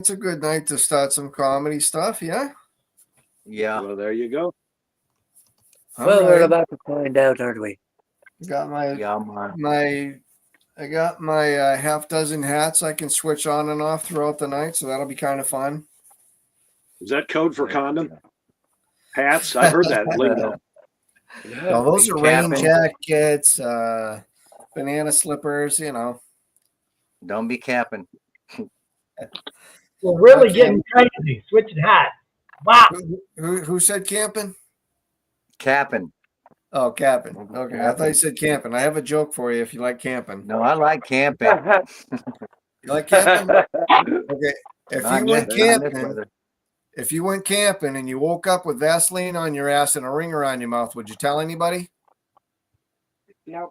It's a good night to start some comedy stuff, yeah? Yeah. Well, there you go. Well, All we're right. about to find out, aren't we? Got my Yeah, man. I got my half dozen hats I can switch on and off throughout the night, so that'll be kind of fun. Is that code for condom? Hats? I heard that lingo. No, those are rain Capping. jackets, banana slippers, you know. Don't be capping. We're really getting crazy. Switching hats. Wow. Who said camping? Capping. Oh, camping. Okay, I thought you said camping. I have a joke for you if you like camping. No, I like camping. You like camping? Okay. If Not you in went this- not in this camping, weather. if you went camping and you woke up with Vaseline on your ass and a ring around your mouth, would you tell anybody? Yep.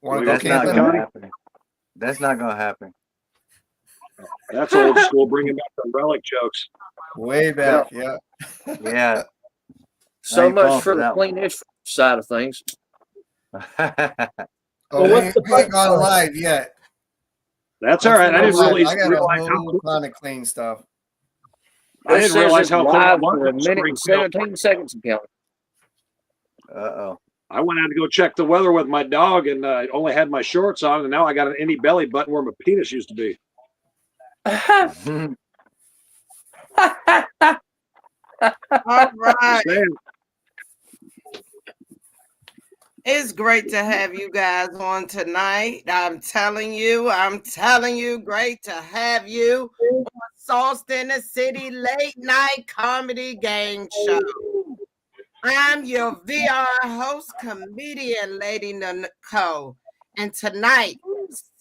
Want to go That's not camping? gonna happen. That's not gonna happen. That's old school, bringing back the relic jokes. Way back, yeah. Yeah. So ain't falling much for for the that one. cleanish side of things. Oh, Well, we what's ain't, the we ain't first gone one? live yet. That's all right. I didn't really I got realize a how whole ton of clean stuff. I This didn't says realize it's how live close for a it was minute and 17 seconds and counting. Uh-oh. I went out to go check the weather with my dog, and I only had my shorts on, and now I got an any belly button where my penis used to be. All right. Saying, It's great to have you guys on tonight. I'm telling you, great to have you on Sauced in the City late night comedy game show. I'm your VR host, comedian Lady Nicole. And tonight,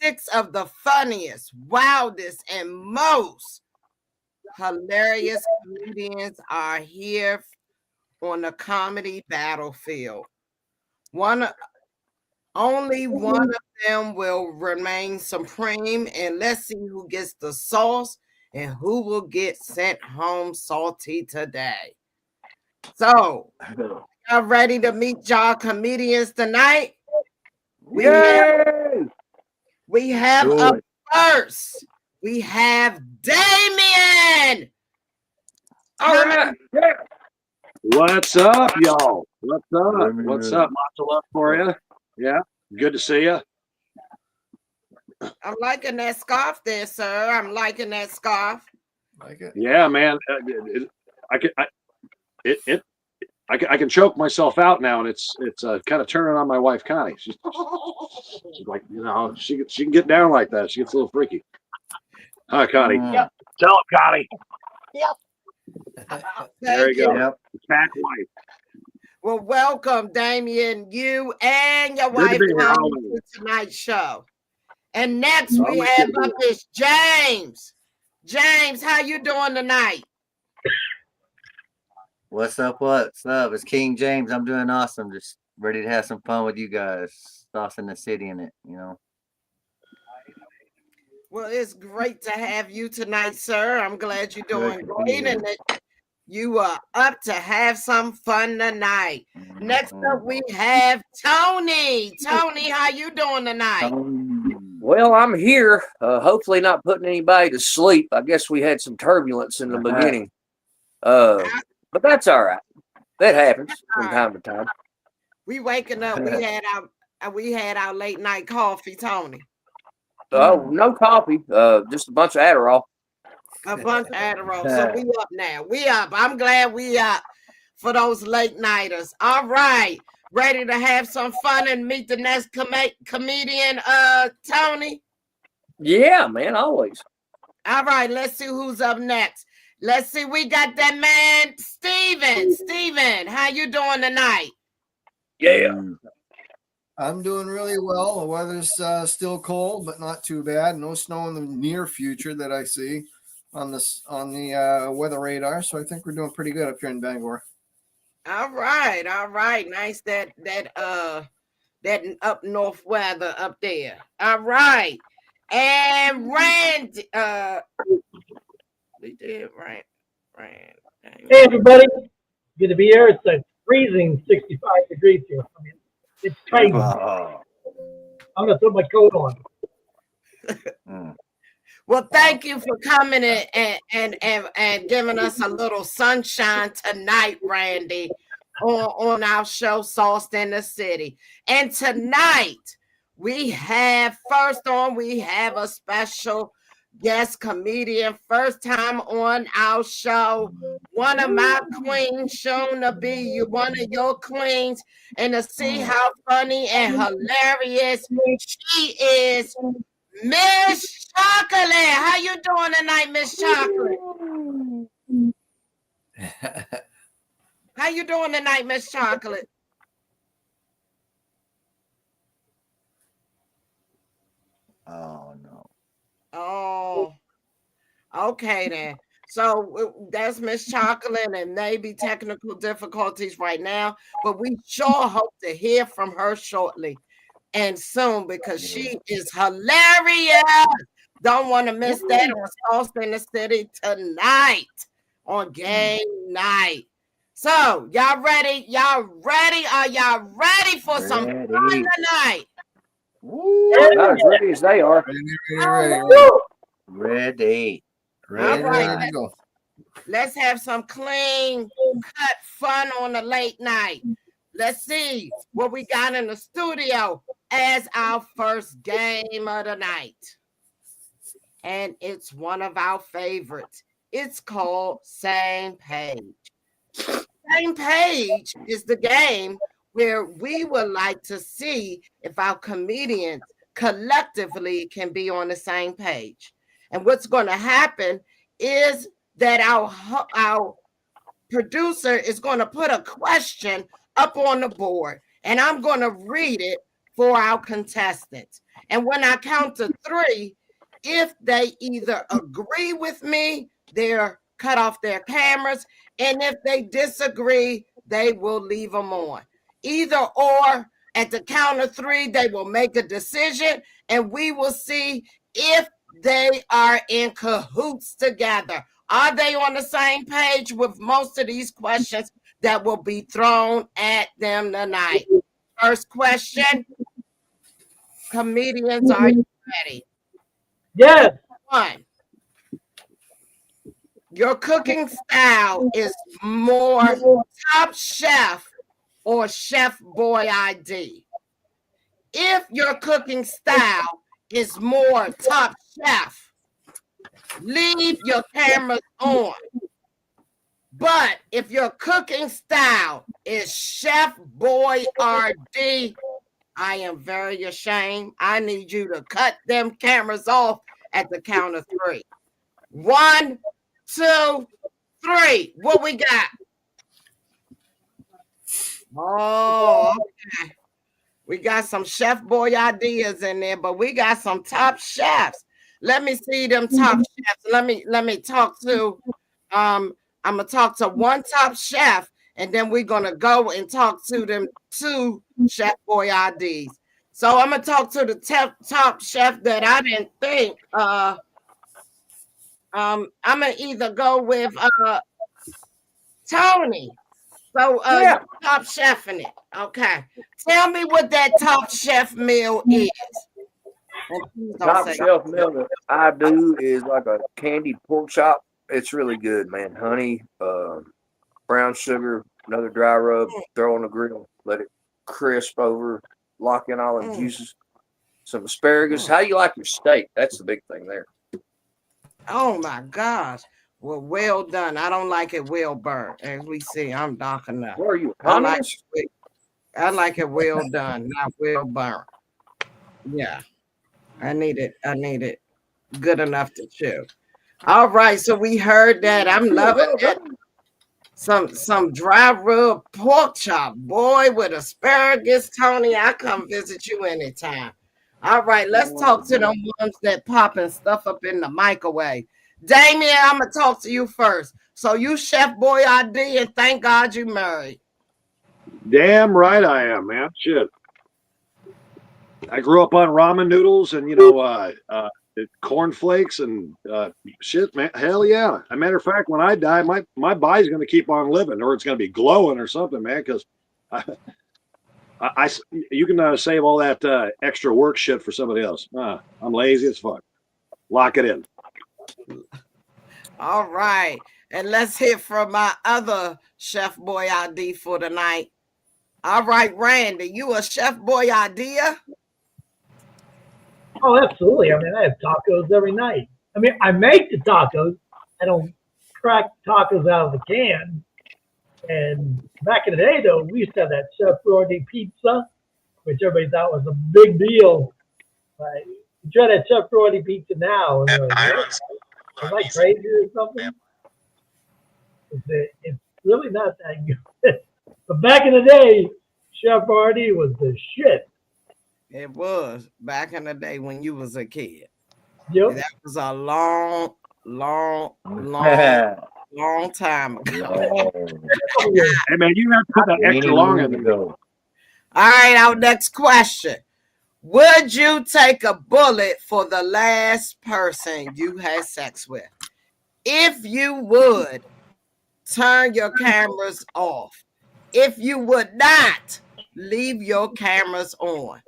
6 of the funniest, wildest, and most hilarious comedians are here on the comedy battlefield. Only one of them will remain supreme, and let's see who gets the sauce and who will get sent home salty today. So, y'all ready to meet y'all comedians tonight? We have Do up it. first. We have Damien. All right. Yeah. what's up, y'all? What's up? What's up? Lots of love for you. Yeah, good to see you. I'm liking that scarf there, sir. I'm liking that scarf. Like it? Yeah, man. I can choke myself out now, and it's kind of turning on my wife, Connie. She's like, she can get down like that. She gets a little freaky. Hi, Connie. Mm. Tell him, Connie. There Thank you go. Yep. Cat wife. Well, welcome, Damien, you and your Good to wife be here, Connie, always. to tonight's show. And next we Always have good to be up is James. James, how you doing tonight? What's up? What's up? It's King James. I'm doing awesome. Just ready to have some fun with you guys. Sauce in the City in it. Well, it's great to have you tonight, sir. I'm glad you're doing Good to be great here. and that you are up to have some fun tonight. Next up, we have Tony. Tony, how you doing tonight? Well, I'm here. Hopefully not putting anybody to sleep. I guess we had some turbulence in the beginning. But that's all right. That happens from time to time. We waking up. We had our late night coffee, Tony. Oh, no coffee. Just a bunch of Adderall. A bunch of Adderall. So we up now. We up. I'm glad we up for those late nighters. All right. Ready to have some fun and meet the next comedian, Tony? Yeah, man, always. All right. Let's see who's up next. Let's see. We got that man, Steven. Steven, how you doing tonight? Yeah. I'm doing really well. The weather's still cold, but not too bad. No snow in the near future that I see on the weather radar. So I think we're doing pretty good up here in Bangor. All right. Nice that up north weather up there. All right. And Randy, we did right. Hey, everybody. Good to be here. It's a freezing 65 degrees here. I mean, it's crazy. Oh. I'm going to put my coat on. Well, thank you for coming in and giving us a little sunshine tonight, Randy, on our show, Sauced in the City. And tonight, we have a special guest comedian, first time on our show. One of my queens, shown to be one of your queens, and to see how funny and hilarious she is. Miss Chocolate, how you doing tonight, Miss Chocolate? How you doing tonight, Miss Chocolate? Oh no. Oh, okay then. So that's Miss Chocolate, and maybe technical difficulties right now, but we sure hope to hear from her shortly and soon because she is hilarious. Don't want to miss that on Sauced in the City tonight on game night. So y'all ready? Y'all ready? Are y'all ready for some fun tonight? Woo. Not as ready as they are. Ready. Ready right. to go. Let's have some clean cut fun on the late night. Let's see what we got in the studio as our first game of the night. And it's one of our favorites. It's called Same Page. Same Page is the game where we would like to see if our comedians collectively can be on the same page. And what's going to happen is that our producer is going to put a question up on the board, and I'm going to read it for our contestants. And when I count to 3, if they either agree with me, they're cut off their cameras, and if they disagree, they will leave them on. Either or, at the count of 3, they will make a decision, and we will see if they are in cahoots together. Are they on the same page with most of these questions that will be thrown at them tonight? First question, comedians, are you ready? Yes. 1, your cooking style is more Top Chef or Chef Boyardee? If your cooking style is more Top Chef, leave your cameras on. But if your cooking style is Chef Boyardee, I am very ashamed. I need you to cut them cameras off at the count of 3. 1, 2, 3. What we got? Oh, okay. We got some Chef Boyardees in there, but we got some top chefs. Let me see them top chefs. Let me talk to I'm gonna talk to one top chef, and then we're gonna go and talk to them 2 Chef Boyardees. So I'm gonna talk to the top chef that I didn't think. I'm gonna either go with Tony. So you're top chef in it. Okay. Tell me what that top chef meal is. Top shelf meal that I do is like a candied pork chop. It's really good, man. Honey, brown sugar, another dry rub, throw on the grill, let it crisp over, lock in all the juices. Some asparagus. How you like your steak? That's the big thing there. Oh my gosh. Well done. I don't like it well burnt. As we see, I'm dark enough. Where are you? I like it well done, not well burnt. Yeah. I need it good enough to chew. All right, so we heard that. I'm loving it. Some dry rub pork chop, boy, with asparagus. Tony, I come visit you anytime. All right, let's talk to them ones that pop and stuff up in the microwave. Damien, I'm gonna talk to you first. So you Chef Boyardee, and thank God you married. Damn right I am, man. Shit. I grew up on ramen noodles and cornflakes and shit, man. Hell yeah. As a matter of fact, when I die, my body's gonna keep on living, or it's gonna be glowing or something, man. Because you can save all that extra work shit for somebody else. I'm lazy as fuck. Lock it in. All right. And let's hear from my other Chef Boy ID for tonight. All right, Randy, you a Chef Boy idea? Oh, absolutely. I mean, I have tacos every night. I mean, I make the tacos. I don't crack tacos out of the can. And back in the day, though, we used to have that Chef Boyardee pizza, which everybody thought was a big deal. Like, you try that Chef Boyardee pizza now, and they're like, "What? Am I crazy or something?" It's really not that good. But back in the day, Chef Boyardee was the shit. It was back in the day when you was a kid. Yep. That was a long time ago. Hey man, you have to put that extra long in there. All right, our next question. Would you take a bullet for the last person you had sex with? If you would, turn your cameras off. If you would not, leave your cameras on.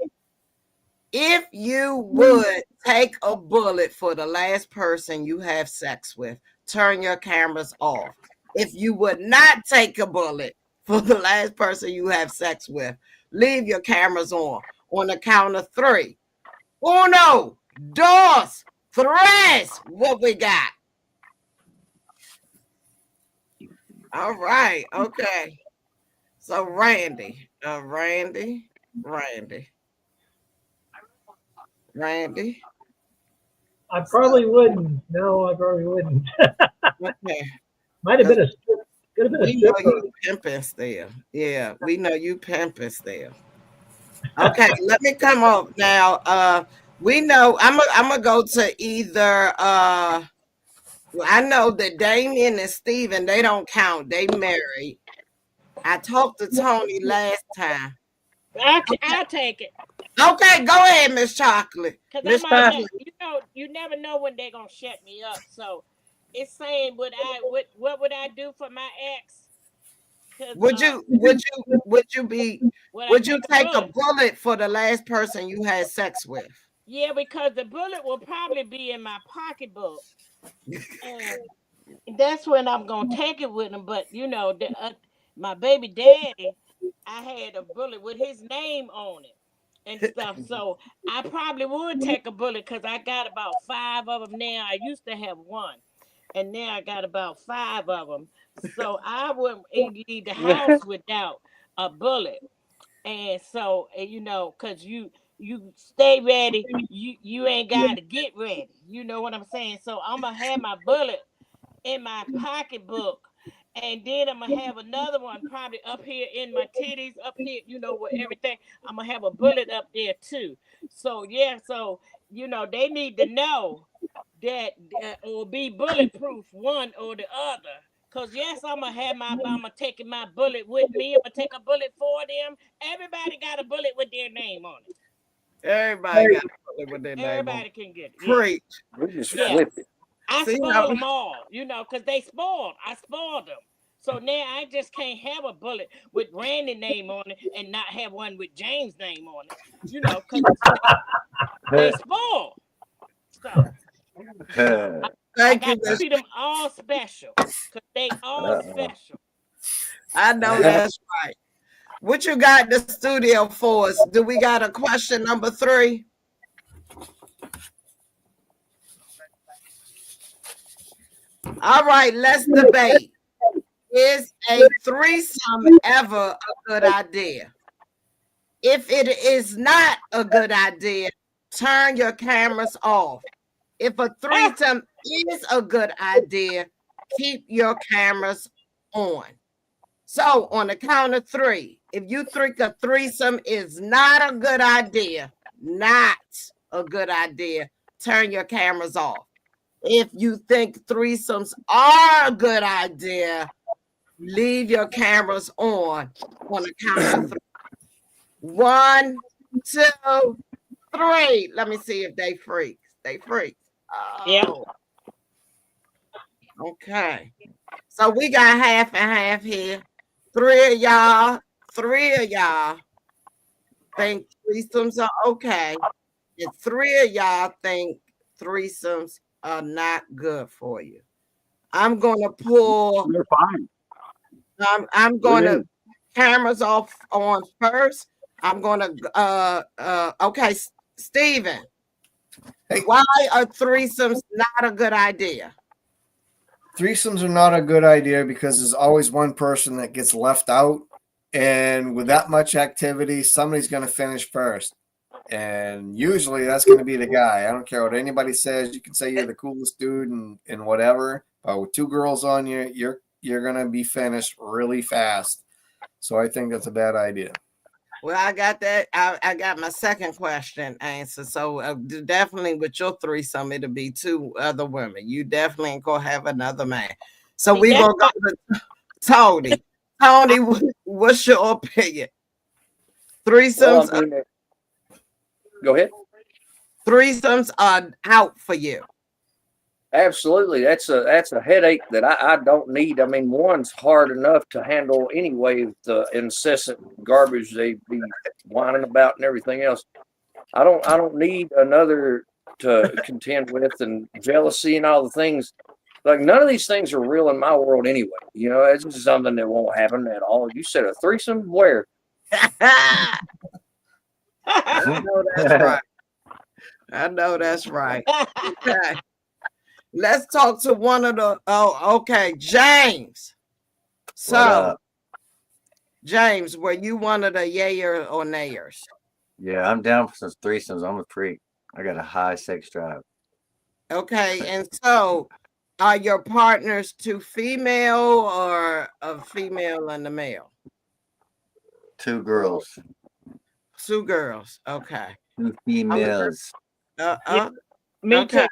If you would take a bullet for the last person you have sex with, turn your cameras off. If you would not take a bullet for the last person you have sex with, leave your cameras on. On the count of 3. 1, 2, 3. What we got? All right. Okay. So Randy. I probably wouldn't. No, I probably wouldn't. Okay. Might have been a strip. Could have been a We know stripper. you pimping still. Yeah, we know you pimping still. Okay, let me come up now. We know I'm gonna go to either I know that Damien and Steven, they don't count. They married. I talked to Tony last time. I'll take it. Okay, go ahead, Miss Chocolate. Cause Miss I might, Chocolate. you never know when they're gonna shut me up. So it's saying, what would I do for my ex? Would you take a bullet for the last person you had sex with? Yeah, because the bullet will probably be in my pocketbook, and that's when I'm gonna take it with him. But my baby daddy, I had a bullet with his name on it and stuff. So I probably would take a bullet because I got about 5 of them now. I used to have 1, and now I got about 5 of them. So I wouldn't leave the house without a bullet. And so, because you stay ready, you ain't got to get ready. You know what I'm saying? So I'm gonna have my bullet in my pocketbook, and then I'm gonna have another one probably up here in my titties, up here, with everything. I'm gonna have a bullet up there too. So yeah, they need to know that will be bulletproof, one or the other. Cause yes, I'm taking my bullet with me. I'm gonna take a bullet for them. Everybody got a bullet with their name on it. Everybody got a bullet with their name on it. Everybody can get it. Preach. We just flip it. I spoiled them all, because they spoiled. I spoiled them. So now I just can't have a bullet with Randy's name on it and not have one with James' name on it. Because they spoiled. So I got to treat them all special, because they all special. I know that's right. What you got in the studio for us? Do we got a question number 3? All right, let's debate. Is a threesome ever a good idea? If it is not a good idea, turn your cameras off. If a threesome is a good idea, keep your cameras on. So on the count of 3, if you think a threesome is not a good idea, turn your cameras off. If you think threesomes are a good idea, leave your cameras on the count of 3. 1, 2, 3. Let me see if they freaks. They freaks. Oh. Yeah. Okay. So we got half and half here. 3 of y'all think threesomes are okay. And 3 of y'all think threesomes are not good for you. I'm gonna pull. They're fine. I'm We're gonna in. cameras off on first. I'm gonna okay, Steven. Hey. Why are threesomes not a good idea? Threesomes are not a good idea because there's always one person that gets left out. And with that much activity, somebody's going to finish first. And usually that's going to be the guy. I don't care what anybody says. You can say you're the coolest dude and whatever. But with two girls on you, you're going to be finished really fast. So I think that's a bad idea. Well, I got that. I got my second question answered. So definitely with your threesome, it'll be two other women. You definitely ain't gonna have another man. So we gonna go to Tony. Tony, what's your opinion? Threesomes. Well, I mean, go ahead. Threesomes are out for you. Absolutely, that's a headache that I don't need. I mean, one's hard enough to handle anyway with the incessant garbage they be whining about and everything else. I don't need another to contend with, and jealousy and all the things. Like, none of these things are real in my world anyway. You know, it's just something that won't happen at all. You said a threesome? Where? I know that's right. I know that's right. Okay. Let's talk to one of the. Oh, okay, James. So, James, were you one of the yayers or nayers? Yeah, I'm down for some threesomes. I'm a freak. I got a high sex drive. Okay, and so are your partners two female or a female and a male? Two girls. Two girls. Okay. Two females. Me too.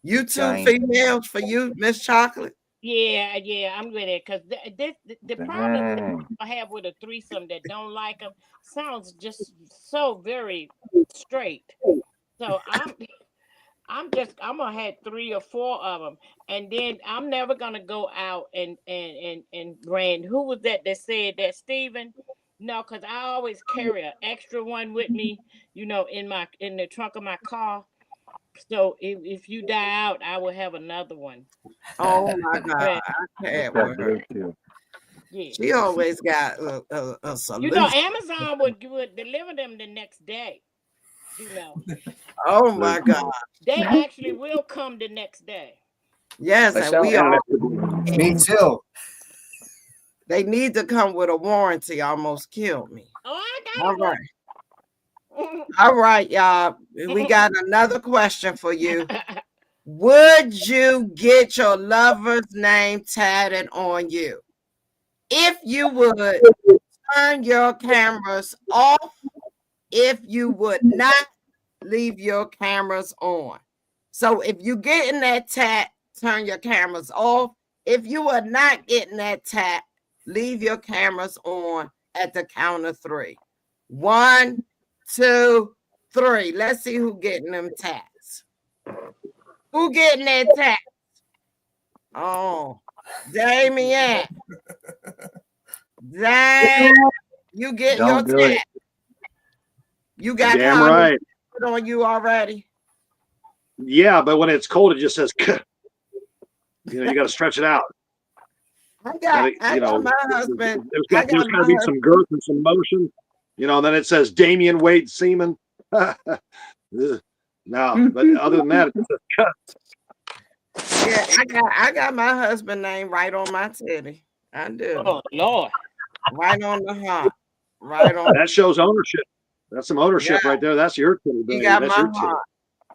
You two Giant. females for you, Miss Chocolate? Yeah, I'm with it because the problem that I have with a threesome that don't like them sounds just so very straight. So I'm gonna have 3 or 4 of them, and then I'm never gonna go out and brand. Who was that said that, Steven? No, because I always carry an extra one with me, in the trunk of my car. So if you die out, I will have another one. Oh my God, I can't with her. Yeah. She always got a solution. Amazon would deliver them the next day. Oh my God. They actually will come the next day. Yes, and we are. Me too. They need to come with a warranty. Almost killed me. Oh, I got all right. All right, y'all. We got another question for you. Would you get your lover's name tatted on you? If you would, turn your cameras off. If you would not, leave your cameras on. So if you getting that tat, turn your cameras off. If you are not getting that tat, leave your cameras on at the count of 3. 1, 2, 3. Let's see who getting them tats. Who getting that tat? Oh, Damien. Dang, you get your tat. You got damn right on you already. Yeah, but when it's cold, it just says, you got to stretch it out. I got my husband. There's got to be some girth and some motion, and then it says Damian Wade Seaman. No, but other than that, it's just cut. Yeah, I got my husband name right on my titty. I do. Oh Lord. Right on the heart. Right on. That shows ownership. That's some ownership right there. That's your titty, baby. You got That's my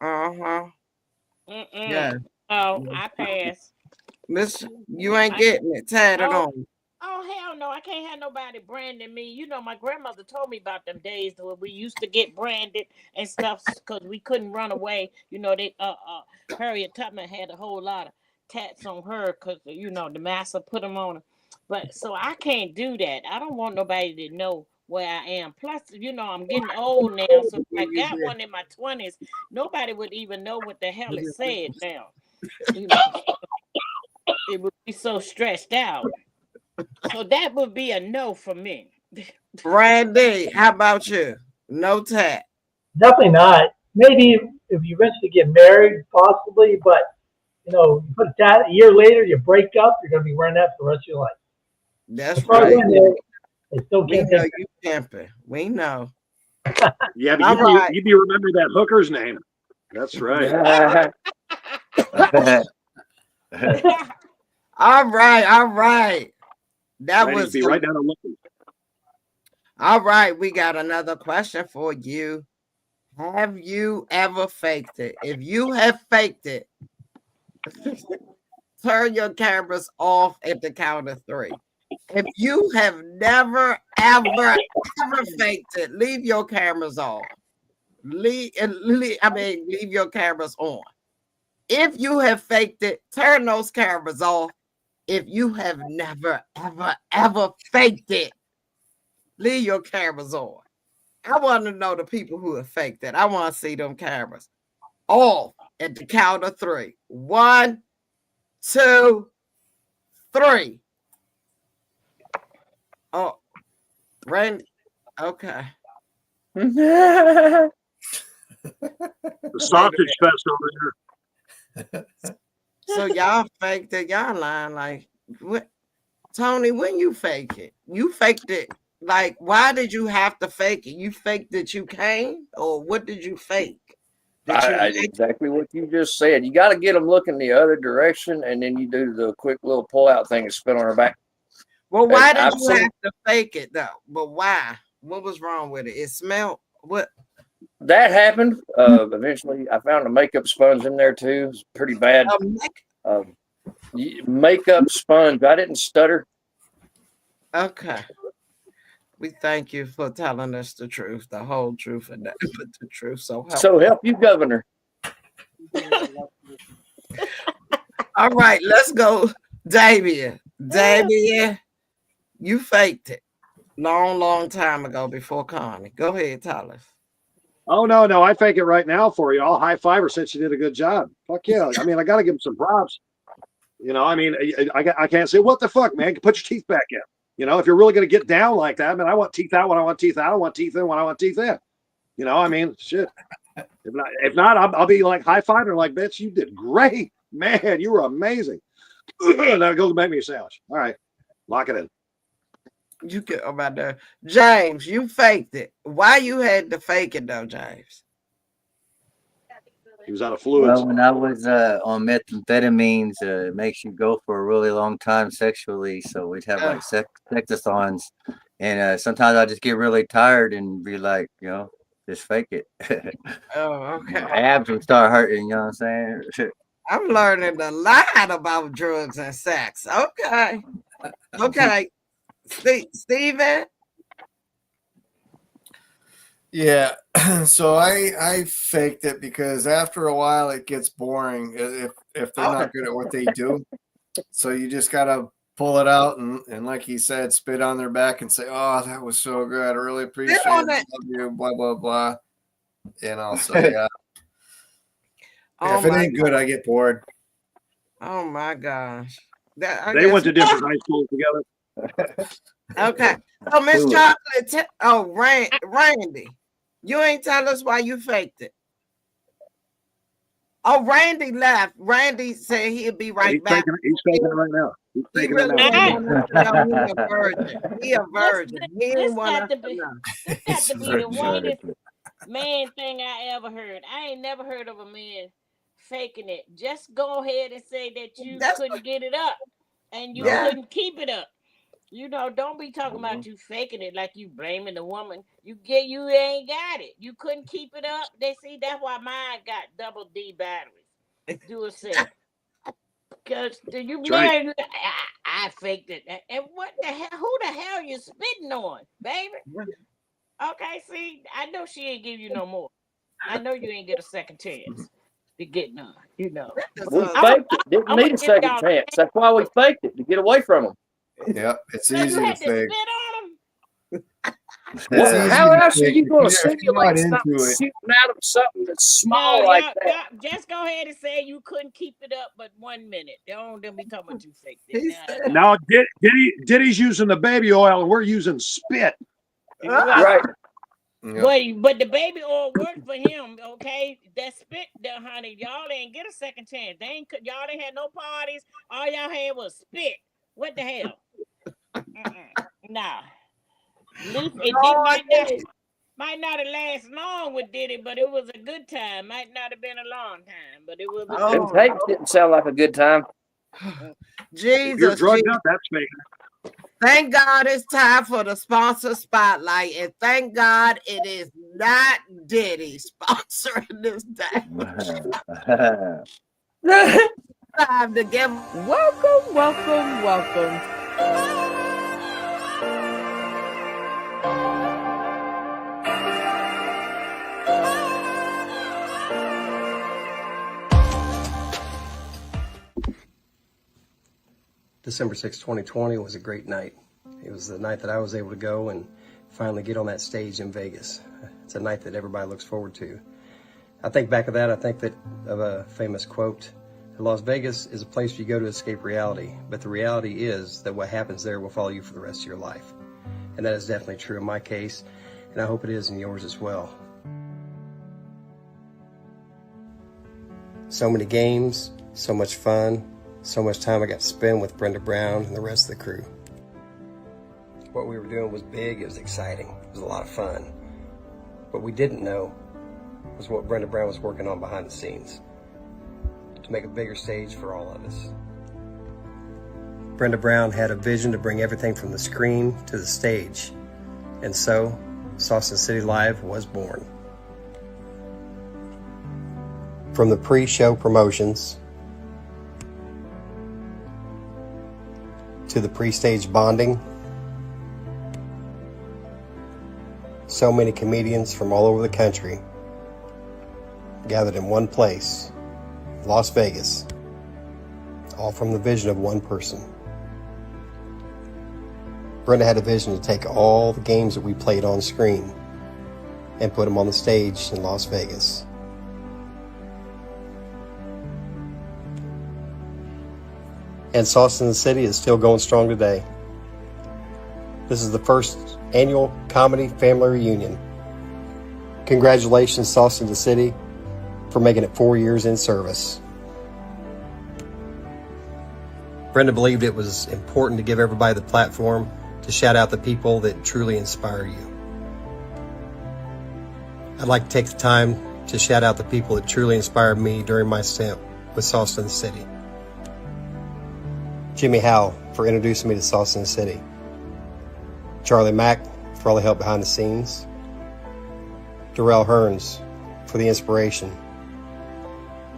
your heart. Yeah. Oh, I pass. Miss, you ain't getting it tatted on. Oh hell no! I can't have nobody branding me. My grandmother told me about them days where we used to get branded and stuff because we couldn't run away. They Harriet Tubman had a whole lot of tats on her because the master put them on her. But so I can't do that. I don't want nobody to know where I am. Plus, I'm getting old now, so if I got one in my 20s, nobody would even know what the hell it said now. It would be so stressed out. So that would be a no for me. Brandy, how about you? No tat. Definitely not. Maybe if you eventually get married, possibly, but you know, you put that a year later, you break up, you're gonna be wearing that for the rest of your life. That's As far as right. I know, they still We can't know take you pimping. We know. Yeah, but All right. you'd be remembering that hooker's name. That's right. All right. All right. That Randy's was be right down to looking. all right. We got another question for you. Have you ever faked it? If you have faked it, turn your cameras off at the count of 3. If you have never, ever, ever faked it, leave your cameras off. Leave your cameras on. If you have faked it, turn those cameras off. If you have never, ever, ever faked it, leave your cameras on. I want to know the people who have faked it. I want to see them cameras off at the count of 3. 1, 2, 3. Oh, Randy. Okay. The sausage fest over here. So y'all faked it. Y'all lying like what? Tony, when you fake it, you faked it. Like, why did you have to fake it? You faked that you came, or what did you fake? Exactly what you just said. You got to get them looking the other direction, and then you do the quick little pull out thing and spin on her back. Well, why And did I've you seen- have to fake it though? But why? What was wrong with it? It smelled what? That happened. Eventually, I found a makeup sponge in there too. It's pretty bad. Makeup sponge. I didn't stutter. Okay. We thank you for telling us the truth, the whole truth, and nothing but the truth. So help you, Governor. All right, let's go, Damien. Damien, you faked it long time ago before Connie. Go ahead, tell us. Oh no, I fake it right now for you. I'll high five her since she did a good job. Fuck yeah. I mean, I got to give him some props. You know, I mean, I can't say what the fuck, man. Put your teeth back in. You know, if you're really going to get down like that, man, I want teeth out when I want teeth out. I want teeth in when I want teeth in. You know, I mean, shit. If not, I'll be like high fiving, like, bitch, you did great, man. You were amazing. Now go make me a sandwich. All right, lock it in. You get about that, James. You faked it. Why you had to fake it though, James? He was out of fluids. Well, when I was on methamphetamines, it makes you go for a really long time sexually. So we'd have like sexathons, and sometimes I just get really tired and be like, you know, just fake it. Oh, okay. My abs would start hurting. You know what I'm saying? I'm learning a lot about drugs and sex. Okay. Okay. Steven? Yeah, so I faked it because after a while it gets boring if they're not good at what they do. So you just gotta pull it out and like he said, spit on their back and say, "Oh, that was so good. I really appreciate it. Love you." Blah blah blah. You know, so yeah. If it ain't good, I get bored. Oh my gosh. They went to different high schools together. Okay. So Miss Chocolate, Randy, you ain't tell us why you faked it. Oh, Randy left. Randy said he'd be right back. He's faking it right now. He's faking it He's a virgin. He a virgin. This got to be the whitest man thing I ever heard. I ain't never heard of a man faking it. Just go ahead and say that you couldn't get it up and you couldn't keep it up. You know, don't be talking about you faking it like you blaming the woman. You ain't got it. You couldn't keep it up. That's why mine got double D batteries. Do a set. Because I faked it. And what the hell? Who the hell you spitting on, baby? Okay, see, I know she ain't give you no more. I know you ain't get a second chance to get none. You know, we faked it. Didn't need a second chance. That's why we faked it, to get away from them. Yeah, it's easy to fake. How else are you going to simulate something shooting out of something that's small like that? Just go ahead and say you couldn't keep it up but 1 minute. Don't be talking about you faked it. Now, Diddy's using the baby oil and we're using spit. Right. Yeah. But the baby oil worked for him, okay? That spit there, honey. Y'all didn't get a second chance. Y'all didn't have no parties. All y'all had was spit. What the hell? Nah. At least might not have lasted long with Diddy, but it was a good time. Might not have been a long time, but it was a good Them tapes didn't sound like a good time. If you're Jesus, drugged Jesus. up, that's making it. Thank God it's time for the sponsor spotlight, and thank God it is not Diddy sponsoring this day. Time to give. Welcome, welcome, welcome. December 6, 2020 was a great night. It was the night that I was able to go and finally get on that stage in Vegas. It's a night that everybody looks forward to. I think back of that, I think that of a famous quote, Las Vegas is a place you go to escape reality, but the reality is that what happens there will follow you for the rest of your life. And that is definitely true in my case, and I hope it is in yours as well. So many games, so much fun, so much time I got to spend with Brenda Brown and the rest of the crew. What we were doing was big, it was exciting, it was a lot of fun. What we didn't know was what Brenda Brown was working on behind the scenes to make a bigger stage for all of us. Brenda Brown had a vision to bring everything from the screen to the stage, and so Sauce and City Live was born. From the pre-show promotions to the pre-stage bonding, so many comedians from all over the country gathered in one place, Las Vegas, all from the vision of one person. Brenda had a vision to take all the games that we played on screen and put them on the stage in Las Vegas. And Sauce in the City is still going strong today. This is the first annual comedy family reunion. Congratulations, Sauce in the City, for making it 4 years in service. Brenda believed it was important to give everybody the platform to shout out the people that truly inspire you. I'd like to take the time to shout out the people that truly inspired me during my stint with Sauce in the City. Jimmy Howell for introducing me to Sauce in the City. Charlie Mack for all the help behind the scenes. Darrell Hearns for the inspiration.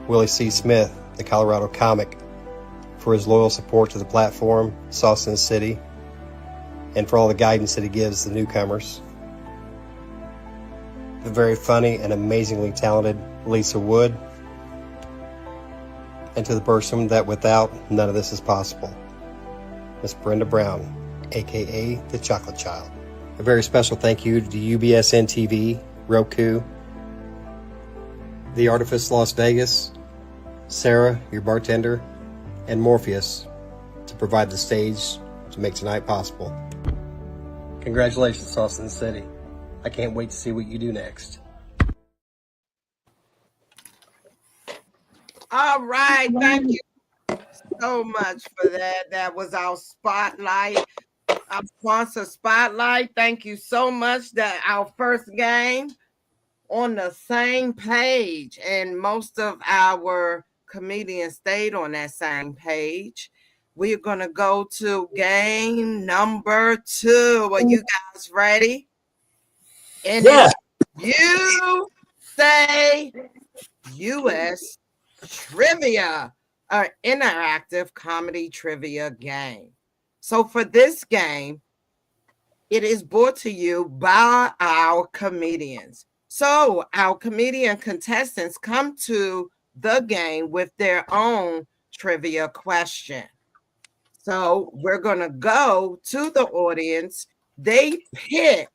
Willie C. Smith, the Colorado comic, for his loyal support to the platform, Sauce in the City, and for all the guidance that he gives the newcomers. The very funny and amazingly talented Lisa Wood, and to the person that without none of this is possible, Miss Brenda Brown, aka the Chocolate Child. A very special thank you to UBSN TV, Roku, The Artifice Las Vegas, Sarah, your bartender, and Morpheus to provide the stage to make tonight possible. Congratulations, Sauce in the City. I can't wait to see what you do next. All right, thank you so much for that. That was our spotlight, our sponsor spotlight. Thank you so much. That our first game on the same page, and most of our comedians stayed on that same page. We're gonna go to game number 2. Are you guys ready? And Yeah. you say US Trivia, an interactive comedy trivia game. So for this game, it is brought to you by our comedians. So our comedian contestants come to the game with their own trivia question. So we're going to go to the audience. They pick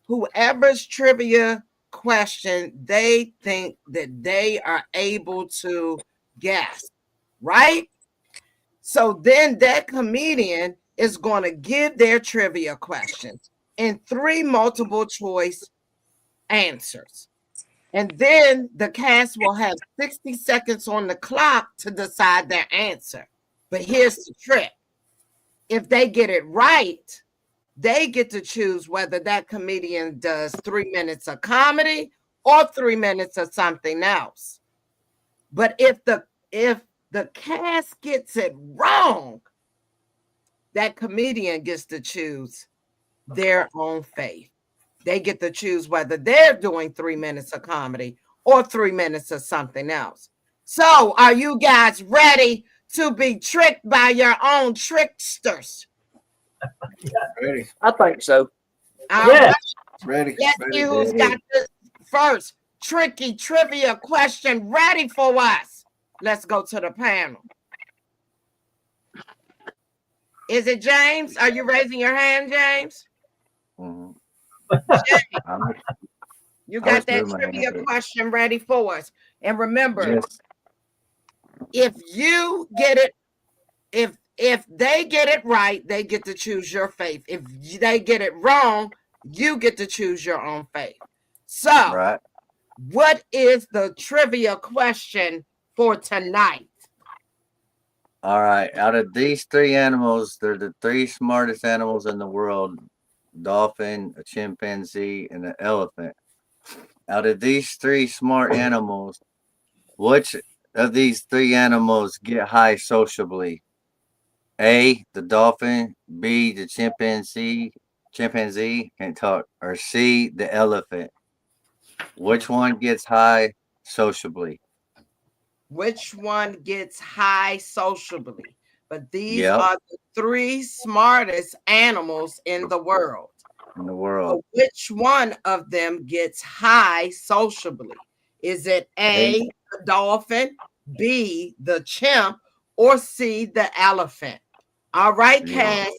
whoever's trivia question they think that they are able to guess, right? So then that comedian is going to give their trivia questions in 3 multiple choice answers. And then the cast will have 60 seconds on the clock to decide their answer. But here's the trick. If they get it right, they get to choose whether that comedian does 3 minutes of comedy or 3 minutes of something else. But if the cast gets it wrong, that comedian gets to choose their own fate. They get to choose whether they're doing 3 minutes of comedy or 3 minutes of something else. So, are you guys ready to be tricked by your own tricksters? Ready. I think so. All Yes. right. Ready. Let's see who's got the first tricky trivia question ready for us. Let's go to the panel. Is it James? Are you raising your hand, James? Mhm. James, you I got was that moving my trivia hand. question ready for us. And remember, Yes. if you get it, if they get it right, they get to choose your faith. If they get it wrong, you get to choose your own faith. So, Right. what is the trivia question for tonight? All right. Out of these three animals, they're the three smartest animals in the world: dolphin, a chimpanzee, and an elephant. Out of these three smart animals, which of these three animals get high sociably? A, the dolphin, B, the chimpanzee, can't talk, or C, the elephant. Which one gets high sociably? Which one gets high sociably? But these Yep, are the three smartest animals in the world. in the So world. which one of them gets high sociably? Is it A, the dolphin, B, the chimp, or C, the elephant? All right, Yeah. Cass,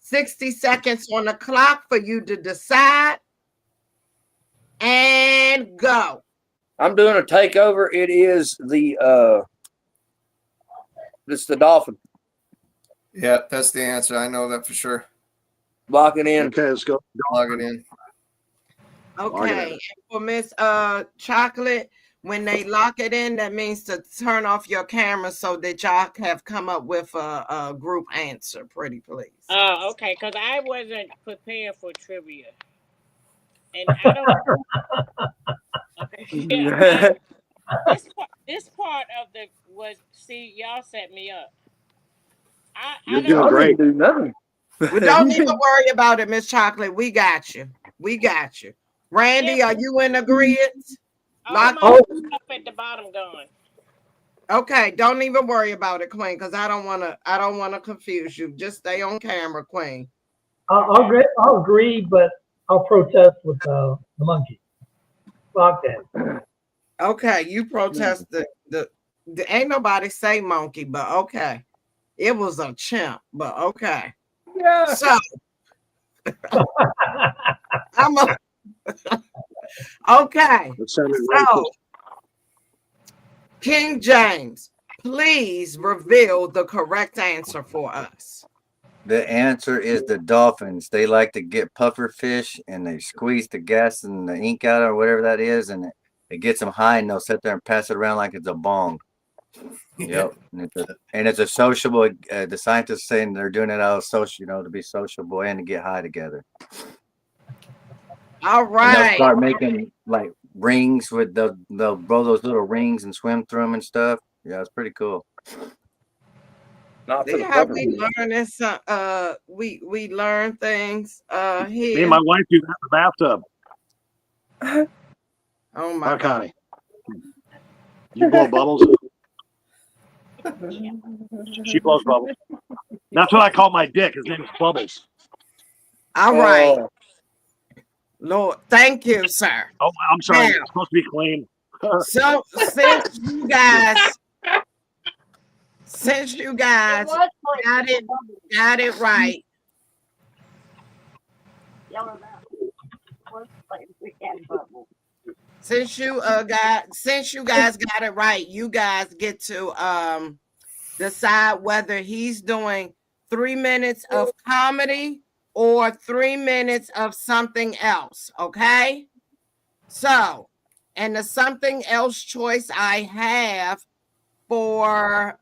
60 seconds on the clock for you to decide. And go. I'm doing a takeover. It is it's the dolphin. Yeah, that's the answer. I know that for sure. Lock it in. Okay, let's go. Log it in. Okay. And for Miss Chocolate, when they lock it in, that means to turn off your camera so that y'all have come up with a group answer. Pretty please. Oh, okay, because I wasn't prepared for trivia. And I don't okay. Yeah, this part of the was see y'all set me up. You're I doing don't I great. didn't do nothing. Well, don't even worry about it, Miss Chocolate. We got you. We got you. Randy, yeah, are you in agreement? all Lock. my stuff at the bottom gone. Okay, don't even worry about it, Queen, because I don't wanna confuse you. Just stay on camera, Queen. I'll agree, but I'll protest with the monkey. Fuck that. Okay, you protest the ain't nobody say monkey, but okay. It was a chimp, but okay. Yeah. So I'm a okay. That sounded So racist. King James, please reveal the correct answer for us. The answer is the dolphins. They like to get puffer fish and they squeeze the gas and the ink out or whatever that is, and it gets them high, and they'll sit there and pass it around like it's a bong. Yep. And it's a sociable. The scientists saying they're doing it out of social, to be sociable and to get high together. All And they'll right. start making like rings with they'll blow those little rings and swim through them and stuff. Yeah, it's pretty cool. Not for See the how puffer. we learn this? We learn things Me here. and my wife do that in the bathtub. Oh my Huh, God. Connie? You blow bubbles? She blows bubbles. That's what I call my dick. His name is Bubbles. All right. Oh, Lord, thank you, sir. Oh, I'm sorry. Now. It's supposed to be clean. So since you guys got it right. Since you guys got it right, you guys get to decide whether he's doing 3 minutes of comedy or 3 minutes of something else. Okay. So, and the something else choice I have for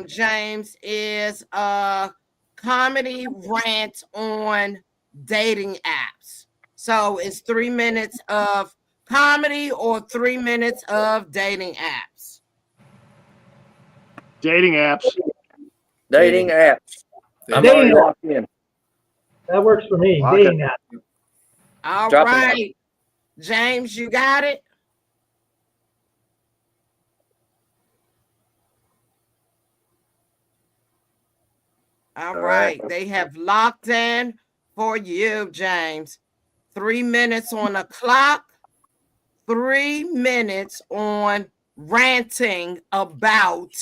James is a comedy rant on dating apps. So it's 3 minutes of comedy or 3 minutes of dating apps. Dating apps. Dating apps. I'm Dating already apps. locked in. That works for me. Lock it. Dating app. All Drop it right. James, you got it? All right. They have locked in for you, James. 3 minutes on the clock. 3 minutes on ranting about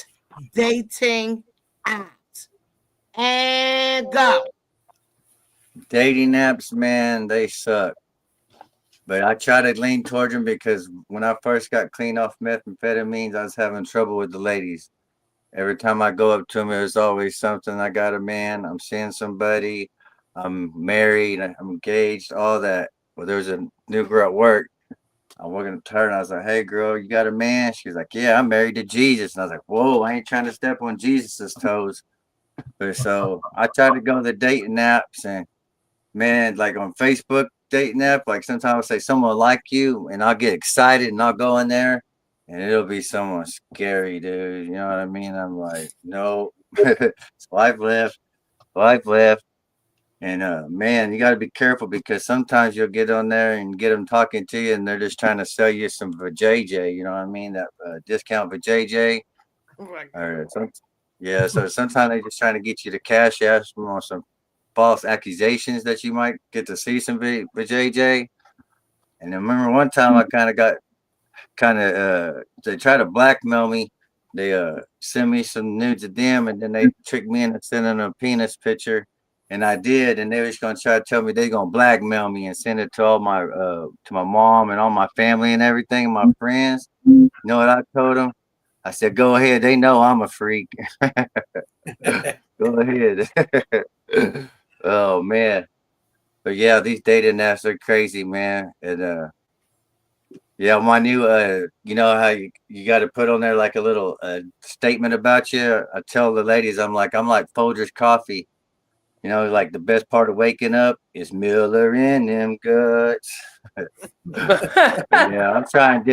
dating apps. And go. Dating apps, man, they suck. But I try to lean towards them because when I first got clean off methamphetamines, I was having trouble with the ladies. Every time I go up to them, there's always something. I got a man, I'm seeing somebody, I'm married, I'm engaged, all that. Well, there was a new girl at work. I'm working to her and I was like, hey, girl, you got a man? She's like, yeah, I'm married to Jesus. And I was like, whoa, I ain't trying to step on Jesus's toes. But so I try to go to the dating apps and, man, like on Facebook dating app, like sometimes I'll say someone like you and I'll get excited and I'll go in there and it'll be someone scary, dude. You know what I mean? I'm like, no, swipe left, swipe left. And man, you got to be careful because sometimes you'll get on there and get them talking to you and they're just trying to sell you some vajayjay. You know what I mean? That discount vajayjay. Or some, yeah, so sometimes they just trying to get you to cash out on some false accusations that you might get to see some vajayjay. And I remember one time I they try to blackmail me. They send me some nudes of them and then they tricked me into sending a penis picture. And I did, and they was gonna try to tell me they're gonna blackmail me and send it to all my to my mom and all my family and everything, my friends. You know what I told them? I said, "Go ahead. They know I'm a freak. Go ahead." Oh man, but yeah, these dating apps are crazy, man. And yeah, my new you know how you got to put on there like a little statement about you. I tell the ladies, I'm like Folgers coffee. You know, like the best part of waking up is Miller in them guts. Yeah, I'm trying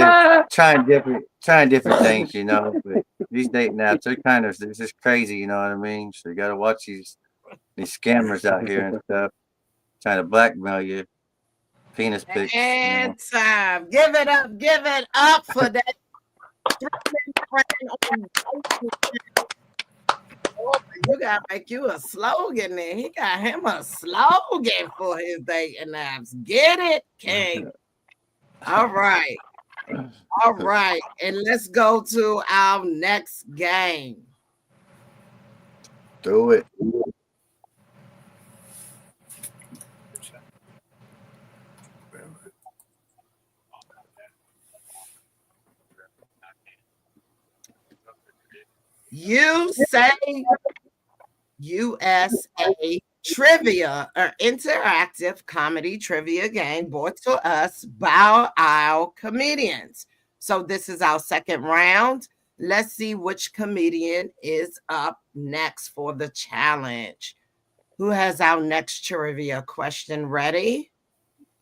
different things, you know. But these dating apps, they're just crazy, you know what I mean? So you gotta watch these scammers out here and stuff, trying to blackmail you. Penis pics. And time. Give it up for that. You gotta make you a slogan there. He got him a slogan for his dating apps. Get it, King. All right. All right. And let's go to our next game. Do it. You say USA Trivia, an interactive comedy trivia game brought to us by our comedians. So this is our second round. Let's see which comedian is up next for the challenge. Who has our next trivia question ready?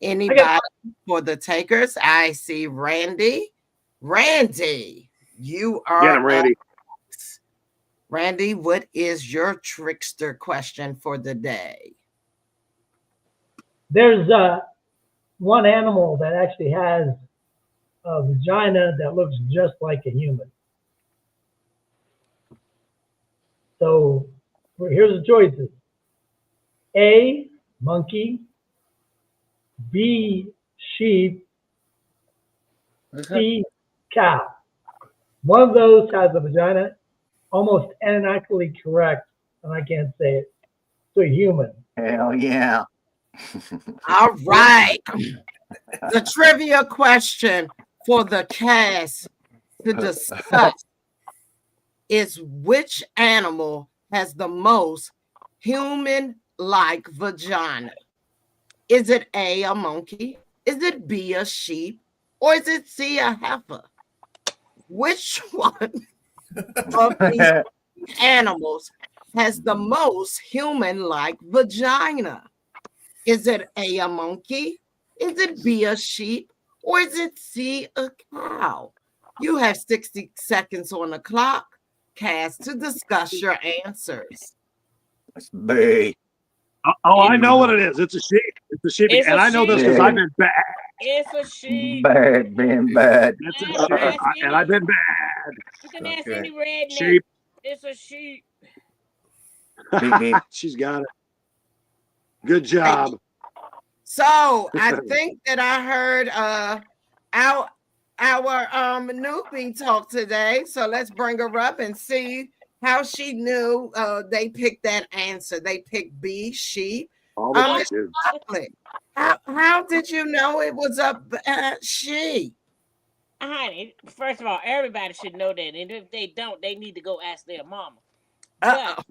Anybody for the takers? I see Randy. Randy, you are Get him, Randy. Randy, what is your trickster question for the day? There's one animal that actually has a vagina that looks just like a human. So here's the choices. A, monkey. B, sheep. C, cow. One of those has a vagina. Almost anatomically correct, and I can't say it. So human. Hell yeah. All right. The trivia question for the cast to discuss is which animal has the most human-like vagina? Is it A, a monkey, Is it B, a sheep, or is it C, a heifer? Which one of these animals has the most human-like vagina? Is it A, monkey? Is it B, a sheep? Or is it C, a cow? You have 60 seconds on the clock, Cass, to discuss your answers. It's B. Oh, I know what it is. It's a sheep. It's a sheep. It's And a I know this sheep. because I've been bad. It's a sheep. Bad, being bad. It's a You sheep. can ask And I've any, been bad. you can ask Okay. any redneck. Sheep. It's a sheep. Beep, beep. She's got it. Good job. So I think that I heard our newbie talk today. So let's bring her up and see how she knew they picked that answer. They picked B, sheep. All the dude. How did you know it was a sheep? Honey, first of all, everybody should know that. And if they don't, they need to go ask their mama. But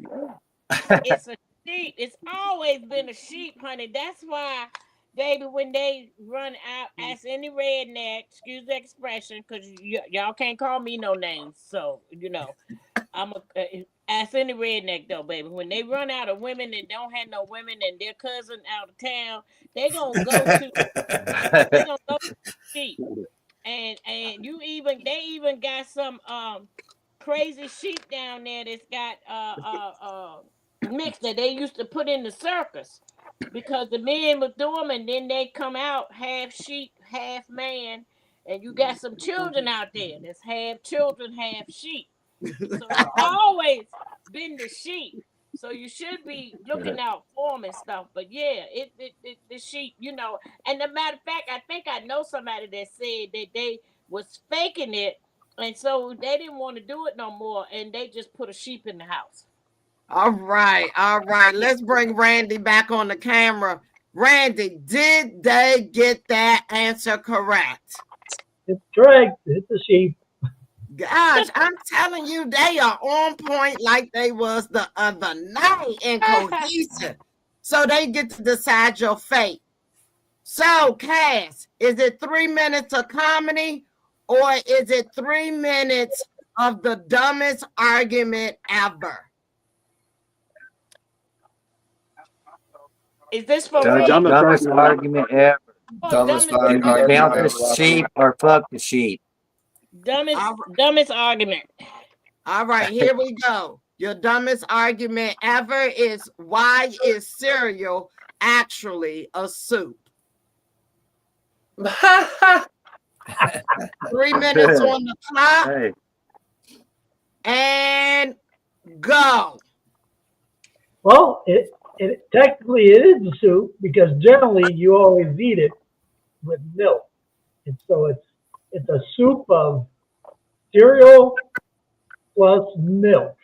it's a sheep. It's always been a sheep, honey. That's why, baby, when they run out, ask any redneck, excuse the expression, because y'all can't call me no names. So, you know, I'm a ask any redneck though, baby. When they run out of women and don't have no women and their cousin out of town, they gonna go to sheep. And they even got some crazy sheep down there that's got mix that they used to put in the circus because the men would do them and then they come out half sheep, half man, and you got some children out there that's half children, half sheep. So it's always been the sheep. So you should be looking out for them and stuff. But yeah, the sheep, you know. And the matter of fact, I think I know somebody that said that they was faking it, and so they didn't want to do it no more, and they just put a sheep in the house. All right. Let's bring Randy back on the camera. Randy, did they get that answer correct? It's correct. It's a sheep. Gosh, I'm telling you, they are on point like they was the other night in cohesive. So they get to decide your fate. So, Cass, is it 3 minutes of comedy or is it 3 minutes of the dumbest argument ever? Is this for The real? dumbest argument ever. Dumbest Oh, argument Count ever. the sheep or fuck the sheep. Dumbest argument. All right, here we go. Your dumbest argument ever is why is cereal actually a soup? 3 minutes on the clock. Hey. And go. Well, it technically it is a soup because generally you always eat it with milk, and so it's a soup of cereal plus milk.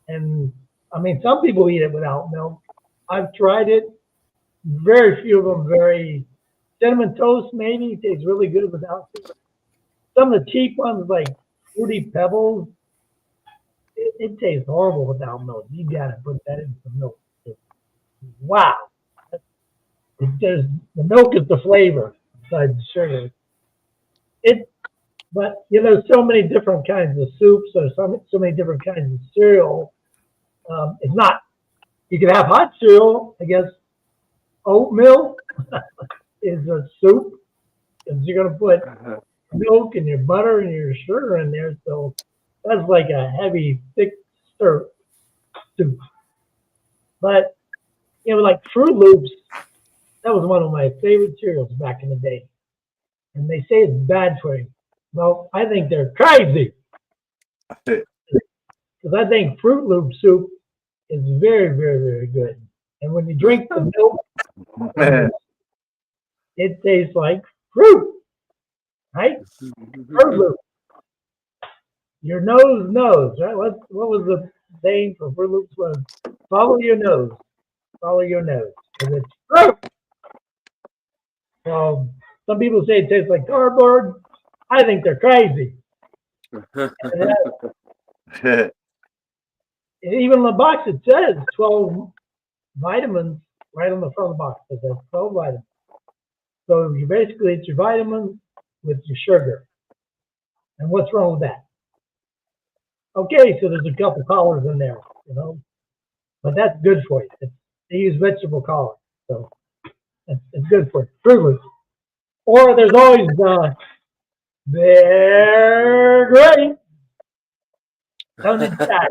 And I mean, some people eat it without milk. I've tried it. Very few of them very cinnamon toast maybe tastes really good without it. Some of the cheap ones like Fruity Pebbles, it tastes horrible without milk. You gotta put that in some milk. Wow. The milk is the flavor besides the sugar. But you know, so many different kinds of soups or so many different kinds of cereal. It's not. You can have hot cereal. I guess oatmeal is a soup because you're gonna put milk and your butter and your sugar in there. So that's like a heavy, thick soup. But you know, like Fruit Loops, that was one of my favorite cereals back in the day. And they say it's bad for you. Well, I think they're crazy. Because I think Fruit Loop soup is very, very, very good. And when you drink the milk, it tastes like fruit, right? Fruit Loop. Your nose knows, right? What was the saying for Fruit Loops was, follow your nose. Follow your nose. Because it's fruit. So some people say it tastes like cardboard. I think they're crazy. And even on the box it says 12 vitamins right on the front of the box. It says 12 vitamins. So you basically, it's your vitamins with your sugar. And what's wrong with that? Okay, so there's a couple colors in there, you know, but that's good for you. They use vegetable color, so it's good for you. Fruit Loops. Or there's always they're great. Tony Jack.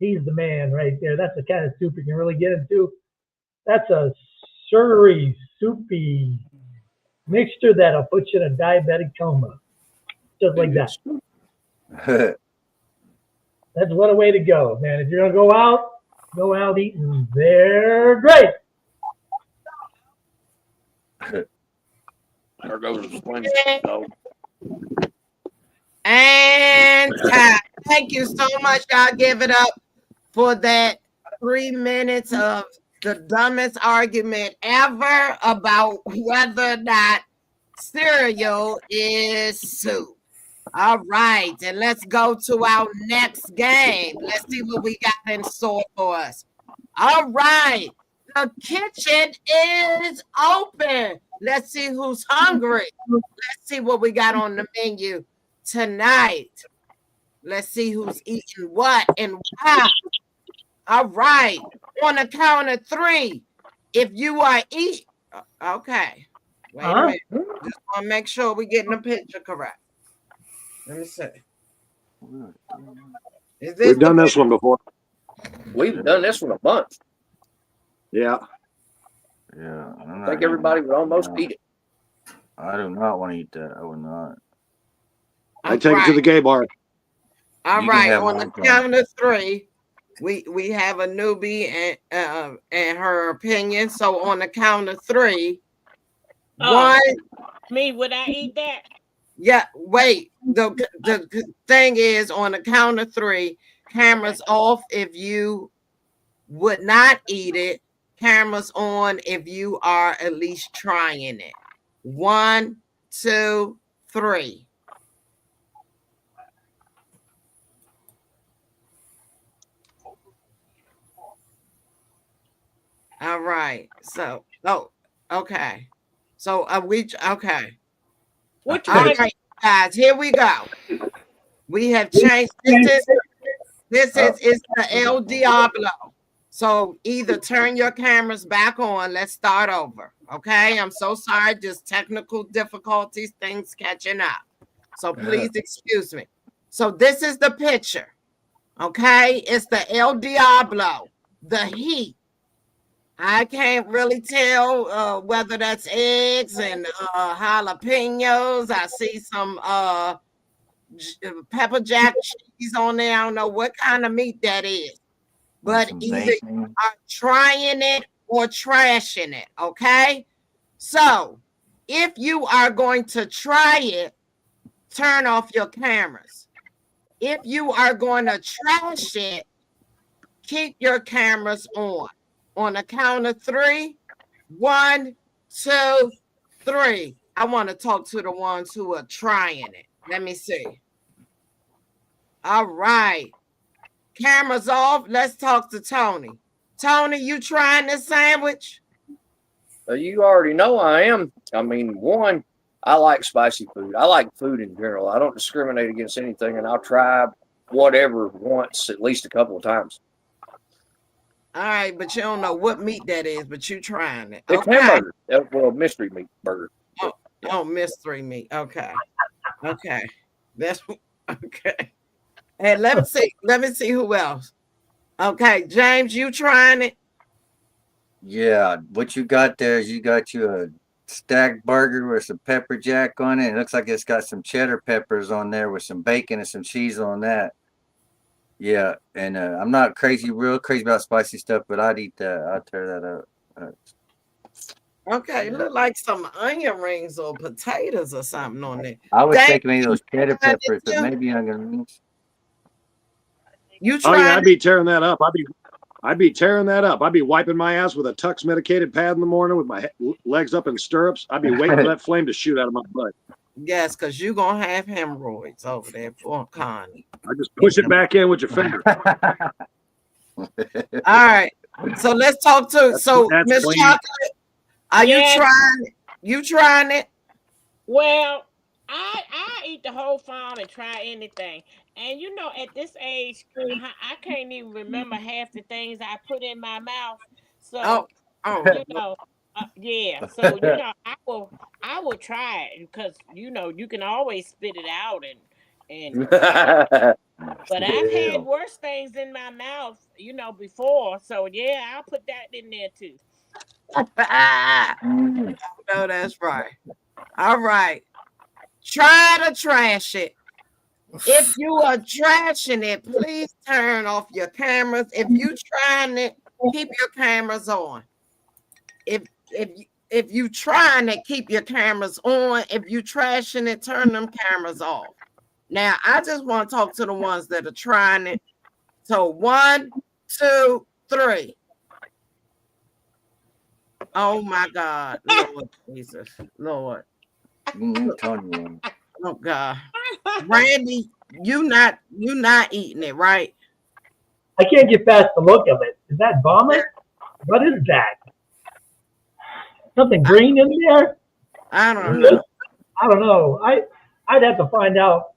He's the man right there. That's the kind of soup you can really get into. That's a sugary, soupy mixture that'll put you in a diabetic coma. Just like that. That's what a way to go, man. If you're going to go out eating. They're great. There goes the splendid. No. And time. Thank you so much. Y'all give it up for that 3 minutes of the dumbest argument ever about whether or not cereal is soup. All right, and let's go to our next game. Let's see what we got in store for us. All right, the kitchen is open. Let's see who's hungry. Let's see what we got on the menu tonight. Let's see who's eating what and why. All right, on the count of 3, if you are eating, okay. Wait a minute. Just want to make sure we're getting the picture correct. Let me see. We've done this one before. We've done this one a bunch. Yeah. Yeah. I think everybody would almost eat it. I do not want to eat that. I would not. I take it to the gay bar. All You can right, have on one, the count of 3, we have a newbie and her opinion. So on the count of 3, one. Me, would I eat that? Yeah, wait. The thing is, on the count of 3, cameras off if you would not eat it. Cameras on if you are at least trying it. 1, 2, 3. All right. So, okay. So okay. Which All one? right, guys, here we go. We have changed. This is the El Diablo. So either turn your cameras back on. Let's start over. Okay. I'm so sorry. Just technical difficulties, things catching up. So please excuse me. So this is the picture. Okay. It's the El Diablo, the heat. I can't really tell whether that's eggs and jalapenos. I see some pepper jack cheese on there. I don't know what kind of meat that is. But either you are trying it or trashing it, okay? So if you are going to try it, turn off your cameras. If you are going to trash it, keep your cameras on. On the count of 3, 1, 2, 3. I want to talk to the ones who are trying it. Let me see. All right. Cameras off. Let's talk to Tony. Tony, you trying this sandwich? You already know I am. I mean, one, I like spicy food. I like food in general. I don't discriminate against anything, and I'll try whatever once, at least a couple of times. All right, but you don't know what meat that is, but you trying it. It's hamburger. Well, mystery meat burger. Oh, mystery meat. Okay. That's okay. And let me see who else. Okay, James, you trying it? Yeah, what you got there is you got you a stacked burger with some pepper jack on it. It looks like it's got some cheddar peppers on there with some bacon and some cheese on that. Yeah, and I'm not real crazy about spicy stuff, but I'd eat that. I'd tear that up. Okay, look like some onion rings or potatoes or something on there. I was thinking maybe those cheddar peppers, but maybe onion rings. You Oh yeah, trying I'd be tearing that up. I'd be tearing that up. I'd be wiping my ass with a Tux medicated pad in the morning with my legs up in stirrups. I'd be waiting for that flame to shoot out of my butt. Yes, because you're going to have hemorrhoids over there for Connie. I just push it back in with your finger. All right. So let's talk to Miss Chocolate. Are you trying? You trying it? Well, I eat the whole farm and try anything. And you know, at this age, I can't even remember half the things I put in my mouth. Oh, So oh, you know, yeah. So you know, I will try it because you know you can always spit it out and but I've had worse things in my mouth, you know, before. So yeah, I'll put that in there too. no, that's right. All right. Try to trash it. If you are trashing it, please turn off your cameras. If you trying it, keep your cameras on. If you trying it, keep your cameras on. If you trashing it, turn them cameras off. Now, I just want to talk to the ones that are trying it. So 1, 2, 3. Oh my God, Lord Jesus, Lord. Oh God, Randy, you not eating it, right? I can't get past the look of it. Is that vomit? What is that? Something green in there? I don't know. I don't know. I'd have to find out.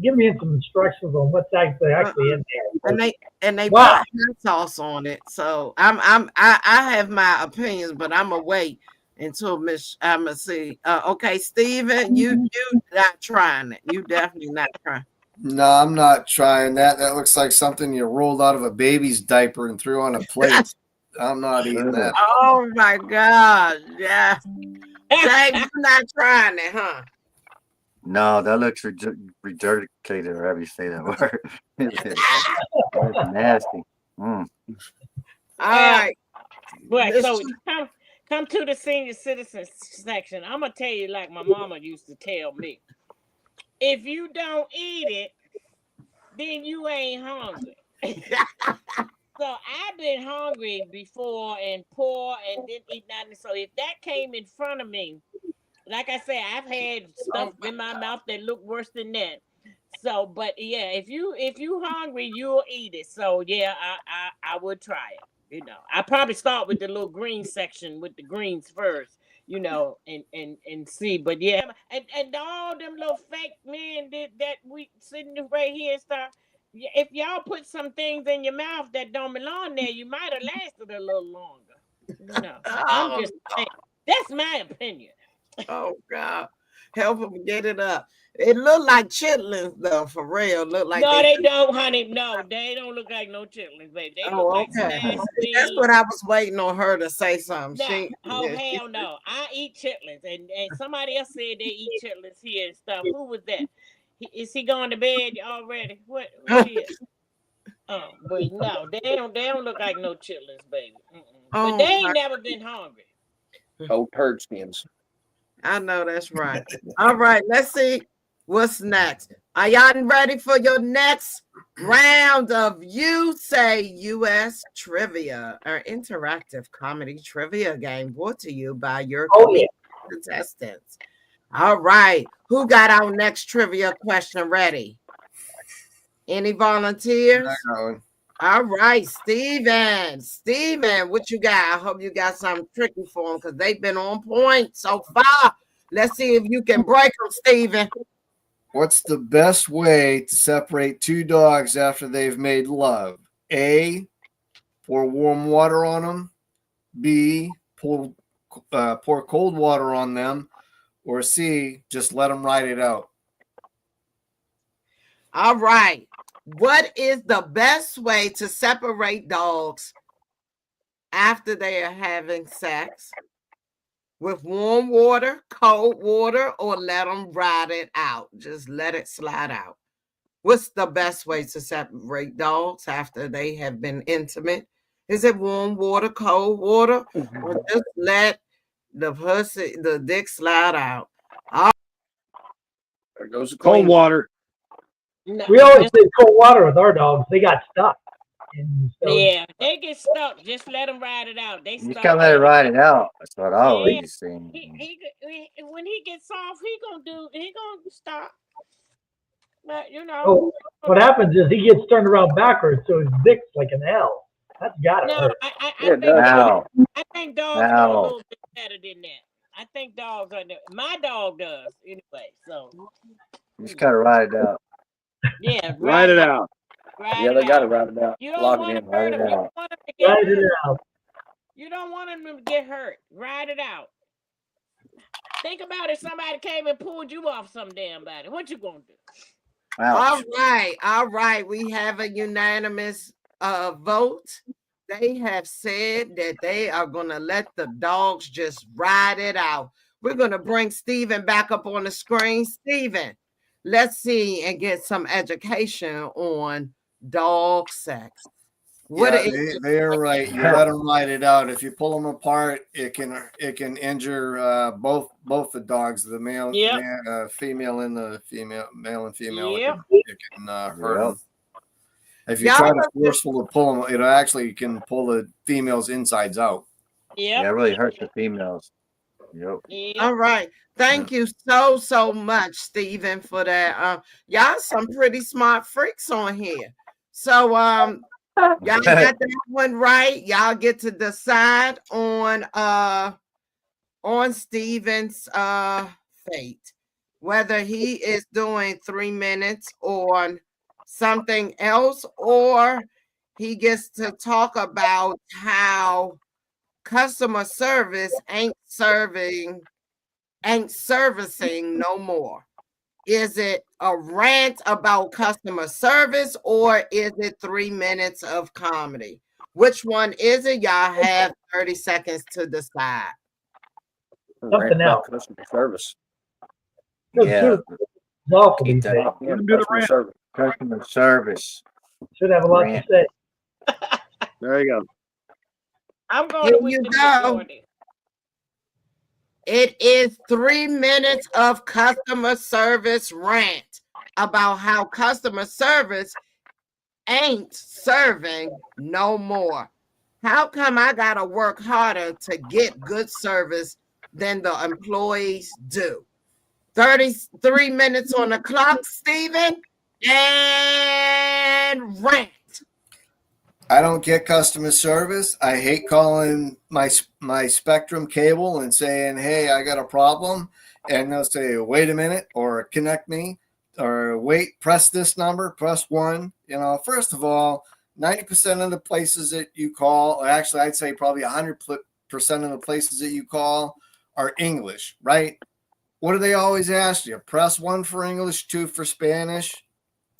Give me some instructions on what's actually in there. And they Wow. put hot sauce on it. So I have my opinions, but I'm gonna wait until I'm gonna see. Okay, Steven, you not trying it. You definitely not trying. No, I'm not trying that. That looks like something you rolled out of a baby's diaper and threw on a plate. I'm not eating that. Oh my God, yeah. Dave, you're not trying it, huh? No, that looks regurgitated, or however you say that word. That's nasty. All right. But so come to the senior citizens section. I'm gonna tell you like my mama used to tell me. If you don't eat it, then you ain't hungry. So I've been hungry before and poor and didn't eat nothing. So if that came in front of me, like I said, I've had stuff in my mouth that looked worse than that. So, but yeah, if you hungry, you'll eat it. So yeah, I would try it. You know, I probably start with the little green section with the greens first. You know, and see. But yeah, and all them little fake men that we sitting right here and stuff. If y'all put some things in your mouth that don't belong there, you might have lasted a little longer. You know, I'm just saying. That's my opinion. Oh God, help them get it up. It look like chitlins though, for real. Look like no, they don't, honey. No, they don't look like no chitlins, baby. They look like okay. That's what I was waiting on her to say something. Hell no. I eat chitlins, and somebody else said they eat chitlins here and stuff. Who was that? Is he going to bed already? What is? Oh, but no, they don't look like no chitlins, baby. But they ain't never been hungry. Oh, turd skins. I know that's right. All right, let's see what's next. Are y'all ready for your next round of You Say US Trivia, our interactive comedy trivia game brought to you by your contestants? All right, who got our next trivia question ready? Any volunteers? All right, Steven. Steven, what you got? I hope you got something tricky for them because they've been on point so far. Let's see if you can break them, Steven. What's the best way to separate two dogs after they've made love? A, pour warm water on them. B, pour cold water on them. Or C, just let them ride it out. All right. What is the best way to separate dogs after they are having sex? With warm water, cold water, or let them ride it out? Just let it slide out. What's the best way to separate dogs after they have been intimate? Is it warm water, cold water, or just let the dick slide out? There goes the cold water. No, we always say cold water with our dogs. They got stuck. Yeah, they get stuck. Just let them ride it out. They You stuck. can't let it ride it out. That's what I always say. When he gets off, he gonna stop. But you know, so what happens is he gets turned around backwards, so his dick's like an L. That's gotta hurt. I think dogs are a little bit better than that. I think dogs are. My dog does anyway. So You just gotta ride it out. yeah, Write it out. Ride Yeah, it they got to out. write it out. You don't Lock want it to in. hurt Ride them. it You out. don't want them to get Write hurt. it out. You don't want them to get hurt. Ride it out. Think about if somebody came and pulled you off some damn body. What you gonna do? All Ouch. right, all right. We have a unanimous vote. They have said that they are going to let the dogs just ride it out. We're going to bring Stephen back up on the screen. Stephen, let's see and get some education on dog sex. What Yeah, is they are right. You let them ride it out. If you pull them apart, it can injure both the dogs, the Yep. female and the male and female. Yep. It can hurt Yep. them. If you Y'all try to are- forceful to pull them, it actually can pull the female's insides out. Yeah, it Yep. really hurts the females. Yep. Yep. All right. Thank you so much, Stephen, for that. Y'all some pretty smart freaks on here. So y'all got that one right. Y'all get to decide on Stephen's fate, whether he is doing 3 minutes on something else, or he gets to talk about how customer service ain't servicing no more. Is it a rant about customer service, or is it 3 minutes of comedy? Which one is it? Y'all have 30 seconds to decide. Something else. Customer service. Yeah. It's awful Keep these that days. up. Let 'em do the Customer rant. service. Customer service. Should have a lot Rant. to say. There you go. I'm going Here with you the go. majority. It is 3 minutes of customer service rant about how customer service ain't serving no more. How come I gotta work harder to get good service than the employees do? 33 minutes on the clock, Stephen, and rant. I don't get customer service. I hate calling my Spectrum cable and saying, "Hey, I got a problem," and they'll say, "Wait a minute," or "Connect me," or "Wait, press this number, press 1." First of all, 90% of the places that you call, or actually, I'd say probably 100% of the places that you call are English, right? What do they always ask you? Press 1 for English, 2 for Spanish.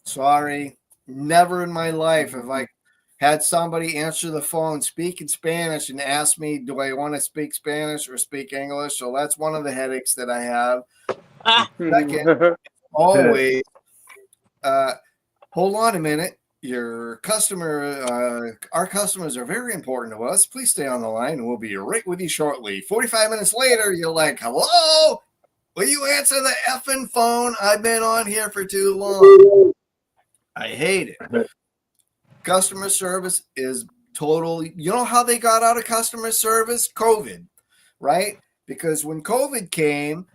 Sorry, never in my life have I had somebody answer the phone, speak in Spanish, and ask me, do I want to speak Spanish or speak English? So that's one of the headaches that I have. Second, always, hold on a minute. Our customers are very important to us. Please stay on the line and we'll be right with you shortly. 45 minutes later, you're like, hello? Will you answer the effing phone? I've been on here for too long. I hate it. Customer service is totally, you know how they got out of customer service? COVID, right? Because when COVID came,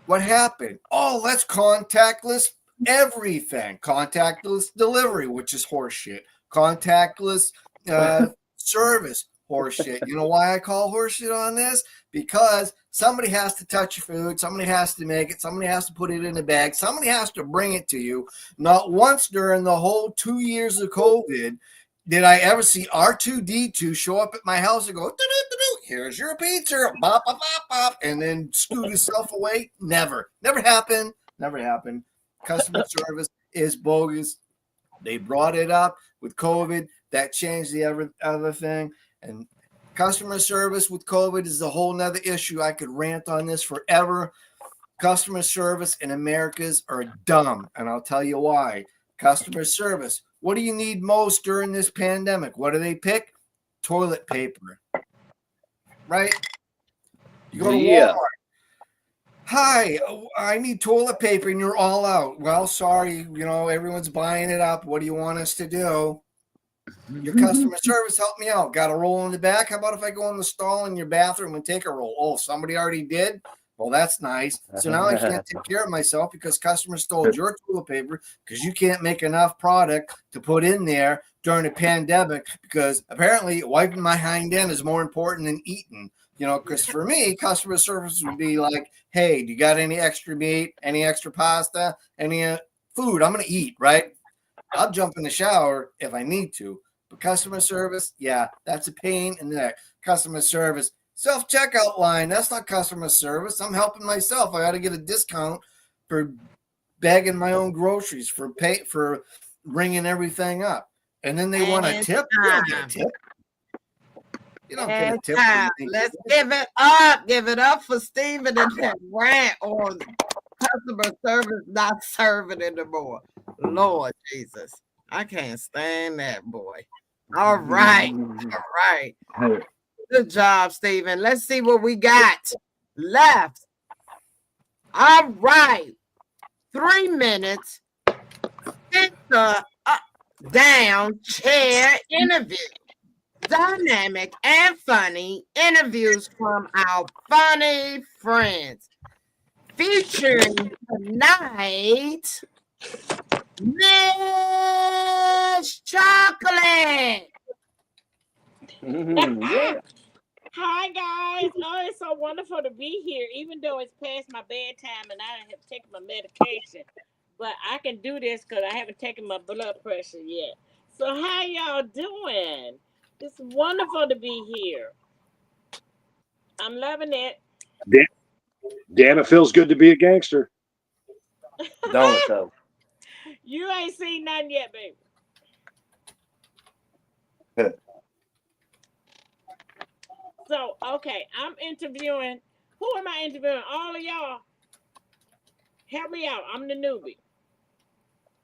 what happened? Oh, let's contactless everything. Contactless delivery, which is horseshit. Contactless service, horseshit. You know why I call horseshit on this? Because somebody has to touch your food, somebody has to make it, somebody has to put it in a bag, somebody has to bring it to you. Not once during the whole 2 years of COVID did I ever see R2D2 show up at my house and go, "Doo-doo-doo-doo, here's your pizza, bop, bop, bop, bop," and then scoot himself away. Never happened. Never happened. Customer service is bogus. They brought it up with COVID. That changed the other thing. And customer service with COVID is a whole nother issue. I could rant on this forever. Customer service in Americas are dumb, and I'll tell you why. Customer service. What do you need most during this pandemic? What do they pick? Toilet paper. Right? You go to Yeah. Walmart. Hi, I need toilet paper, and you're all out. Well, sorry, everyone's buying it up. What do you want us to do? Your customer service helped me out. Got a roll in the back. How about if I go in the stall in your bathroom and take a roll? Oh, somebody already did? Well, that's nice. So now I can't take care of myself because customers stole your toilet paper because you can't make enough product to put in there during the pandemic because apparently wiping my hind end is more important than eating. You know, because for me, customer service would be like, hey, do you got any extra meat, any extra pasta, any food? I'm going to eat, right? I'll jump in the shower if I need to. But customer service, yeah, that's a pain in the neck. Customer service, self-checkout line, that's not customer service. I'm helping myself. I got to get a discount for bagging my own groceries, for ringing everything up. And then they want a tip. You don't get a tip. You don't get a tip. Let's give it up. Give it up for Steven and that rant on customer service not serving anymore. Lord Jesus. I can't stand that boy. All right. All right. Good job, Steven. Let's see what we got left. All right. 3 minutes. Sit the down chair interview. Dynamic and funny interviews from our funny friends. Featuring tonight, Miss Chocolate. Yeah. Hi guys. Oh, it's so wonderful to be here, even though it's past my bedtime and I have taken my medication. But I can do this because I haven't taken my blood pressure yet. So how y'all doing? It's wonderful to be here. I'm loving it. Damn, it feels good to be a gangster. Don't it though? You ain't seen nothing yet, baby. So, okay, I'm interviewing. Who am I interviewing? All of y'all. Help me out. I'm the newbie.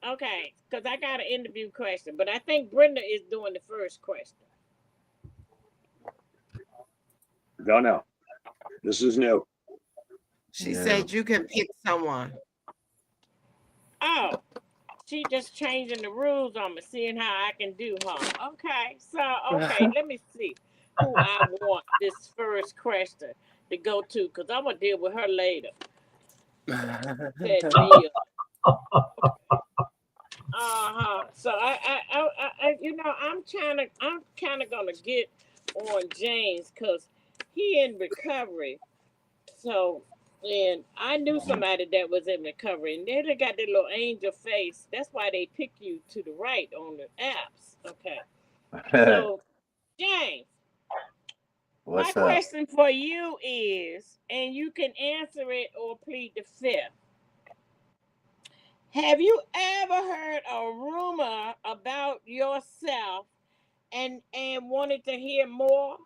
Okay, because I got an interview question, but I think Brenda is doing the first question. Don't know. This is new. She said you can pick someone. Oh, she just changing the rules on me, seeing how I can do her. Okay, so, okay, let me see who I want this first question to go to, because I'm going to deal with her later. Said Mia. So I you know, I'm kind of gonna get on James because he in recovery. So, and I knew somebody that was in recovery, and they got their little angel face. That's why they pick you to the right on the apps. Okay. So, James, my What's up? question for you is, and you can answer it or plead the fifth. Have you ever heard a rumor about yourself and wanted to hear more?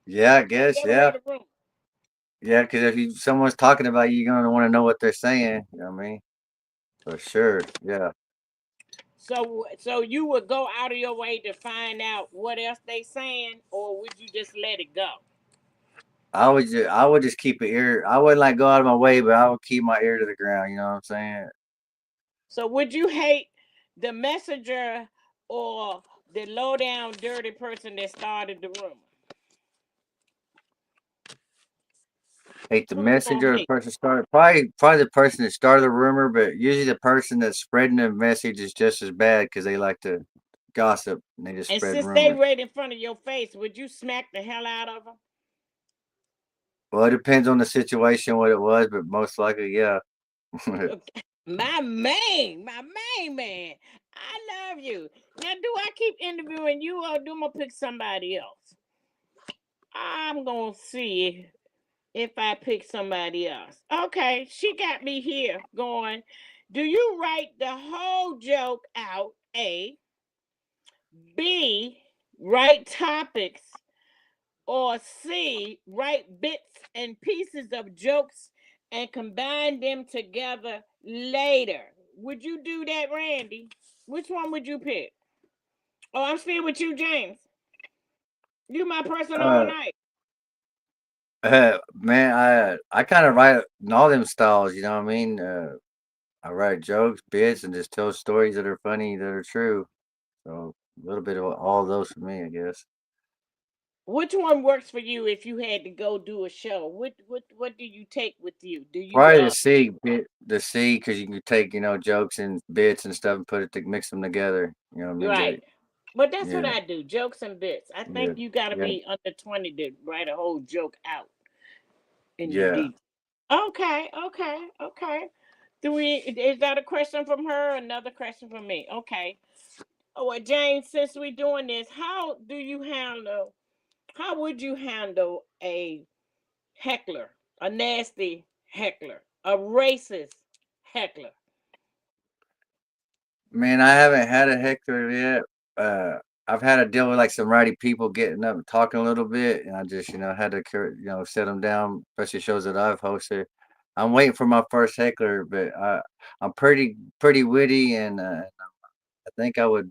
Yeah, I guess. You ever Yeah. heard a rumor? Yeah, because if someone's talking about you, you're gonna want to know what they're saying. You know what I mean? For sure. Yeah. So you would go out of your way to find out what else they saying, or would you just let it go? I would just keep an ear. I wouldn't like go out of my way, but I would keep my ear to the ground. You know what I'm saying? So would you hate the messenger or the low down dirty person that started the rumor? Hate the Who you gonna messenger, or the hate? person started. Probably the person that started the rumor, but usually the person that's spreading the message is just as bad because they like to gossip and they just And spread since they rumors. right in front of your face, would you smack the hell out of them? Well, it depends on the situation, what it was, but most likely, yeah. My main man. I love you. Now, do I keep interviewing you or do I pick somebody else? I'm gonna see if I pick somebody else. Okay, she got me here going. Do you write the whole joke out? A. B. Write topics. Or C. Write bits and pieces of jokes and combine them together later. Would you do that, Randy? Which one would you pick? Oh, I'm still with you, James. You my person all uh, night. man, I kind of write in all them styles. You know what I mean? I write jokes, bits, and just tell stories that are funny, that are true. So a little bit of all those for me, I guess. Which one works for you if you had to go do a show? What do you take with you? Do you Probably the C, because you can take, jokes and bits and stuff and mix them together. You know what I mean? right? But that's what Yeah, I do, jokes and bits. I yeah, think you got to yeah, be under 20 to write a whole joke out in the yeah. deep. Okay, okay, okay. Is that a question from her? Another question from me. Okay. Oh, well, James, since we're doing this, how would you handle a heckler, a nasty heckler, a racist heckler? Man, I haven't had a heckler yet. I've had to deal with like some rowdy people getting up and talking a little bit, and I just, had to, set them down, especially shows that I've hosted. I'm waiting for my first heckler, but I'm pretty witty, and I think I would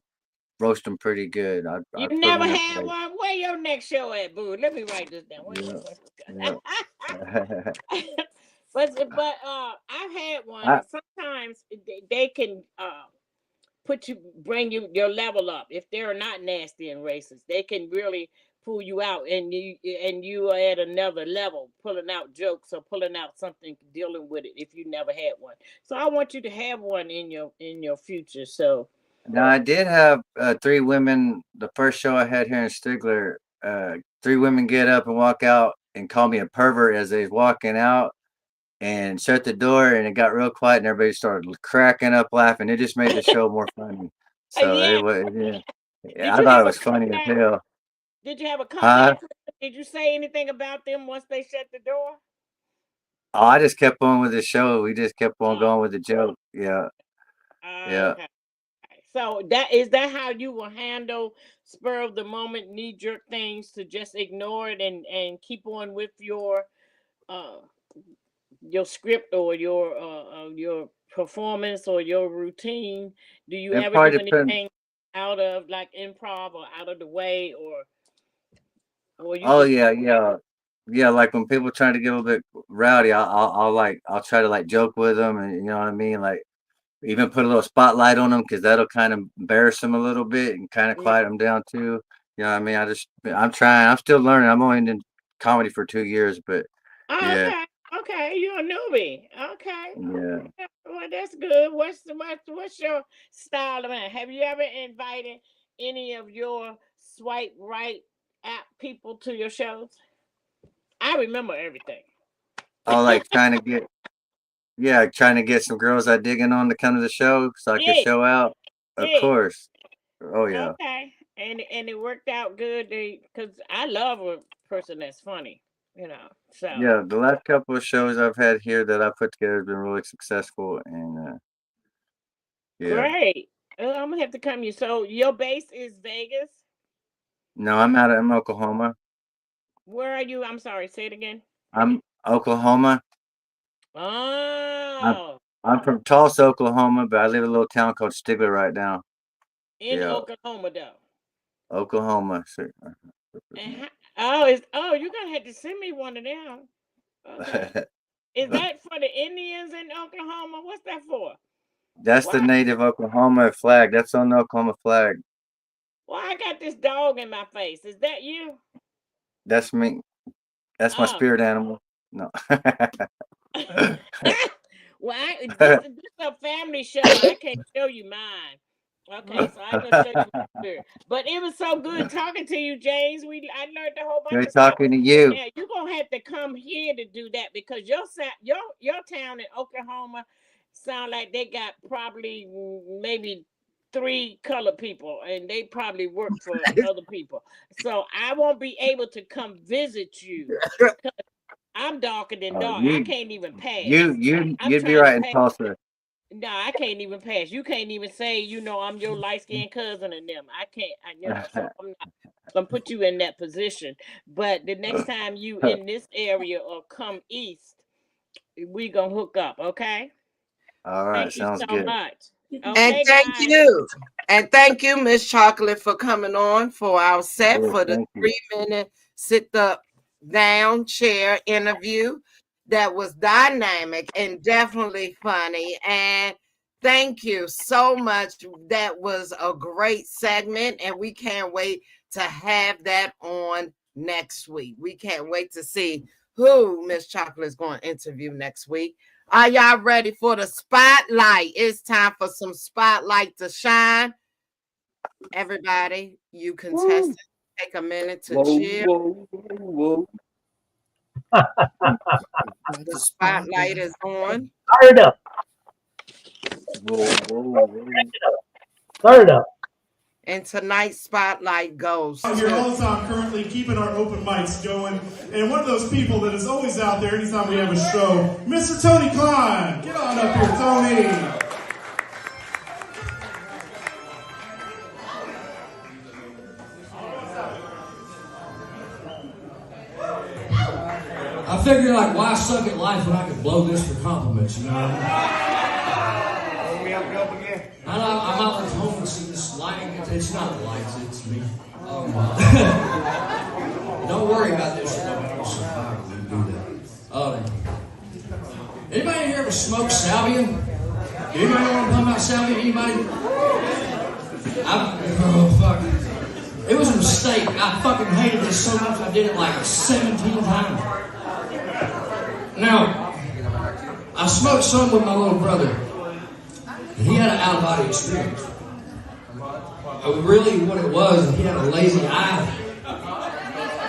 roast them pretty good. You I'd put them never in their had place. one? Where your next show at, boo? Let me write this down. Yeah, yeah. But I've had one, I, and sometimes they can bring you your level up if they're not nasty and racist. They can really pull you out, and you are at another level, pulling out jokes or pulling out something, dealing with it if you never had one. So I want you to have one in your future. So Now I did have three women. The first show I had here in Stigler, three women get up and walk out and call me a pervert as they was walking out, and shut the door, and it got real quiet, and everybody started cracking up laughing. It just made the show more funny. So it yeah, was, yeah, did yeah, I you thought it have a was funny as comeback? hell. Did you have a Huh? comeback? Did you say anything about them once they shut the door? Oh, I just kept on with the show. We just kept on Oh, going with the joke. Yeah, yeah. okay. So that how you will handle spur of the moment knee jerk things, to just ignore it and keep on with uh your script or your performance or your routine. Do you It ever do probably depends. anything out of like improv or out of the way, or you Oh just yeah, yeah, yeah. Like when people trying to get a little bit rowdy, I'll try to like joke with them, and you know what I mean, like even put a little spotlight on them because that'll kind of embarrass them a little bit and kind of mm, quiet them down too. You know what I mean? I'm trying. I'm still learning. I'm only in comedy for 2 years, but oh, yeah, okay, you're a newbie. Okay. yeah. Yeah, well, that's good. What's your style of man? Have you ever invited any of your swipe right app people to your shows? I remember everything. I like trying to get some girls I digging on to come to the show so I can Yeah, show out. Of yeah. course. Oh yeah. Okay. And it worked out good. Because I love a person that's funny. So Yeah, the last couple of shows I've had here that I put together have been really successful, and yeah. great. I'm gonna have to come. So your base is Vegas. No, I'm Oklahoma. Where are you? I'm sorry. Say it again. I'm Oklahoma. I'm Oh, I'm from Tulsa, Oklahoma, but I live in a little town called Stigler right now. in Yeah, Oklahoma though. Oklahoma. So, You're gonna have to send me one of them. Okay. Is that for the Indians in Oklahoma? What's that for? that's the Why? native Oklahoma flag. That's on the Oklahoma flag. Why I got this dog in my face? Is that you? That's me. That's my Oh. spirit animal. No. Well, this is a family show. I can't show you mine. Okay, so I can show you my spirit. But it was so good talking to you, James. I learned a whole bunch Good of stuff. talking to you. Now you're gonna have to come here to do that, because your town in Oklahoma sound like they got probably maybe 3 colored people, and they probably work for other people. So I won't be able to come visit you. I'm darker than dark. I You can't even pass. I'm you'd be trying to right in pass. Tulsa. No, I can't even pass. You can't even say, I'm your light skinned cousin and them. I can't, so I'm not gonna put you in that position. But the next time you in this area or come east, we gonna hook up, okay? All right, Thank you sounds so good. much. And Okay, thank guys. you. And thank you, Miss Chocolate, for coming on for our set Yeah, for the thank you. 3-minute sit up down chair interview. That was dynamic and definitely funny. And thank you so much. That was a great segment, and we can't wait to have that on next week. We can't wait to see who Miss Chocolate is going to interview next week. Are y'all ready for the spotlight? It's time for some spotlight to shine. Everybody, you contestants, take a minute to cheer. Whoa. The spotlight is on. Fired up. Fired up. And tonight's spotlight goes Here all to the time, currently keeping our open mics going. And one of those people that is always out there anytime we have a show, Mr. Tony Klein. Get on up here, Tony. I figured, like, why suck at life when I could blow this for compliments, you know? Hold me up again. I'm out at home and see this lighting. It's not the lights, it's me. Don't worry about this shit. I'm so tired of you do that. Anybody here ever smoked salvia? Anybody know what I'm talking about, salvia? Anybody? Oh, fuck. It was a mistake. I fucking hated this so much I did it like 17 times. Now, I smoked some with my little brother. And he had an out-of-body experience. Really, what it was, he had a lazy eye.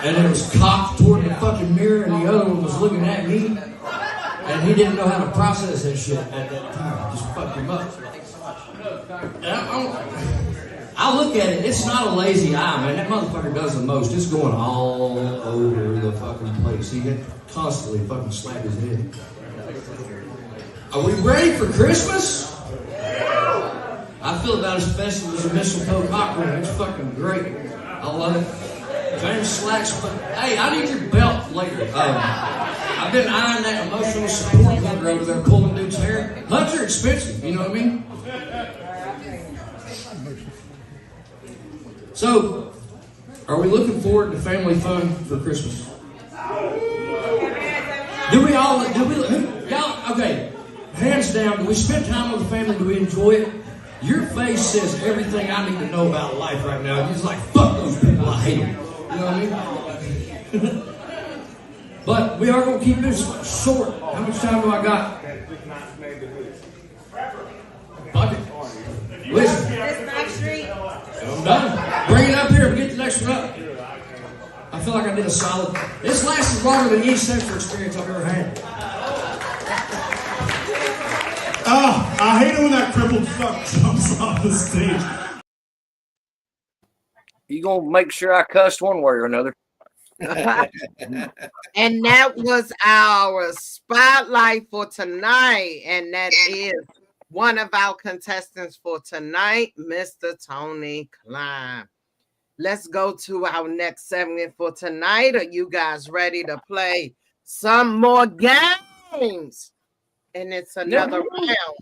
And it was cocked toward the fucking mirror, and the other one was looking at me. And he didn't know how to process that shit at that time. It just fucked him up. And I look at it, it's not a lazy eye, man. That motherfucker does the most. It's going all over the fucking place. He can constantly fucking slap his head. Are we ready for Christmas? I feel about as festive as a mistletoe cocktail. It's fucking great. I love it. James slacks, but hey, I need your belt later. I've been eyeing that emotional support hunter over there pulling dude's hair. Hunts are expensive, you know what I mean? So, are we looking forward to family fun for Christmas? Y'all, okay, hands down, do we spend time with the family? Do we enjoy it? Your face says everything I need to know about life right now. You're just like, fuck those people, I hate them. You know what I mean? But we are going to keep this short. How much time do I got? Fuck it. Listen. I'm done. Bring it up here and get the next one up. I feel like I did a solid. This lasted longer than any sexual experience I've ever had. Oh, I hate it when that crippled fuck jumps off the stage. You gonna make sure I cussed one way or another. and that was our spotlight for tonight. And that is one of our contestants for tonight, Mr. Tony Klein. Let's go to our next segment for tonight. Are you guys ready to play some more games? And it's another round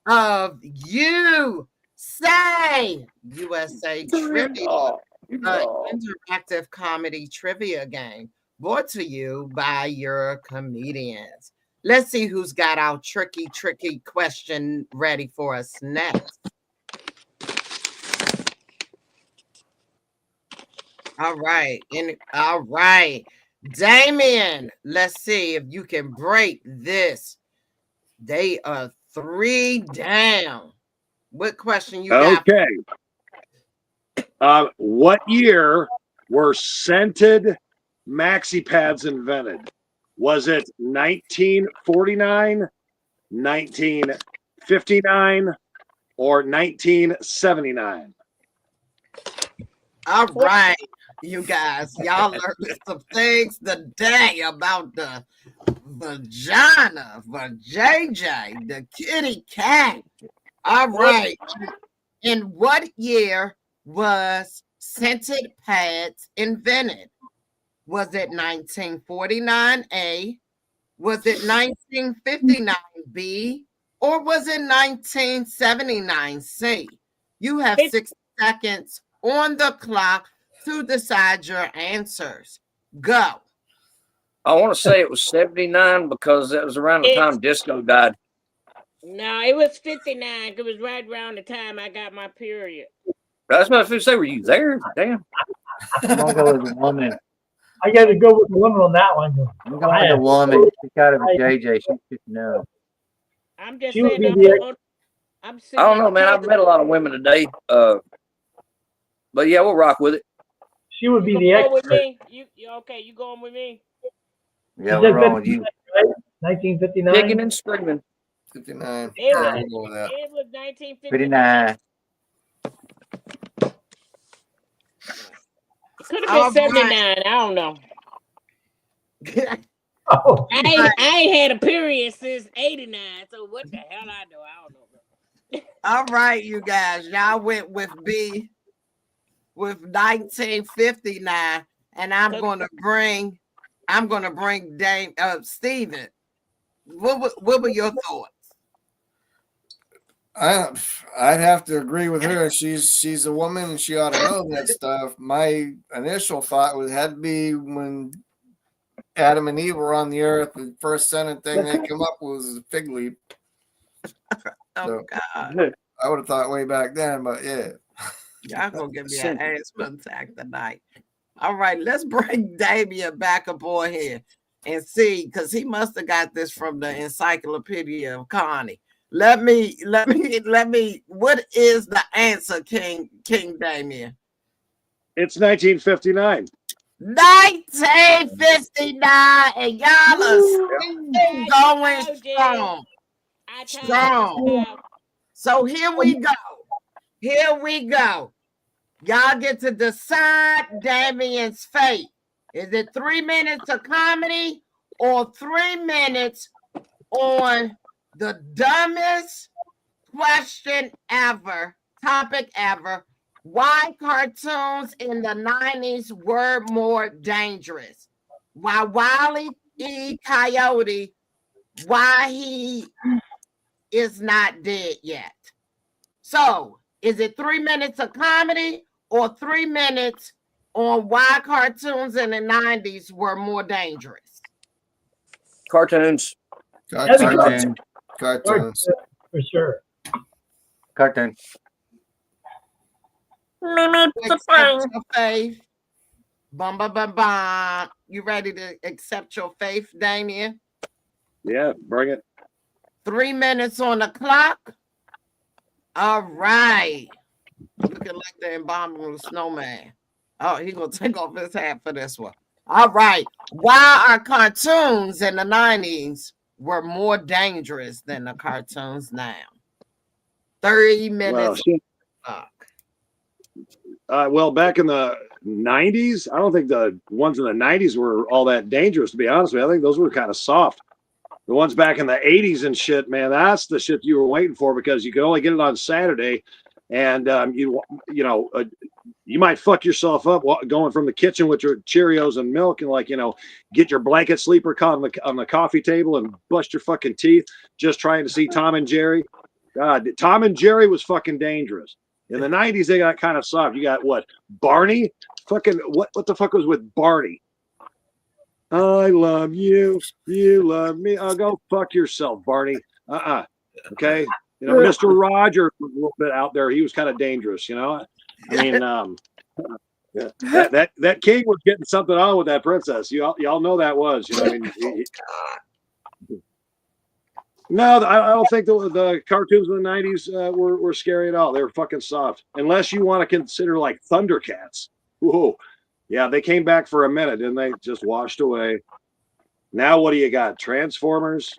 of You Say USA Trivia, an interactive comedy trivia game brought to you by your comedians. Let's see who's got our tricky question ready for us next. All right. Damien, let's see if you can break this. They are 3 down. What question you got? Okay. What year were scented maxi pads invented? Was it 1949, 1959, or 1979? All right, you guys. Y'all learned some things today about the vagina for JJ, the kitty cat. All right. In what year was scented pads invented? Was it 1949A? Was it 1959B? Or was it 1979C? You have 6 seconds on the clock to decide your answers. Go. I want to say it was 79 because that was around the time disco died. No, it was 59. It was right around the time I got my period. That's what I was going to say. Were you there? Damn. I'm gonna go with a woman. I got to go with the woman on that one. I'm going with the woman. She got to be JJ. She should know. I'm just She would saying. be the I don't know, man. I've met a lot of women today. But yeah, we'll rock with it. She would be You the gonna go with expert. me? You okay? You going with me? Yeah, we're wrong with you. 1959. Kicking and screaming. 59. It Yeah, was, we'll go with that. it was 1959. 59. Could have been 79. I don't know. Oh, I ain't had a period since 89. So what the hell I know? I don't know. All right, you guys. Y'all went with B with 1959, and I'm gonna bring Dame Steven. What were your thoughts? I'd have to agree with her. She's a woman and she ought to know that stuff. My initial thought had to be when Adam and Eve were on the earth, the first Senate thing they came up with was a fig leaf. Oh So, God. I would have thought way back then, but yeah. Y'all gonna give me an asthma attack tonight. All right, let's bring Damien back aboard here and see, because he must have got this from the Encyclopedia of Connie. Let me. What is the answer, King Damien? It's 1959. 1959, and y'all are still going strong. Strong. So here we go. Y'all get to decide Damien's fate. Is it 3 minutes of comedy or 3 minutes on the dumbest topic ever? Why cartoons in the 90s were more dangerous? Why Wile E. Coyote, why he is not dead yet? So, is it 3 minutes of comedy or 3 minutes on why cartoons in the 90s were more dangerous? Cartoons. Cartoons. For sure. Cartoon. Accept your faith. Bum, bum, bum, bum. You ready to accept your faith, Damien? Yeah, bring it. 3 minutes on the clock. All right. Looking like the abominable snowman. Oh, he's going to take off his hat for this one. All right. Why are cartoons in the 90s were more dangerous than the cartoons now? 30 minutes. Well, back in the 90s, I don't think the ones in the 90s were all that dangerous, to be honest with you. I think those were kind of soft. The ones back in the 80s and shit, man, that's the shit you were waiting for, because you could only get it on Saturday, and you might fuck yourself up going from the kitchen with your Cheerios and milk and get your blanket sleeper caught on the coffee table and bust your fucking teeth just trying to see Tom and Jerry. God, Tom and Jerry was fucking dangerous. In the 90s, they got kind of soft. You got what? Barney? Fucking what the fuck was with Barney? I love you. You love me. Oh, go fuck yourself, Barney. Okay. Mr. Rogers was a little bit out there. He was kind of dangerous, I mean, that king was getting something on with that princess. Y'all know that was, No, I don't think the cartoons in the 90s were scary at all. They were fucking soft. Unless you want to consider like Thundercats. Whoa. Yeah, they came back for a minute and they just washed away. Now what do you got? Transformers?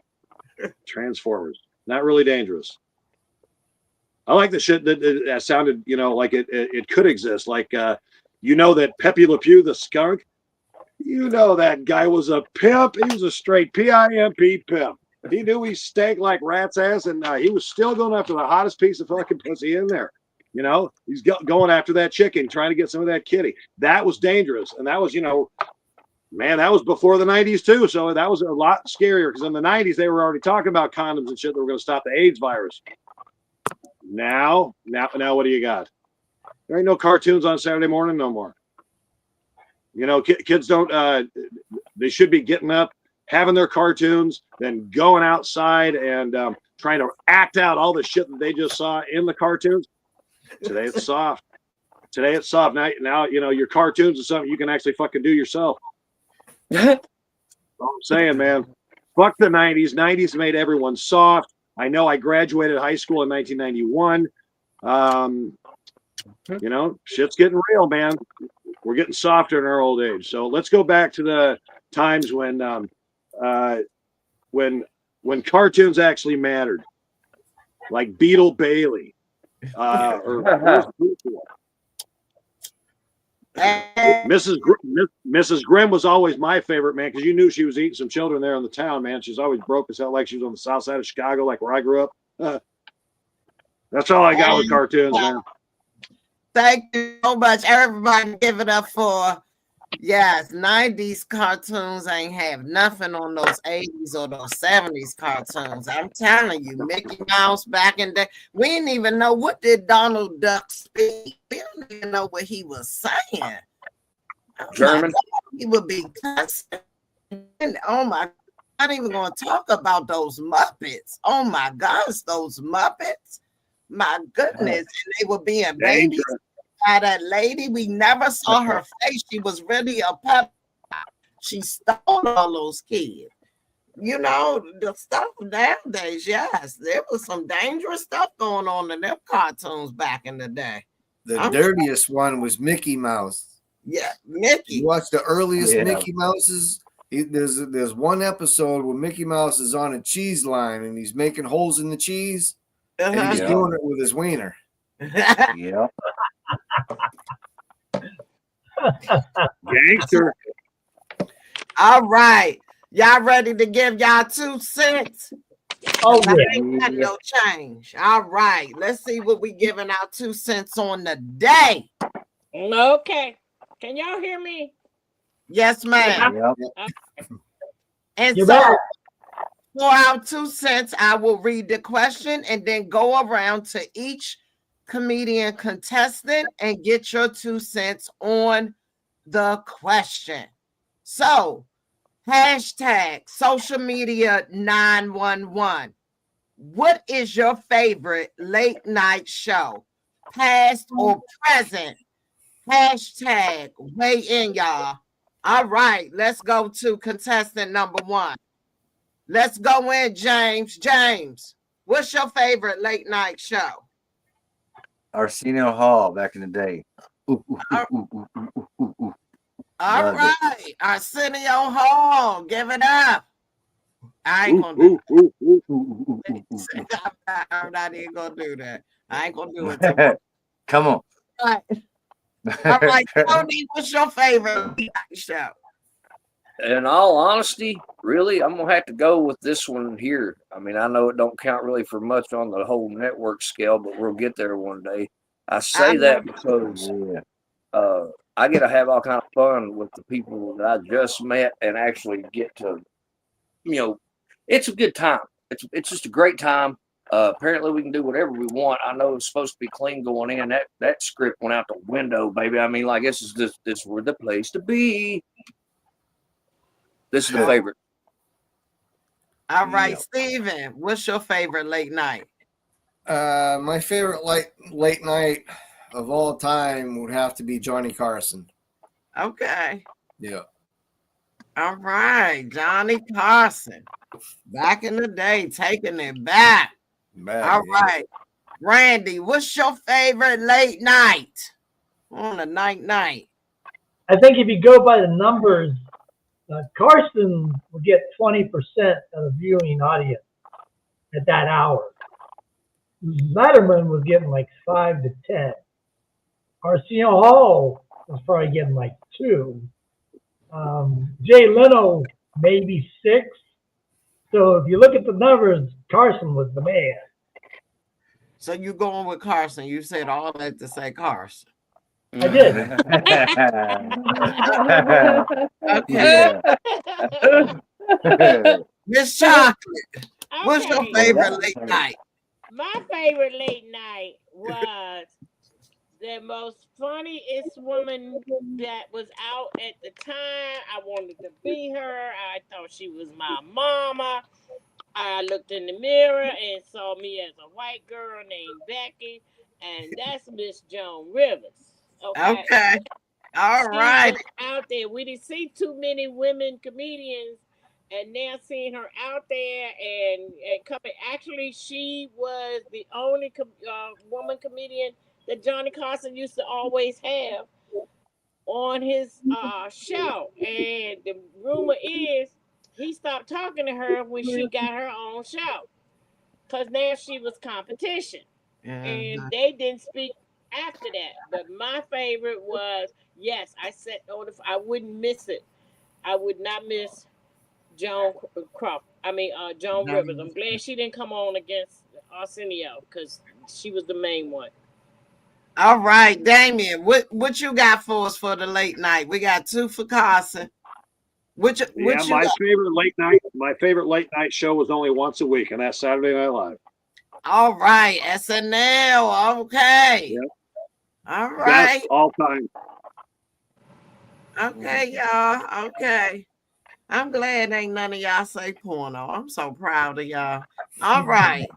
Transformers. Not really dangerous. I like the shit that sounded, like it could exist. Like, that Pepe Le Pew, the skunk, that guy was a pimp. He was a straight PIMP pimp. He knew he stank like rat's ass, and he was still going after the hottest piece of fucking pussy in there. He's going after that chicken, trying to get some of that kitty. That was dangerous. And that was, man, that was before the 90s too. So that was a lot scarier, because in the 90s, they were already talking about condoms and shit that were going to stop the AIDS virus. Now, what do you got? There ain't no cartoons on Saturday morning no more. Kids don't, they should be getting up, having their cartoons, then going outside and trying to act out all the shit that they just saw in the cartoons. Today it's soft. Now, your cartoons is something you can actually fucking do yourself. All I'm saying, man. Fuck the 90s. 90s made everyone soft. I know I graduated high school in 1991. You know, shit's getting real, man. We're getting softer in our old age. So let's go back to the times when cartoons actually mattered, like Beetle Bailey, or Mrs. Grimm was always my favorite, man, because you knew she was eating some children there in the town, man. She's always broke as hell, like she was on the south side of Chicago, like where I grew up. That's all I got with cartoons, man. Thank you so much. Everybody give it up for, yes, 90s cartoons ain't have nothing on those 80s or those 70s cartoons. I'm telling you, Mickey Mouse back in the day, we didn't even know what did Donald Duck speak. We don't even know what he was saying. German. He would be cussing. Oh my, I'm not even going to talk about those Muppets. Oh my gosh, those Muppets. My goodness. And they were being babies. That lady, we never saw her face. She was really a pep. She stole all those kids. You know, the stuff nowadays, yes, there was some dangerous stuff going on in them cartoons back in the day. The dirtiest one was Mickey Mouse. Yeah, Mickey. You watch the earliest Mickey Mouses. There's one episode where Mickey Mouse is on a cheese line and he's making holes in the cheese, and he's doing it with his wiener. Yeah. Gangster. All right. Y'all ready to give y'all 2 cents? Oh, I yeah. ain't got no change. All right. Let's see what we giving out 2 cents on the day. Okay. Can y'all hear me? Yes, ma'am. Yep. And You're so back. for our 2 cents, I will read the question and then go around to each comedian contestant and get your 2 cents on the question. So, hashtag social media 911. What is your favorite late night show? Past or present? Hashtag weigh in, y'all. All right, let's go to contestant number 1. Let's go in, James. James, what's your favorite late night show? Arsenio Hall back in the day. All Love right, Arsenio Hall, give it up. I ain't gonna do that. I'm not even gonna do that. I ain't gonna do it tomorrow. Come on. All right, Tony, what's your favorite show? In all honesty, really, I'm gonna have to go with this one here. I mean, I know it don't count really for much on the whole network scale, but we'll get there one day. I say that because I get to have all kind of fun with the people that I just met and actually get to, you know, it's a good time. It's just a great time. Apparently, we can do whatever we want. I know it's supposed to be clean going in. That script went out the window, baby. I mean, like this is the place to be. This is the favorite. All right, Steven, what's your favorite late night? My favorite late night of all time would have to be Johnny Carson. Okay. Yeah. All right, Johnny Carson. Back in the day, taking it back. All right. Randy, what's your favorite late night on a night? I think if you go by the numbers, Carson would get 20% of the viewing audience at that hour. Letterman was getting like 5 to 10. Arsenio Hall was probably getting like 2. Jay Leno maybe 6. So if you look at the numbers, Carson was the man. So you going with Carson? You said all that to say Carson. I did. Okay. Miss Chocolate, what's your Okay. favorite late night? My favorite late night was the most funniest woman that was out at the time. I wanted to be her. I thought she was my mama. I looked in the mirror and saw me as a white girl named Becky, and that's Miss Joan Rivers. Okay. All She right. was out there. We didn't see too many women comedians, and now seeing her out there and coming. Actually, she was the only woman comedian that Johnny Carson used to always have on his show. And the rumor is he stopped talking to her when she got her own show, because now she was competition, and they didn't speak after that. But my favorite was, yes, I said, I wouldn't miss it. I would not miss Joan Crawford. Joan Rivers. I'm glad she didn't come on against Arsenio, because she was the main one. All right, Damien, what you got for us for the late night? We got 2 for Carson. My favorite late night show was only once a week, and that's Saturday Night Live. All right, SNL. Okay. Yep. All right. Best all time. Okay, y'all. Okay. I'm glad ain't none of y'all say porno. I'm so proud of y'all. All right.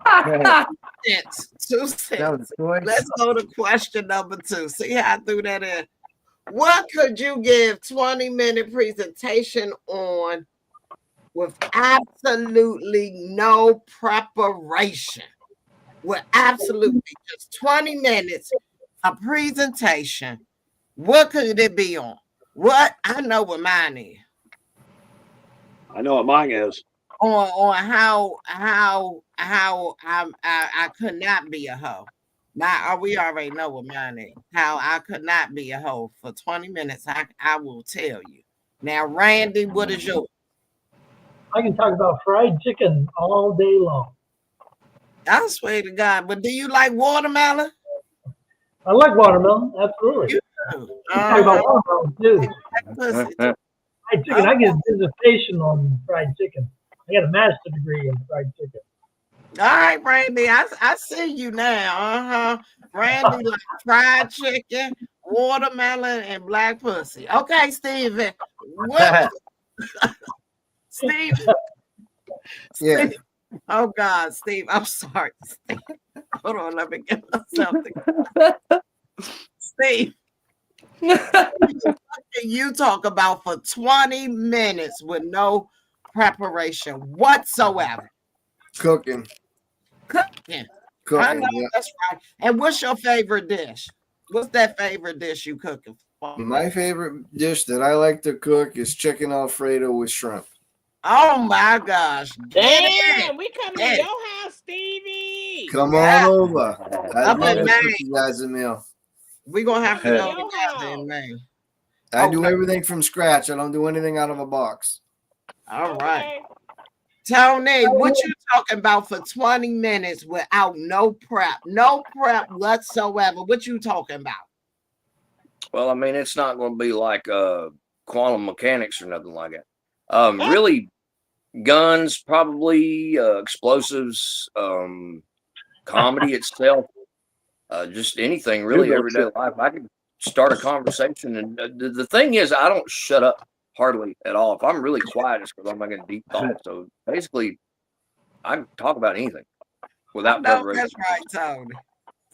2 cents. Let's go to question number 2. See how I threw that in. What could you give 20-minute presentation on with absolutely no preparation? With absolutely just 20 minutes of presentation. What could it be on? What? I know what mine is. I know what mine is. On how I could not be a hoe. We already know what mine is. How I could not be a hoe for 20 minutes. I will tell you. Now, Randy, what is yours? I can talk about fried chicken all day long. I swear to God. But do you like watermelon? I like watermelon, absolutely. You do. Talk about watermelon too. Fried chicken. I get a dissertation on fried chicken. I got a master's degree in fried chicken. All right, Randy, I see you now. Randy like fried chicken, watermelon, and black pussy. Okay, Steven. What? Steve. Yeah. Oh God, Steve. I'm sorry. Steve. Hold on, let me get myself together. Steve. What can you talk about for 20 minutes with no preparation whatsoever? Cooking. I know, Yeah. that's right. And what's your favorite dish? What's that favorite dish you cooking for? My favorite dish that I like to cook is chicken Alfredo with shrimp. Oh my gosh. Damn, we coming to your house, Stevie. Come on over. I'd love to cook you guys a meal. We're going to have to go together in May. I do everything from scratch. I don't do anything out of a box. All right. Tony, what you talking about for 20 minutes without no prep whatsoever? What you talking about? Well, I mean, it's not going to be like quantum mechanics or nothing like that. Really, guns, probably explosives, comedy itself, just anything really, everyday life. I could start a conversation, and the thing is, I don't shut up hardly at all. If I'm really quiet, it's because I'm making deep thought. So basically, I can talk about anything without preparation. That's right, Tony.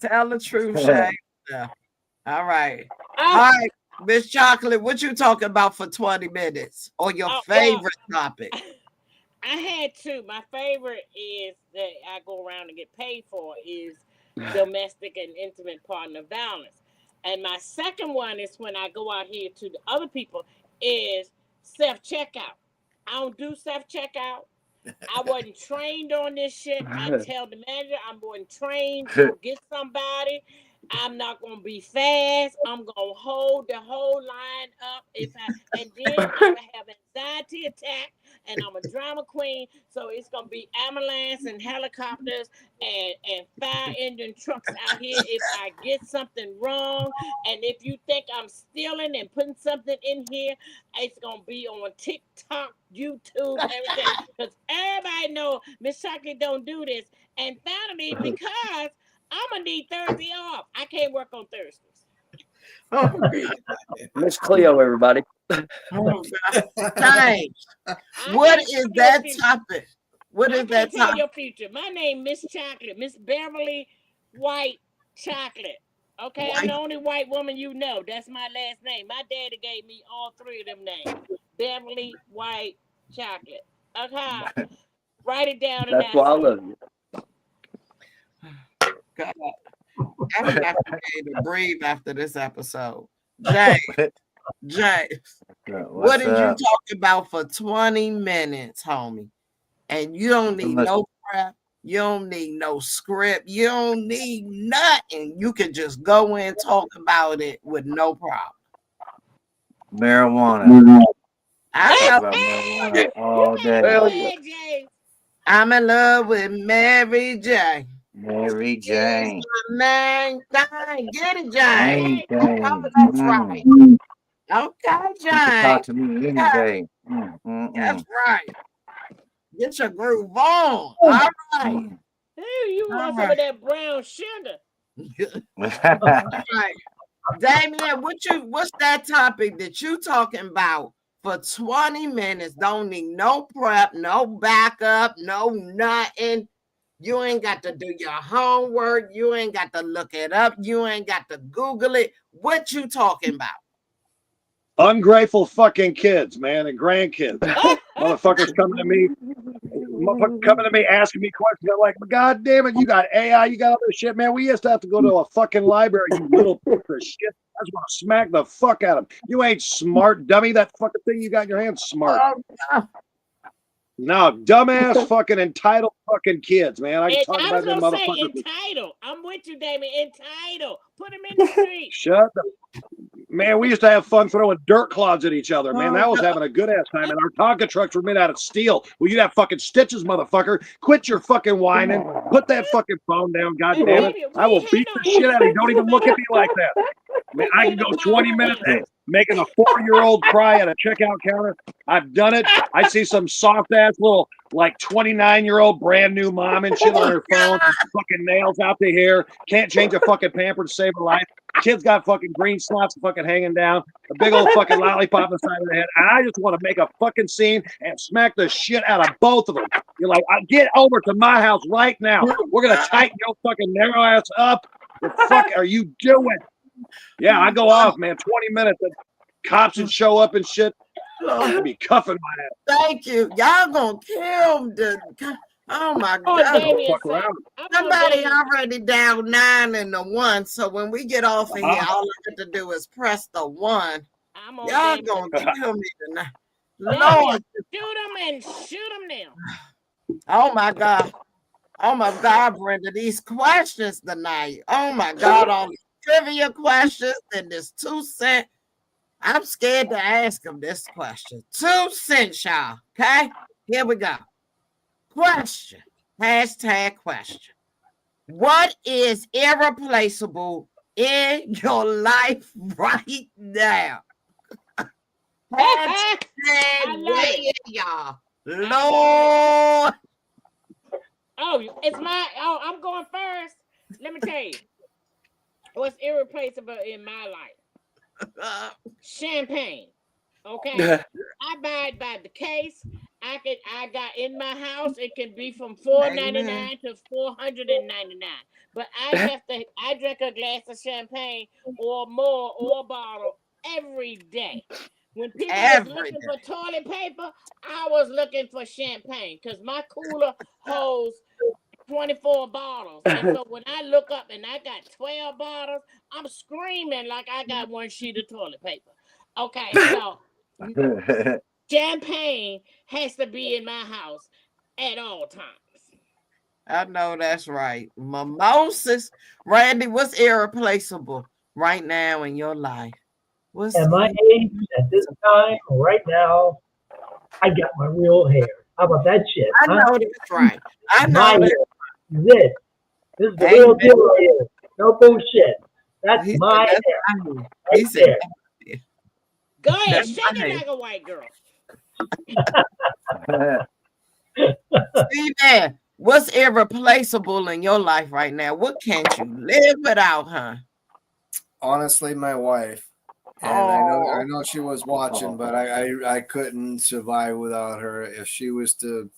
Tell the truth, Shay. Yeah. All right. All right, Miss Chocolate, what you talking about for 20 minutes on your favorite topic? I had 2. My favorite is that I go around and get paid for is domestic and intimate partner violence. And my second one is when I go out here to the other people is self-checkout. I don't do self-checkout. I wasn't trained on this shit. I tell the manager I wasn't trained to get somebody. I'm not gonna be fast. I'm gonna hold the whole line up. And then I'm gonna have anxiety attack, and I'm a drama queen. So it's gonna be ambulance and helicopters and fire engine trucks out here if I get something wrong. And if you think I'm stealing and putting something in here, it's gonna be on TikTok, YouTube, everything. Because everybody know Miss Chocolate don't do this. And finally, because I'm gonna need Thursday off. I can't work on Thursdays. Miss Cleo, everybody. Thanks. What is that topic? What is that tell topic? Your future. My name Miss Chocolate, Miss Beverly White Chocolate. Okay, I'm the only white woman you know. That's my last name. My daddy gave me all three of them names. Beverly White Chocolate. Okay. Write it down in That's that. why I love you. God, I'm gonna have to be able to breathe after this episode. Jay, what What's did you up? talk about for 20 minutes, homie? And you don't need Listen. no prep. You don't need no script. You don't need nothing. You can just go in and talk about it with no problem. Marijuana. I Talk know. about marijuana all You better day. go Hell yeah. ahead, James. I'm in love with Mary J. Mary Is Jane. my name. Get it, James. Jane, Oh, Jane. that's right. Okay, You can talk James. to me any Okay, day. that's right. Get your groove on. All right. Hey, you All want some right. of that brown sugar? All right. Damien, what's that topic that you talking about for 20 minutes? Don't need no prep, no backup, no nothing. You ain't got to do your homework. You ain't got to look it up. You ain't got to Google it. What you talking about? Ungrateful fucking kids, man, and grandkids. Motherfuckers coming to me asking me questions. I'm like, God damn it, you got AI, you got all this shit, man. We used to have to go to a fucking library, you little piece of shit. I just want to smack the fuck out of them. You ain't smart, dummy. That fucking thing you got in your hand, smart. No, dumbass fucking entitled fucking kids, man. I can talk I was about them gonna say motherfuckers. entitled. I'm with you, Damien. Entitled. Put him in the street. Shut the man, we used to have fun throwing dirt clods at each other, man. That was having a good ass time. And our Tonka trucks were made out of steel. Well, you'd have fucking stitches, motherfucker. Quit your fucking whining. Put that fucking phone down, god damn it. I will beat the shit out of you. Don't even look at me like that. Man, I can go 20 minutes making a 4-year-old cry at a checkout counter. I've done it. I see some soft ass little like 29-year-old brand new mom and shit on her phone, fucking nails out the hair, can't change a fucking pamper to save her life. Kid's got fucking green slots fucking hanging down, a big old fucking lollipop on the side of the head. I just want to make a fucking scene and smack the shit out of both of them. You're like, get over to my house right now. We're gonna tighten your fucking narrow ass up. What the fuck are you doing? Yeah, I go off, man. 20 minutes. The cops would show up and shit. I'd be cuffing my ass. Thank you. Y'all gonna kill the. Oh my God. Damien, Somebody already down 9-1. So when we get off of here, all I have to do is press the 1. Y'all gonna kill me tonight. Lord. Shoot him and shoot him now. Oh my God. Oh my God, Brenda. These questions tonight. Oh my God. All these trivia questions and this 2 cent. I'm scared to ask them this question. 2 cents, y'all. Okay? Here we go. Question. Hashtag question. What is irreplaceable in your life right now? Hashtag yeah, y'all. Lord. I'm going first. Let me tell you. What's irreplaceable in my life? Champagne. Okay. I buy it by the case. I got in my house. It can be from $4.99 to $499. But I drink a glass of champagne or more or a bottle every day. When people was looking for toilet paper, I was looking for champagne because my cooler holds 24 bottles. And so when I look up and I got 12 bottles, I'm screaming like I got 1 sheet of toilet paper. Okay, so champagne has to be in my house at all times. I know that's right. Mimosas. Randy, what's irreplaceable right now in your life? At my age, at this time, right now, I got my real hair. How about that shit? I know that's right. I know my that. Hair. This is the real deal right here. No bullshit. That's my hair. He said, go ahead, shake it like a white girl. Steve, what's irreplaceable in your life right now? What can't you live without, huh? Honestly, my wife. And I know she was watching, but I couldn't survive without her. If she was to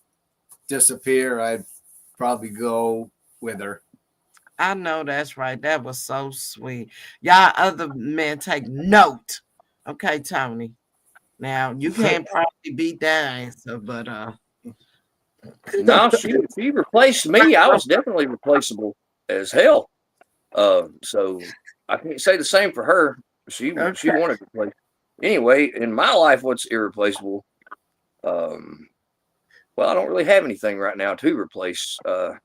disappear, I'd probably go with her. I know that's right. That was so sweet. Y'all other men take note. Okay, Tony. Now you can't probably beat that answer, but No, she replaced me. I was definitely replaceable as hell. So I can't say the same for her. She wanted to play. Anyway, in my life, what's irreplaceable? Well, I don't really have anything right now to replace. So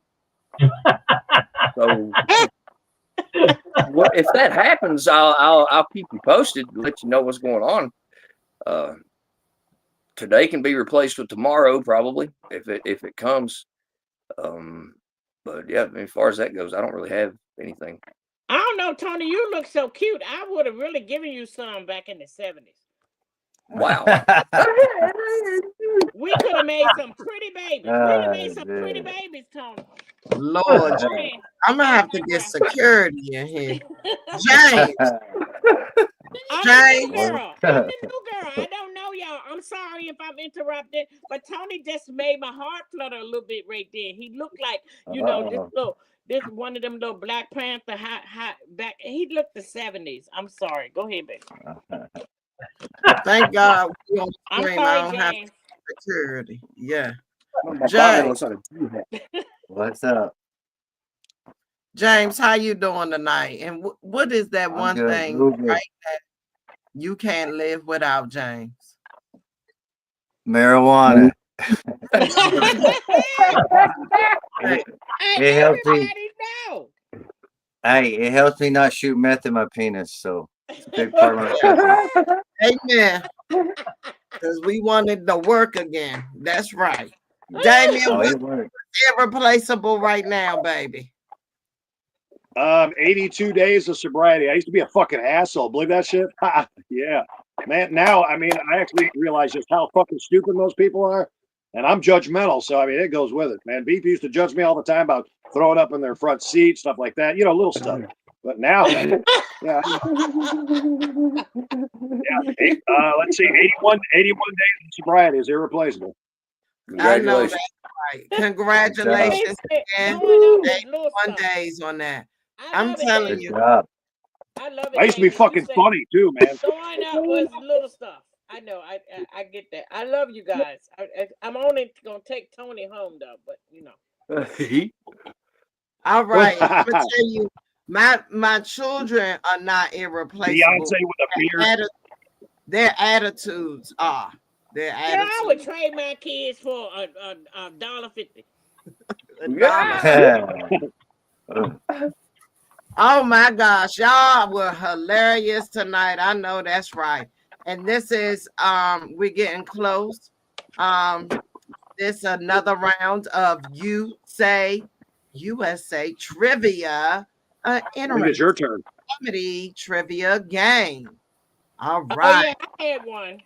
if that happens, I'll keep you posted, let you know what's going on. Today can be replaced with tomorrow, probably if it comes. But yeah, as far as that goes, I don't really have anything. I don't know, Tony. You look so cute. I would have really given you some back in the 70s. Wow. We could have made some pretty babies. We have made some pretty babies, Tony. Lord, I'm gonna have to get security in here. James. I'm James. the new girl. I don't know y'all. I'm sorry if I'm interrupted, but Tony just made my heart flutter a little bit right there. He looked like, this one of them little Black Panther hot back. He looked the 70s. I'm sorry. Go ahead, baby. Thank God we on I'm stream. sorry, I don't have James. security. Yeah. James. What's up? James, how you doing tonight? And what is that one good, thing real good. right that you can't live without, James? Marijuana. It helps me. Everybody know. Hey, it helps me not shoot meth in my penis. So it's a big part of my cooking. Amen. Because we wanted to work again. That's right. Damien, what's irreplaceable right now, baby? 82 days of sobriety. I used to be a fucking asshole. Believe that shit? Yeah. Man, now, I mean, I actually realize just how fucking stupid most people are. And I'm judgmental. So, I mean, it goes with it, man. Beef used to judge me all the time about throwing up in their front seat, stuff like that. Little stuff. But now, yeah. Let's see. 81 days of sobriety is irreplaceable. I know that's right. Congratulations again. 81 days on that. I'm telling you. I love it. I used to be fucking funny too, man. Throwing up was little stuff. I know. I get that. I love you guys. I'm only gonna take Tony home though, but All right. I'm gonna tell you, my children are not irreplaceable. Beyonce with a beard. Their attitudes are. Their attitudes. I would trade my kids for $1.50. Oh my gosh, y'all were hilarious tonight. I know that's right. And this is we're getting close. This another round of USA trivia. It's your turn. Comedy trivia game. All right. Oh, yeah, I had one.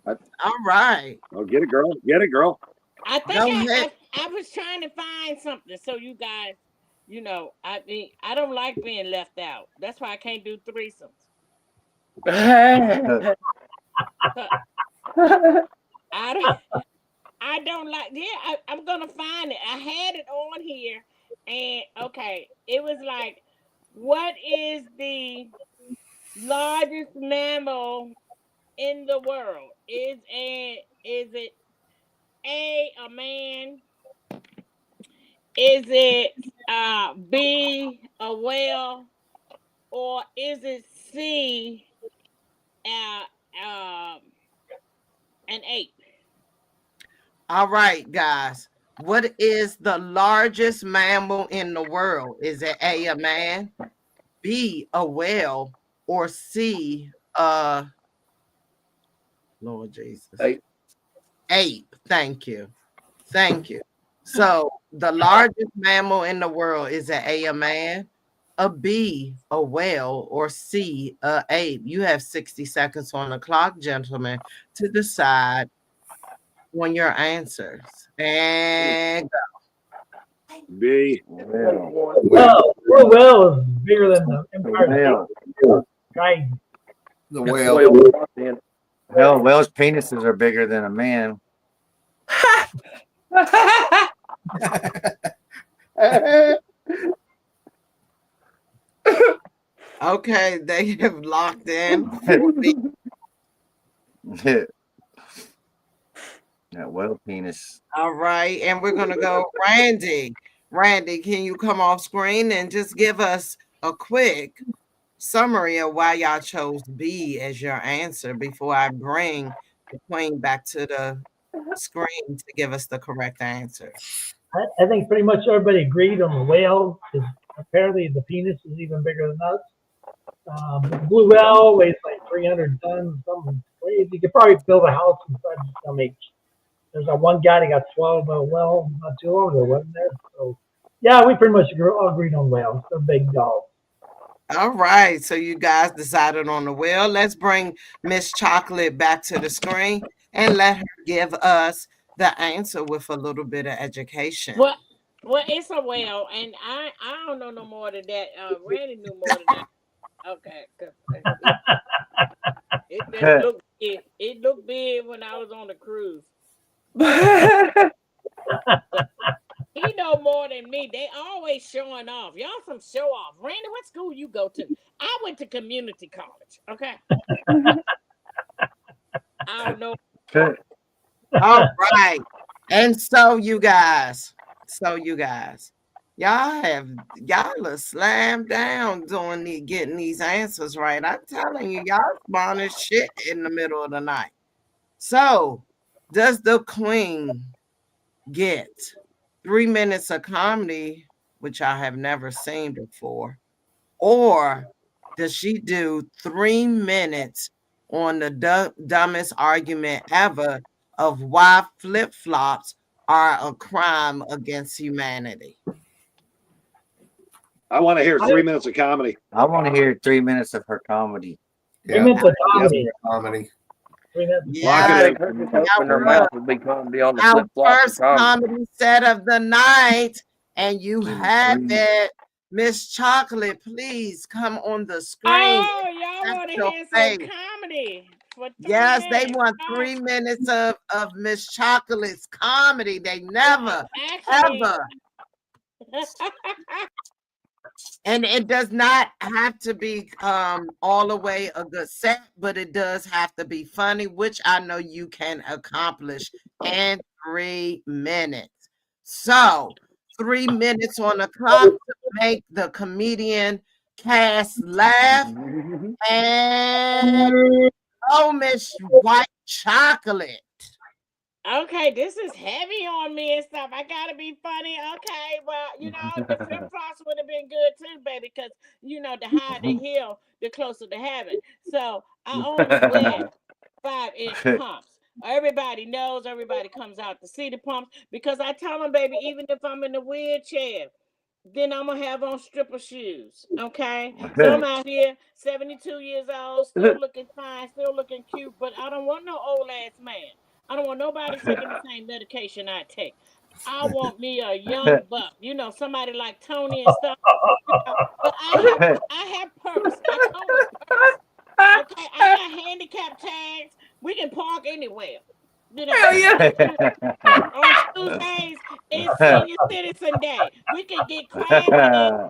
All right. Oh, get it, girl. Get it, girl. I think I was trying to find something so you guys, I don't like being left out. That's why I can't do threesomes. I don't like. Yeah, I'm gonna find it. I had it on here, and okay, it was like, what is the largest mammal in the world? Is it a man? Is it B, a whale, or is it C, an ape? All right, guys. What is the largest mammal in the world? Is it A, man, B, a whale, or C, Lord Jesus? Ape. Thank you. So the largest mammal in the world is a man, a B, a whale, or C, a ape. You have 60 seconds on the clock, gentlemen, to decide on your answers. And go. B. Well is bigger than the Empire State. Right. The whale. Well, whales' penises are bigger than a man. Okay, they have locked in. That whale penis. All right, and we're gonna go, Randy. Randy, can you come off screen and just give us a quick summary of why y'all chose B as your answer before I bring the queen back to the screen to give us the correct answer? I think pretty much everybody agreed on the whale because apparently the penis is even bigger than us. The blue whale weighs like 300 tons, something crazy. You could probably build a house inside the stomach. There's that one guy that got swallowed by a whale not too long ago, wasn't there? So, yeah, we pretty much all agreed on whales. They're big dogs. All right, so you guys decided on the whale. Let's bring Miss Chocolate back to the screen and let her give us the answer with a little bit of education. Well, it's a whale, and I don't know no more than that. Randy knew more than that. Okay, 'cause it just looked big. It looked big when I was on the cruise. He know more than me. They always showing off. Y'all some show off. Randy, what school you go to? I went to community college. Okay. I don't know. All right. And so you guys, y'all are slammed down doing getting these answers right. I'm telling you, y'all spawn as shit in the middle of the night. So does the queen get 3 minutes of comedy, which I have never seen before, or does she do 3 minutes on the dumbest argument ever of why flip-flops are a crime against humanity? I want to hear 3 minutes of comedy. I want to hear 3 minutes of her comedy. 3 minutes of comedy. Comedy. 3 minutes. Yeah, Open her mouth would be comedy on the our flip flop. first comedy set of the night, and you have it. Miss Chocolate, please come on the screen. Oh, y'all want to hear some comedy? Yes, they want 3 minutes of Miss Chocolate's comedy. They never, ever. And it does not have to be all the way a good set, but it does have to be funny, which I know you can accomplish in 3 minutes. So 3 minutes on the clock to make the comedian cast laugh. And Miss White Chocolate. Okay, this is heavy on me and stuff. I gotta be funny. Okay, well, the flip flops would have been good too, baby, because the higher the hill, the closer to heaven. So I only wear 5-inch pumps. Everybody knows. Everybody comes out to see the pumps because I tell them, baby, even if I'm in a wheelchair, then I'm gonna have on stripper shoes. Okay, so I'm out here, 72 years old, still looking fine, still looking cute, but I don't want no old ass man. I don't want nobody taking the same medication I take. I want me a young buck, somebody like Tony and stuff. But I have perks. I come with perks. Okay, I got handicap tags. We can park anywhere. On Tuesdays, it's Senior Citizen Day. We can get classy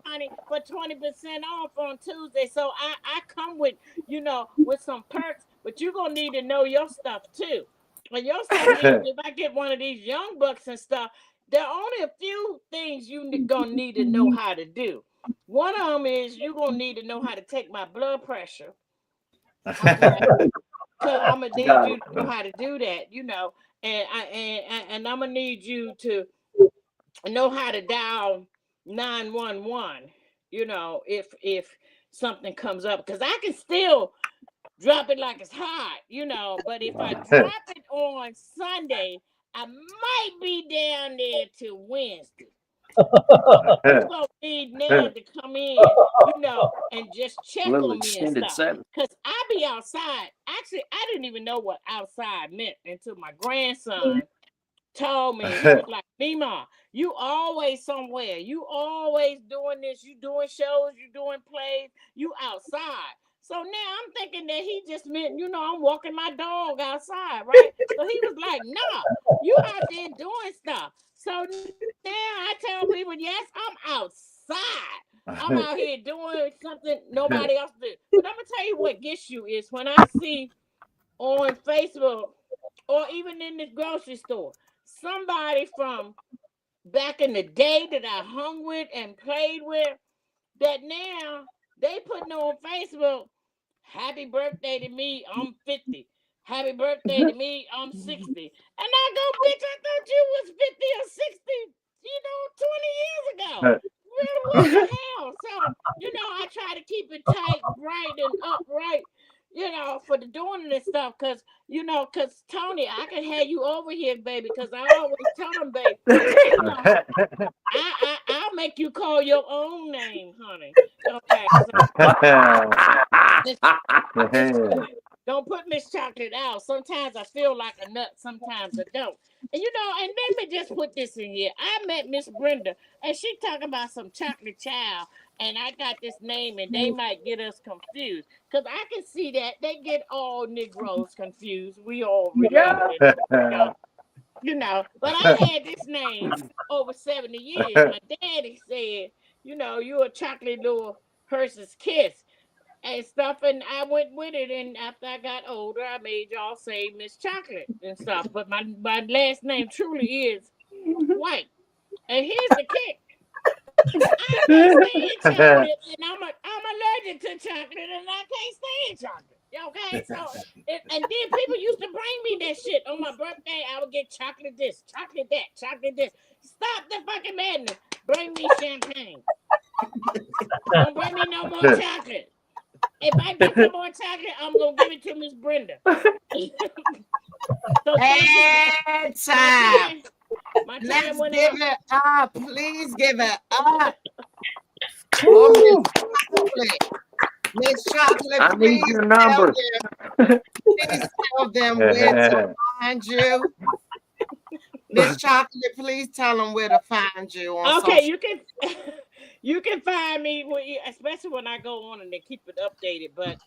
honey for 20% off on Tuesday. So I come with, with some perks, but you're gonna need to know your stuff too. And your stuff means if I get one of these young bucks and stuff, there are only a few things you're gonna need to know how to do. One of them is you're gonna need to know how to take my blood pressure. Okay. So I'm gonna need you to know how to do that, and I'm gonna need you to know how to dial 911, if something comes up, because I can still drop it like it's hot, but if I drop it on Sunday, I might be down there till Wednesday. You're gonna need Nell to come in, and just check on me and stuff. Because I be outside. Actually, I didn't even know what outside meant until my grandson told me. He was like, Mima, you always somewhere. You always doing this. You doing shows. You doing plays. You outside. So now I'm thinking that he just meant, I'm walking my dog outside, right? So he was like, nah, you out there doing stuff. So now I tell people, yes, I'm outside. I'm out here doing something nobody else do. But I'm gonna tell you what gets you is when I see on Facebook or even in the grocery store somebody from back in the day that I hung with and played with that now they putting on Facebook, happy birthday to me, I'm 50. Happy birthday to me, I'm 60. And I go, bitch, I thought you was 50 or 60, 20 years ago. What the hell? So, I try to keep it tight, bright, and upright, for the doing this stuff. Because Tony, I can have you over here, baby, because I always tell them, baby, I'll make you call your own name, honey. Okay. So, don't put Miss Chocolate out. Sometimes I feel like a nut, sometimes I don't. And and let me just put this in here. I met Miss Brenda, and she talking about some chocolate child, and I got this name, and they might get us confused. Because I can see that they get all Negroes confused. We all related, but I had this name over 70 years. My daddy said, you're a chocolate little Hershey's Kiss and stuff, and I went with it. And after I got older, I made y'all say Miss Chocolate and stuff. But my last name truly is White. And here's the kick: I can't stand chocolate, and I'm allergic to chocolate, and I can't stand chocolate. Okay, so and then people used to bring me that shit on my birthday. I would get chocolate this, chocolate that, chocolate this. Stop the fucking madness. Bring me champagne. Don't bring me no more chocolate. If I get some more chocolate, I'm gonna give it to Miss Brenda. So time. Let's give it up. Please give it up. Oh, Miss Chocolate, I need your number. Please tell them where to find you. Miss Chocolate, please tell them where to find you. On social. You can find me, especially when I go on and they keep it updated. But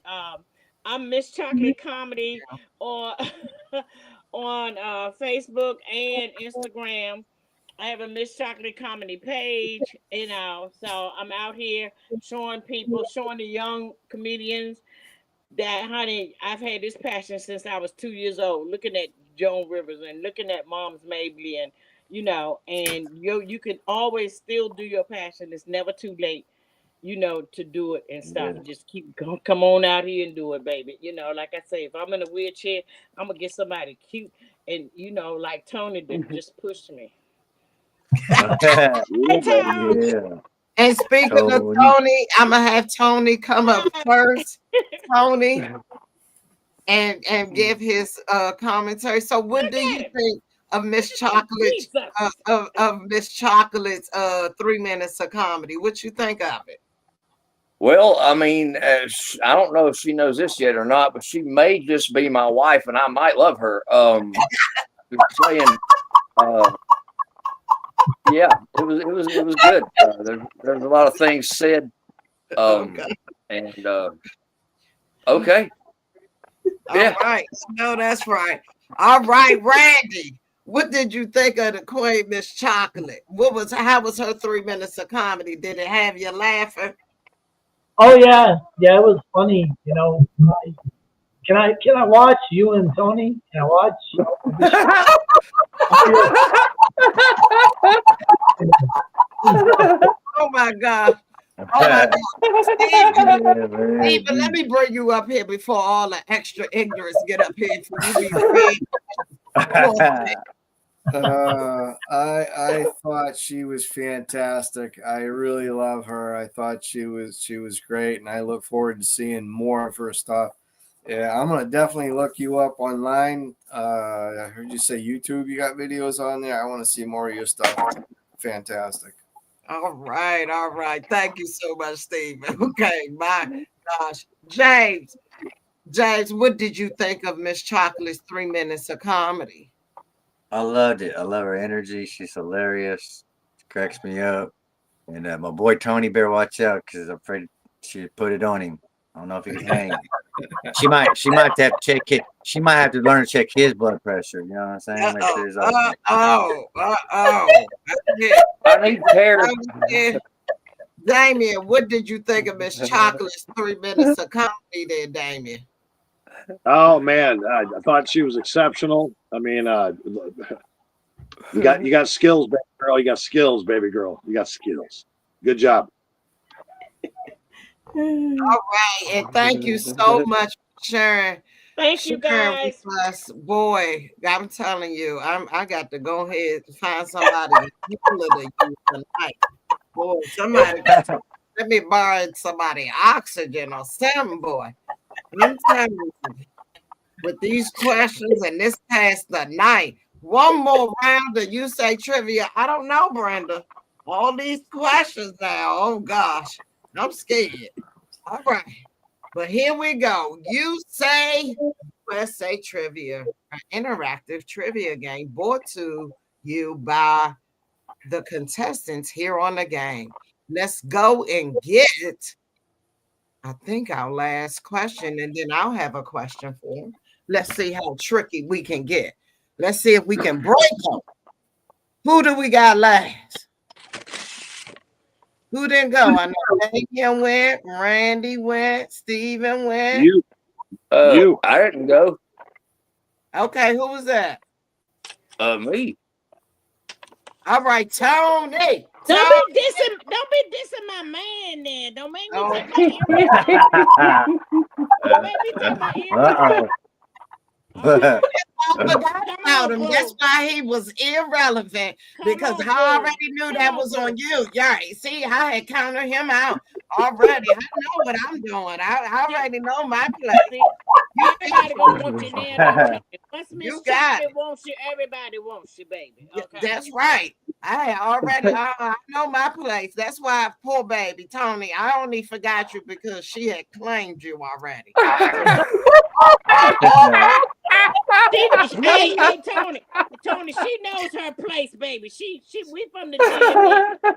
I'm Miss Chocolate Comedy on Facebook and Instagram. I have a Miss Chocolate Comedy page, so I'm out here showing the young comedians that, honey, I've had this passion since I was 2 years old, looking at Joan Rivers and looking at Moms Mabley, and and you can always still do your passion. It's never too late, to do it and stuff. Yeah. Just come on out here and do it, baby. Like I say, if I'm in a wheelchair, I'm gonna get somebody cute and like Tony to just push me. Yeah. And speaking of Tony, I'm gonna have Tony come up first. Tony. And give his commentary. So what do you think of Miss Chocolate's of Miss Chocolate's 3 minutes of comedy? What you think of it? Well, I mean, I don't know if she knows this yet or not, but she may just be my wife, and I might love her. Saying, yeah, it was good. There's a lot of things said, and okay. Yeah. All right. No, that's right. All right, Randy. What did you think of the Queen Miss Chocolate? How was her 3 minutes of comedy? Did it have you laughing? Oh yeah, it was funny. Can I watch you and Tony? Can I watch? Oh my God. Oh my God. Stephen, let me bring you up here before all the extra ignorance get up here. I thought she was fantastic. I really love her. I thought she was great, and I look forward to seeing more of her stuff. Yeah, I'm gonna definitely look you up online. I heard you say YouTube. You got videos on there. I want to see more of your stuff. Fantastic. All right. Thank you so much, Stephen. Okay, my gosh. James, what did you think of Miss Chocolate's 3 minutes of comedy? I loved it. I love her energy. She's hilarious. She cracks me up. And my boy Tony better watch out because I'm afraid she put it on him. I don't know if he can hang. She might have to check it. She might have to learn to check his blood pressure. You know what I'm saying? Make sure he's I need Tara. Damien, what did you think of Miss Chocolate's 3 minutes of comedy there, Damien? Oh man, I thought she was exceptional. I mean, you got skills, baby girl. You got skills, baby girl. You got skills. Good job. All right, and thank you so much for sharing. Thank you, guys. With us. Boy, I'm telling you, I got to go ahead and find somebody to use tonight. Boy, somebody let me borrow somebody oxygen or something, boy. I'm telling you, with these questions and this past the night, one more round of you say trivia. I don't know, Brenda. All these questions now. Oh gosh, I'm scared. All right, but here we go. You say USA Trivia, an interactive trivia game brought to you by the contestants here on the game. Let's go and get, I think, our last question, and then I'll have a question for him. Let's see how tricky we can get. Let's see if we can break them. Who do we got last? Who didn't go? I know Damien went, Randy went, Steven went. You. I didn't go. Okay, who was that? Me. All right, Tony. Don't be dissing my man then. Don't make me take my Uh-oh. I forgot about him. That's why he was irrelevant, because I already knew that was on you. Yeah, see, I had counted him out already. I know what I'm doing. I already know my place. Everybody gonna want you now. Don't you? Once Miss Chocolate wants you, everybody wants you, baby. Okay. That's right. I know my place. That's why poor baby Tony, I only forgot you because she had claimed you already. Hey, Tony, she knows her place, baby. We from the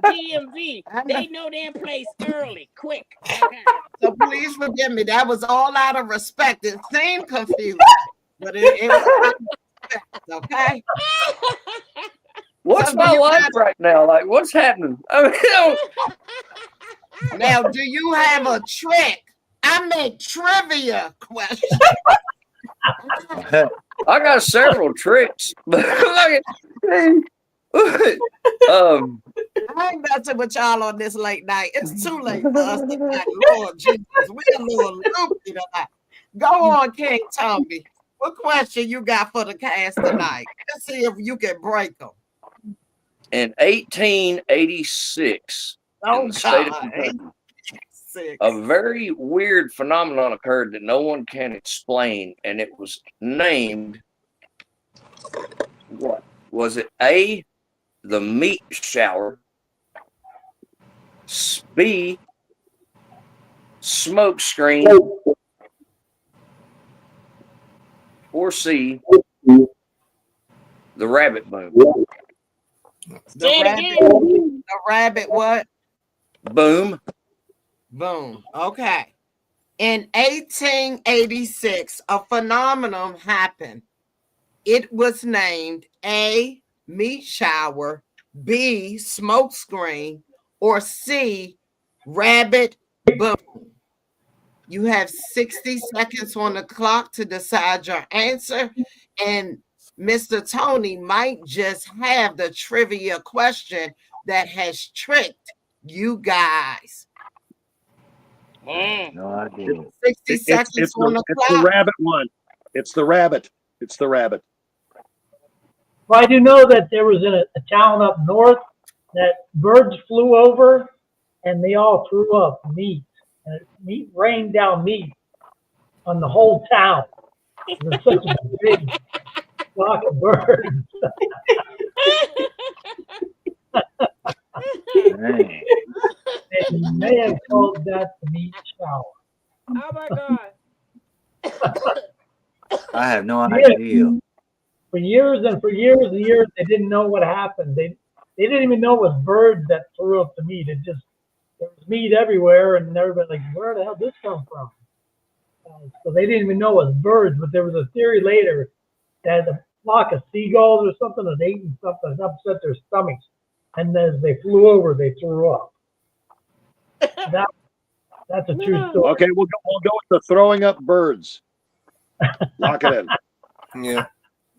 DMV. They know their place early, quick. Okay. So please forgive me. That was all out of respect. It seemed confusing, but it was out of respect, okay? What's my life right now? Like, what's happening? I mean, now, do you have a trick? I make trivia questions. I got several tricks. I ain't messing with y'all on this late night. It's too late for us tonight. Lord Jesus, we're a little loopy tonight. Go on, King Tommy. What question you got for the cast tonight? Let's see if you can break them. In 1886, in the state of Kentucky, a very weird phenomenon occurred that no one can explain, and it was named, what? Was it A, the meat shower, B, smoke screen, or C, the rabbit boom? The rabbit what? Boom. Boom. Okay. In 1886, a phenomenon happened. It was named A, meat shower, B, smoke screen, or C, rabbit boom. You have 60 seconds on the clock to decide your answer, and Mr. Tony might just have the trivia question that has tricked you guys. No idea. 60 seconds on the clock. It's the rabbit one. It's the rabbit. It's the rabbit. Well, I do know that there was a town up north that birds flew over and they all threw up meat. And meat rained down meat on the whole town. It was such a big flock of birds. And you may have called that the meat shower. Oh my God. I have no idea. For years and years, they didn't know what happened. They didn't even know it was birds that threw up the meat. There was meat everywhere, and everybody like, where the hell did this come from? So they didn't even know it was birds, but there was a theory later that a flock of seagulls or something had eaten something that upset their stomachs, and as they flew over, they threw up. That's a true story. Okay, we'll go with the throwing up birds. Lock it in. Yeah,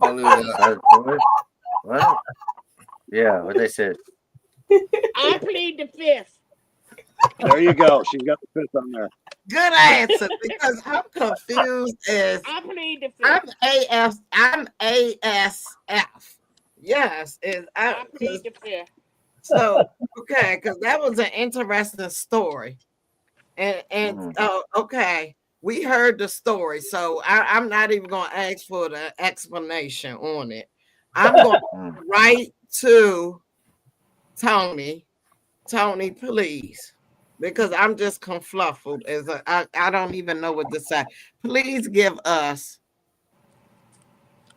I'll do that. What? Yeah, what they said. I plead the fifth. There you go. She's got the fifth on there. Good answer, because I'm confused as I plead the fifth. I'm ASF. Yes, I plead the fifth. so okay, because that was an interesting story. And okay, we heard the story, so I'm not even gonna ask for the explanation on it. I'm going right to Tony. Tony, please. Because I'm just confluffled I don't even know what to say. Please give us.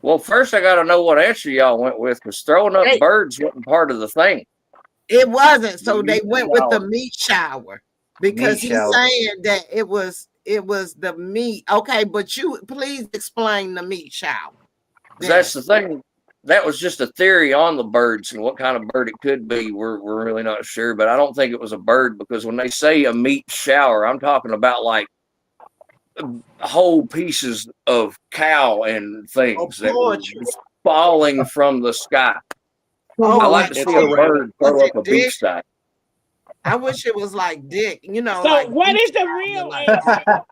Well, first I got to know what answer y'all went with, because throwing up birds wasn't part of the thing. It wasn't, so they went with the meat shower because he's saying that it was the meat. Okay, but you please explain the meat shower. That's the thing. That was just a theory on the birds and what kind of bird it could be. We're really not sure, but I don't think it was a bird, because when they say a meat shower, I'm talking about like whole pieces of cow and things that were just falling from the sky. I like to see a bird throw up a beef steak. I wish it was like dick, So like what is the real answer?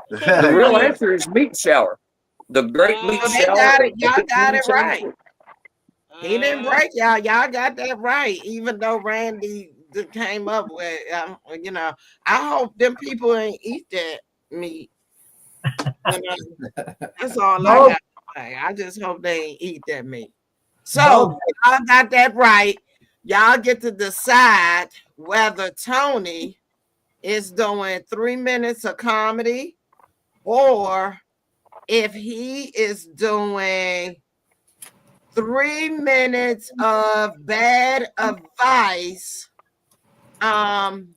The real answer is meat shower. The great meat shower. Y'all got it right. He didn't break y'all. Y'all got that right. Even though Randy came up with, I hope them people ain't eat that meat. That's all I got to say. I just hope they ain't eat that meat. So y'all got that right. Y'all get to decide whether Tony is doing 3 minutes of comedy or if he is doing 3 minutes of bad advice. And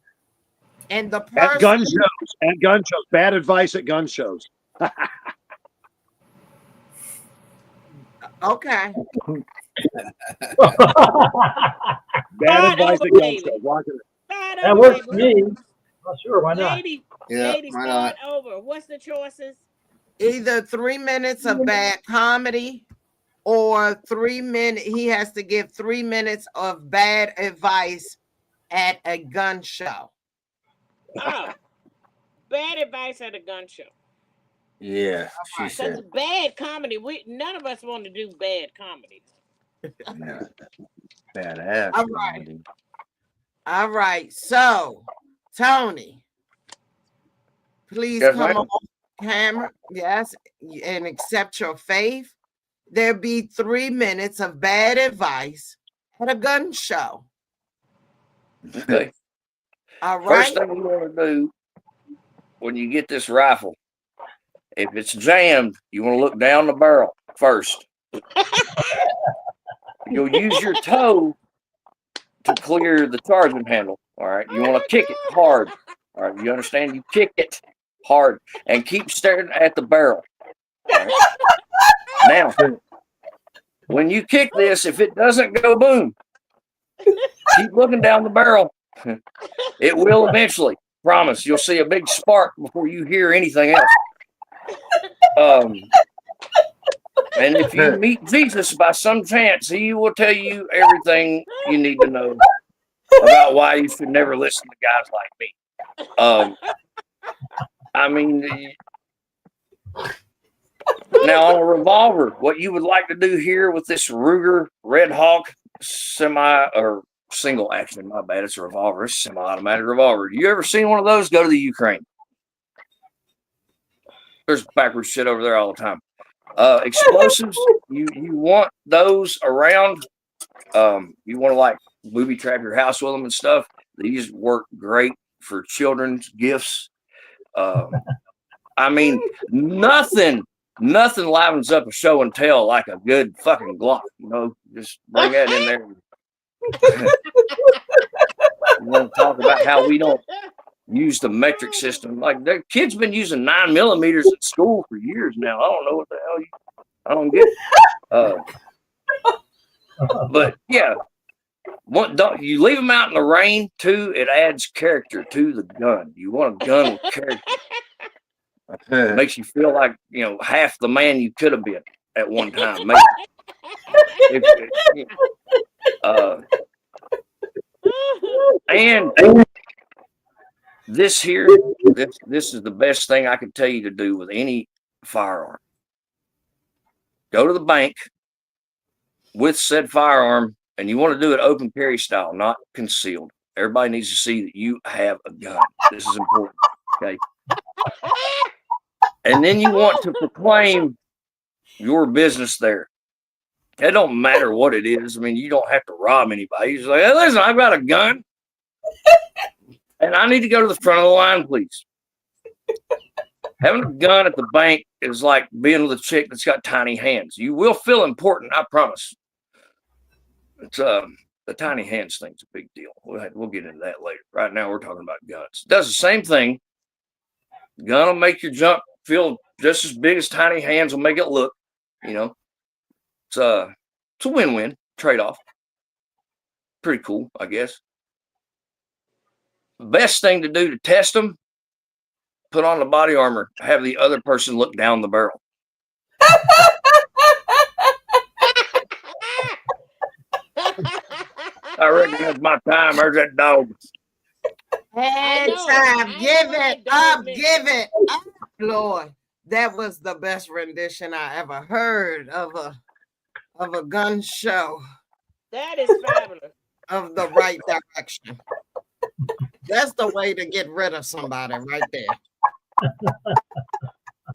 the person at gun shows, bad advice at gun shows. Okay. Bad advice at gun shows. Watch it. That works for me. Not sure, why not? Lady, Yeah, why not? start over. What's the choices? Either 3 minutes of bad comedy or 3 minutes. He has to give 3 minutes of bad advice at a gun show. Oh, bad advice at a gun show. Yeah, she Because said. bad comedy, none of us want to do bad comedy. Yeah. Badass. All right. All right. So, Tony, please come on camera. Yes. And accept your faith. There'll be 3 minutes of bad advice at a gun show. Okay. All right. First thing you want to do when you get this rifle, if it's jammed, you want to look down the barrel first. You'll use your toe to clear the charging handle. All right. You want to kick it hard. All right. You understand? You kick it hard and keep staring at the barrel. All right? Now, when you kick this, if it doesn't go boom, keep looking down the barrel. It will eventually. Promise. You'll see a big spark before you hear anything else. And if you meet Jesus by some chance, he will tell you everything you need to know about why you should never listen to guys like me. I mean, now on a revolver, what you would like to do here with this Ruger Red Hawk semi or single action, my bad, it's a revolver, it's a semi-automatic revolver. You ever seen one of those? Go to the Ukraine. There's backwards shit over there all the time. Explosives, you want those around. You want to like booby trap your house with them and stuff. These work great for children's gifts. I mean, nothing livens up a show and tell like a good fucking Glock. You know, just bring that in there. You want to talk about how we don't use the metric system? Like the kids been using 9mm at school for years now. I don't know what the hell I don't get it. But yeah, Don't you leave them out in the rain too? It adds character to the gun. You want a gun with character. It makes you feel like half the man you could have been at one time. And this is the best thing I can tell you to do with any firearm. Go to the bank with said firearm, and you want to do it open carry style, not concealed. Everybody needs to see that you have a gun. This is important. Okay. And then you want to proclaim your business there. It don't matter what it is. I mean, you don't have to rob anybody. You just like, hey, listen, I've got a gun, and I need to go to the front of the line, please. Having a gun at the bank is like being with a chick that's got tiny hands. You will feel important, I promise. It's the tiny hands thing's a big deal. We'll get into that later. Right now, we're talking about guns. It does the same thing. Gun will make your junk feel just as big as tiny hands will make it look. It's a win-win trade-off. Pretty cool, I guess. Best thing to do to test them: put on the body armor, have the other person look down the barrel. I reckon that's my time. There's that dog. Head time. Give it up. Give it up, Lord. That was the best rendition I ever heard of a gun show. That is fabulous. Of the right direction. That's the way to get rid of somebody right there.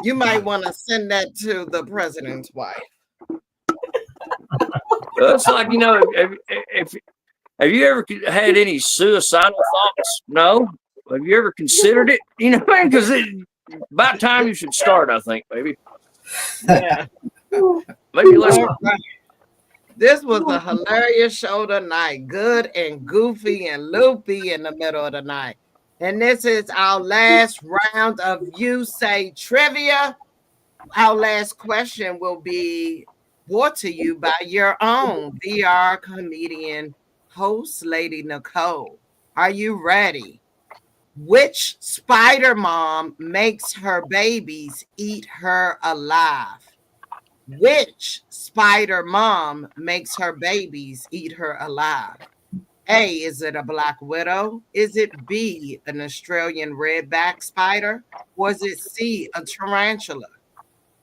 You might want to send that to the president's wife. It's like, have you ever had any suicidal thoughts? No. Have you ever considered it? Because about time you should start, I think, baby. Yeah. Maybe let's. This was a hilarious show tonight. Good and goofy and loopy in the middle of the night. And this is our last round of You Say Trivia. Our last question will be brought to you by your own VR comedian host, Lady Nicole. Are you ready? Which spider mom makes her babies eat her alive? Which spider mom makes her babies eat her alive? A, is it a black widow? Is it B, an Australian redback spider? Or is it C, a tarantula?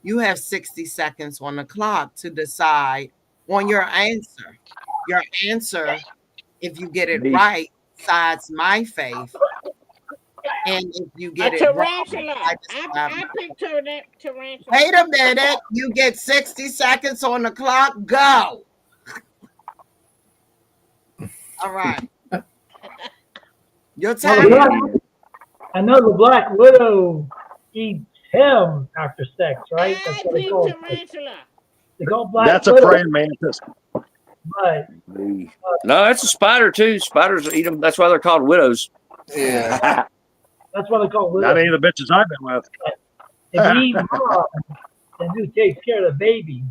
You have 60 seconds on the clock to decide on your answer. Your answer, if you get it right, decides my faith. And if you get it wrong, I picked tarantula. Wait a minute. You get 60 seconds on the clock. Go. All right. Your time. I know the black widow eats him after sex, right? That's what they call tarantula. They call black That's widow. a praying mantis. But No, that's a spider too. Spiders eat them. That's why they're called widows. Yeah. that's what they call widow. Not any of the bitches I've been with. If you eat mom, then who takes care of the baby?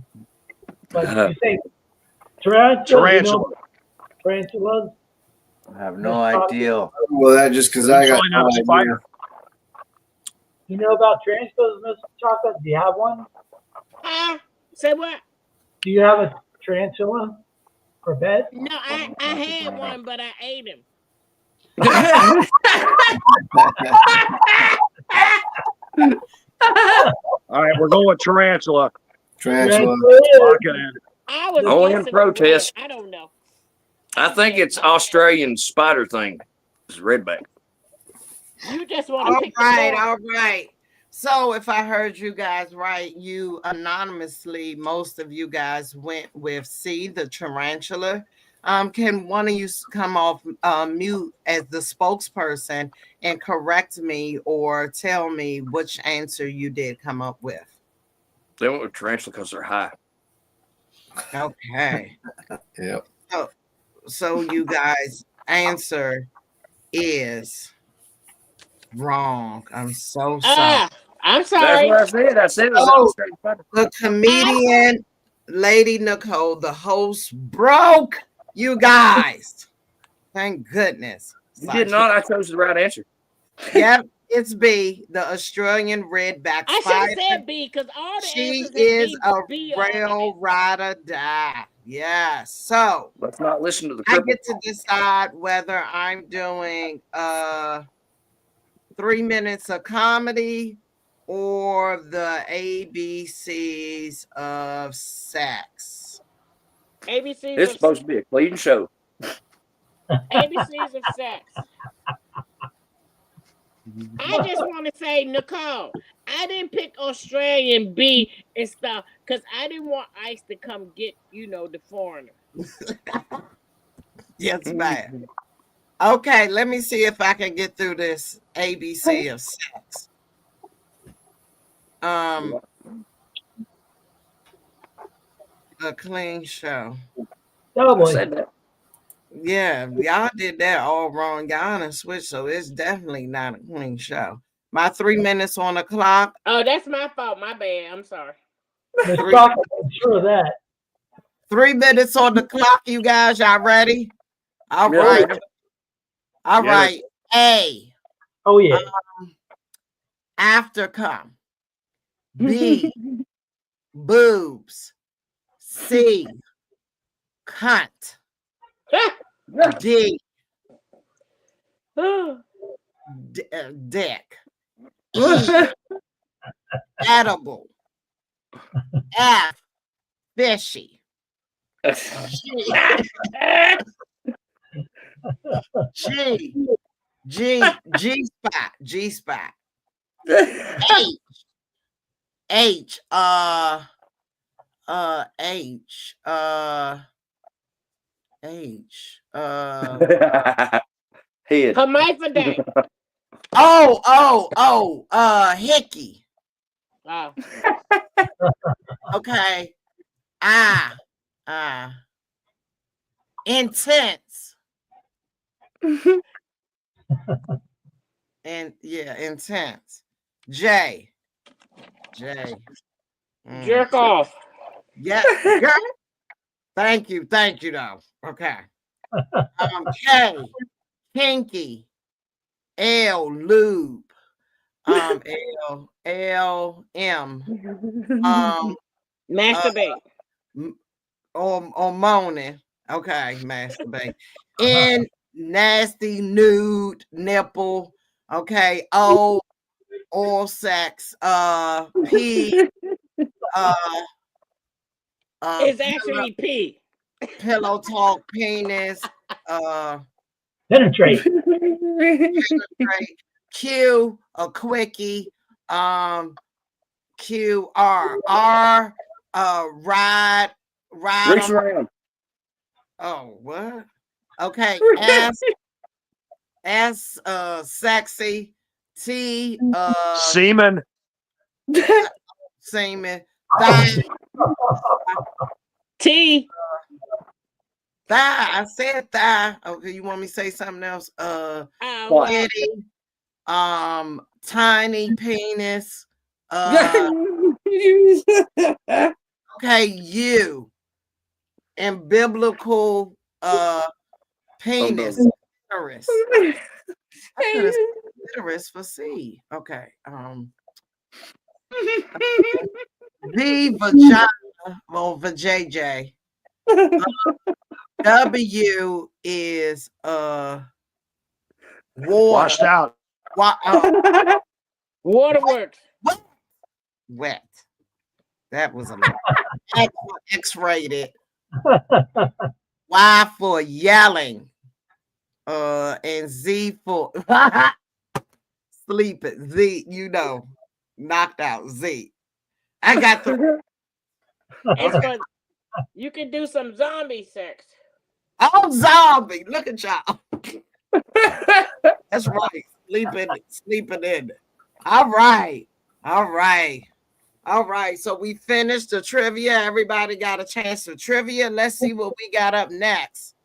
But you say Tarantula. Tarantulas? I have no idea. Well, that just because I got Probably not no a spider. idea. You know about tarantulas, Miss Chocolate? Do you have one? Say what? Do you have a tarantula for bed? No, I had one, but I ate him. All right, we're going with tarantula. Tarantula. Lock it in. I was Only in guessing protest. I don't know. I think it's Australian spider thing. It's redback. You just want to pick All right. So if I heard you guys right, you anonymously, most of you guys went with C, the tarantula. Can one of you come off mute as the spokesperson and correct me or tell me which answer you did come up with? They went with tarantula because they're high. Okay. Yep. So you guys' answer is wrong. I'm so sorry. I'm sorry. That's what I said. I said it was Australian spider. The comedian, Lady Nicole, the host, broke You guys. Thank goodness. You did not. I chose the right answer. Yep, it's B, the Australian redback I should spider. have said B because all the She answers is is a B. rail rider die. Yeah. So Let's not listen to the I cripple. get to decide whether I'm doing 3 minutes of comedy or the ABCs of sex. ABCs It's of supposed to be a clean show. ABCs of sex. I just want to say, Nicole, I didn't pick Australian B and stuff because I didn't want ICE to come get, the foreigner. Yes, ma'am. Okay, let me see if I can get through this ABC of sex. A clean show. Oh I boy. said that. Yeah, y'all did that all wrong. Y'all done switched, so it's definitely not a clean show. My 3 minutes on the clock. Oh, that's my fault. My bad. I'm sorry. Miss Crockett, I'm sure of that. 3 minutes on the clock, you guys. Y'all ready? All Yeah, right. man. All Yeah. right. A. Oh yeah. After come. B. Boobs. C. Cunt. D. Dick. E. Edible. F. Fishy. G spot. G spot. H. Head. Hermaphrodite. Hickey. Oh. Okay. Intense. And yeah, intense. J. Jerk off. Yeah, girl. Thank you though. Okay. K. Kinky. L. Lube. M. Masturbate. Or moaning. Okay, masturbate. N. Nasty nude nipple. Okay. O. Oral sex. P. It's actually P. Pillow talk, penis. Penetrate. Q. A quickie. Q. R. Ride. Reach around. Oh, what? Okay. S. Sexy. T. Semen. Semen. Thigh. T. Thigh. I said thigh. Okay, you want me to say something else? Kitty. Tiny penis. Okay, you. And biblical penis. Uterus. I could have said uterus for C. Okay. The vagina. Well, vajayjay. W is water. Washed out. Waterworks. Wet. That was a little X-rated. Y for yelling. And Z for sleeping. Z, knocked out. Z. I got the. It's for, you can do some zombie sex. Oh, zombie. Look at y'all. That's right. Sleeping in it. All right. So we finished the trivia. Everybody got a chance for trivia. Let's see what we got up next.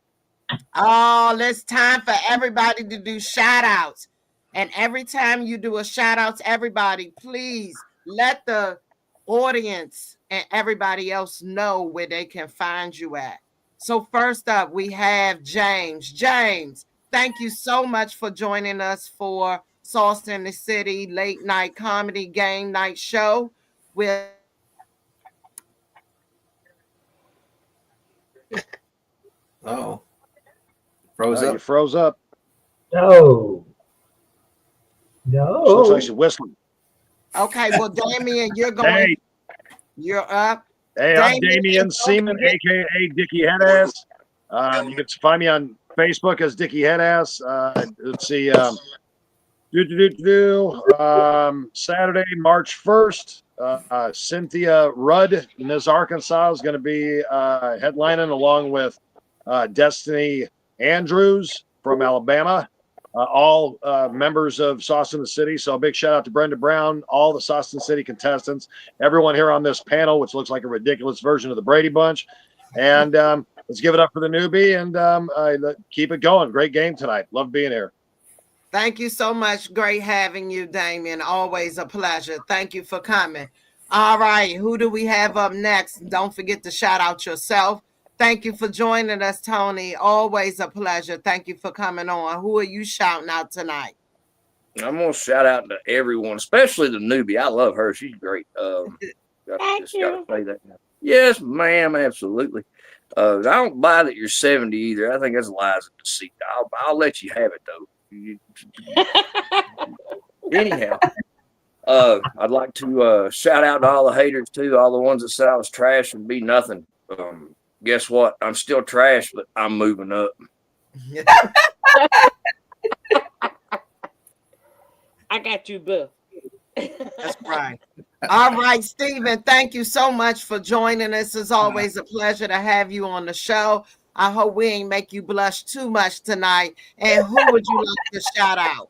Oh, it's time for everybody to do shout outs. And every time you do a shout out to everybody, please let the audience and everybody else know where they can find you at. So first up, we have James. James, thank you so much for joining us for Sauce in the City late night comedy game night show. With Oh, froze You up. froze up. No. She looks like No. she's whistling. okay, well, Damien, Hey, you're up. I'm Damien, Damian Seaman, aka Dickie Headass. You can find me on Facebook as Dickie Headass. Let's see. Saturday, March 1st, Cynthia Rudd, Miss Arkansas, is going to be headlining along with Destiny Andrews from Alabama, all members of Sauce in the City. So a big shout out to Brenda Brown, all the Sauce in the City contestants, everyone here on this panel, which looks like a ridiculous version of the Brady Bunch. And let's give it up for the newbie and keep it going. Great game tonight. Love being here. thank you so much. Great having you, Damien. Always a pleasure. Thank you for coming. All right, who do we have up next? Don't forget to shout out yourself. Thank you for joining us, Tony. Always a pleasure. Thank you for coming on. Who are you shouting out tonight? I'm gonna shout out to everyone, especially the newbie. I love her. She's great. Thank you. Gotta say that now. Yes, ma'am, absolutely. I don't buy that you're 70 either. I think that's lies and deceit. I'll let you have it though. Anyhow, I'd like to shout out to all the haters too, all the ones that said I was trash and be nothing. Guess what? I'm still trash, but I'm moving up. I got you, Bill. That's right. All right, Stephen, thank you so much for joining us. It's always a pleasure to have you on the show. I hope we ain't make you blush too much tonight. And who would you like to shout out?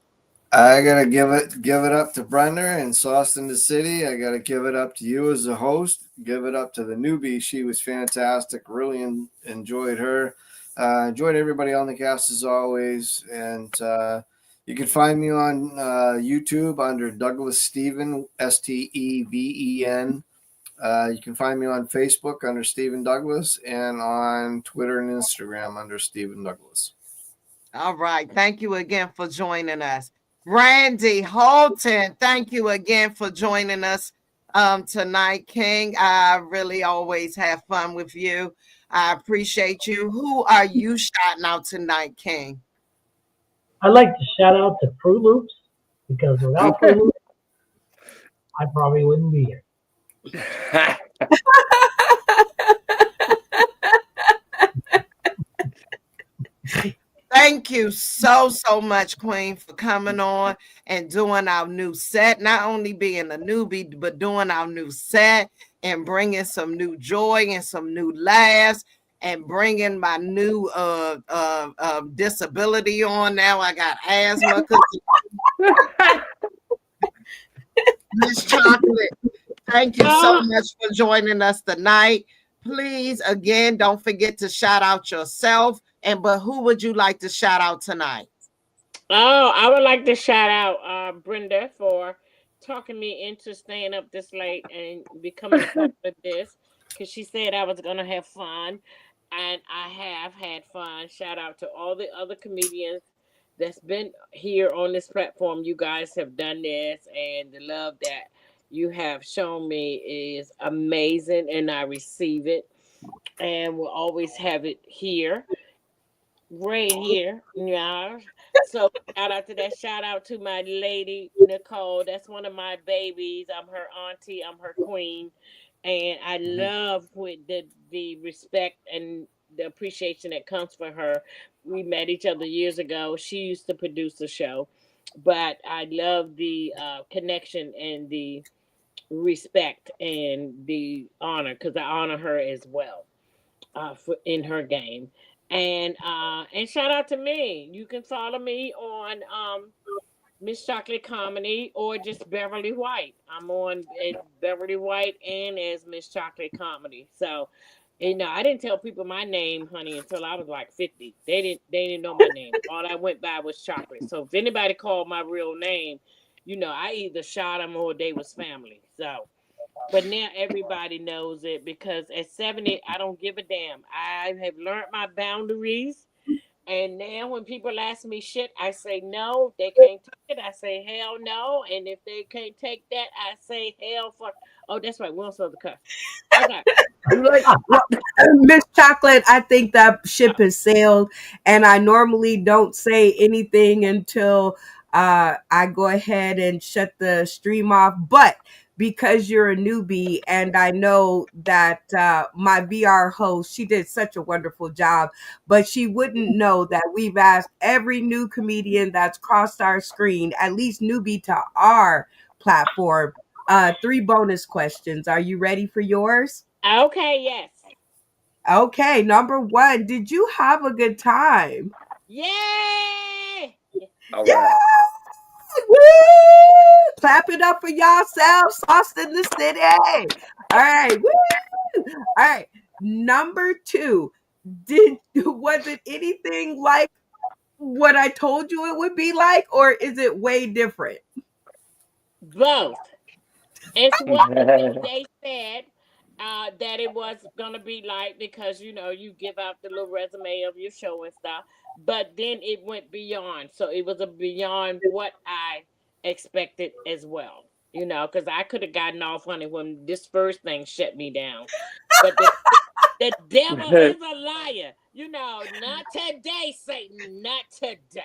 I gotta give it up to Brenda and Sauce in the City. I gotta give it up to you as a host. Give it up to the newbie. She was fantastic. Really enjoyed her. Enjoyed everybody on the cast as always. And you can find me on YouTube under Douglas Steven, Steven. You can find me on Facebook under Stephen Douglas and on Twitter and Instagram under Stephen Douglas. All right. Thank you again for joining us. Randy Holton, thank you again for joining us tonight, King. I really always have fun with you. I appreciate you. Who are you shouting out tonight, King? I'd like to shout out to Fruit Loops because without Fruit Loops, I probably wouldn't be here. Thank you so much, Queen, for coming on and doing our new set. Not only being a newbie, but doing our new set and bringing some new joy and some new laughs and bringing my new disability on. Now I got asthma. Miss Chocolate, thank you so much for joining us tonight. Please, again, don't forget to shout out yourself. But who would you like to shout out tonight? Oh, I would like to shout out Brenda for talking me into staying up this late and becoming part of this because she said I was going to have fun, and I have had fun. Shout out to all the other comedians that's been here on this platform. You guys have done this, and the love that you have shown me is amazing, and I receive it, and we'll always have it here. Right here, yeah. So shout out to that. Shout out to my lady Nicole. That's one of my babies. I'm her auntie. I'm her queen, and I love with the respect and the appreciation that comes for her. We met each other years ago. She used to produce the show, but I love the connection and the respect and the honor because I honor her as well in her game. And shout out to me. You can follow me on Miss Chocolate Comedy or just Beverly White. I'm on as Beverly White and as Miss Chocolate Comedy. So, I didn't tell people my name, honey, until I was like 50. They didn't know my name. All I went by was Chocolate. So if anybody called my real name, I either shot them or they was family. So But now everybody knows it because at 70, I don't give a damn. I have learned my boundaries. And now when people ask me shit, I say no. If they can't take it, I say hell no. And if they can't take that, I say hell fuck. Oh, that's right. We don't supposed to cuss. Okay. Too late. Well, Miss Chocolate, I think that ship has sailed, and I normally don't say anything until I go ahead and shut the stream off. But because you're a newbie, and I know that my VR host, she did such a wonderful job, but she wouldn't know that we've asked every new comedian that's crossed our screen, at least newbie to our platform, 3 bonus questions. Are you ready for yours? Okay, yes. Okay, number 1, did you have a good time? Yay! All Yeah! right. Woo! Clap it up for yourselves, Sauce in the City. All right, woo! All right, number 2, was it anything like what I told you it would be like, or is it way different? Both. It's what they said that it was gonna be like because you give out the little resume of your show and stuff, but then it went beyond. So it was a beyond what I expected as well. Because I could have gotten off on it when this first thing shut me down, but the devil is a liar. Not today, Satan. Not today.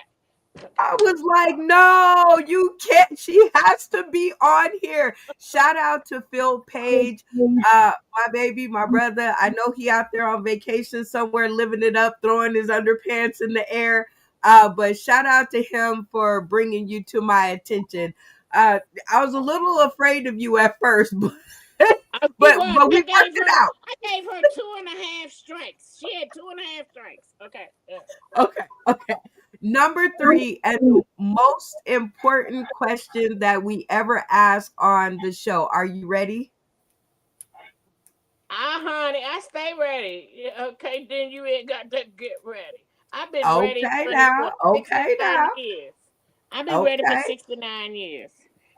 I was like, no, you can't. She has to be on here. Shout out to Phil Page, my baby, my brother. I know he out there on vacation somewhere, living it up, throwing his underpants in the air. But shout out to him for bringing you to my attention. I was a little afraid of you at first, but She but was. we worked it out. I gave her 2.5 strikes. She had 2.5 strikes. Okay. Yeah. Okay. Number 3, and the most important question that we ever ask on the show. Are you ready? Honey, I stay ready. Yeah, okay, then you ain't got to get ready. I've been ready Okay for now. Okay 69 now. years. I've been ready for Okay. 69 years.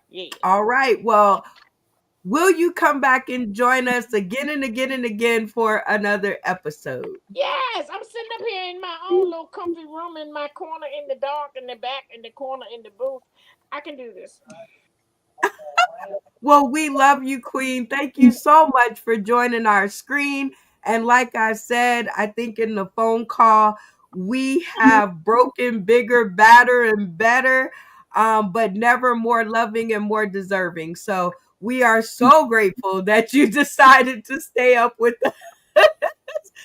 Yeah. All right. Well, will you come back and join us again and again and again for another episode? Yes, I'm sitting up here in my own little comfy room in my corner in the dark in the back in the corner in the booth. I can do this. Well, we love you, Queen. Thank you so much for joining our screen. And like I said, I think in the phone call, we have broken bigger, badder, and better, but never more loving and more deserving. So we are so grateful that you decided to stay up with us.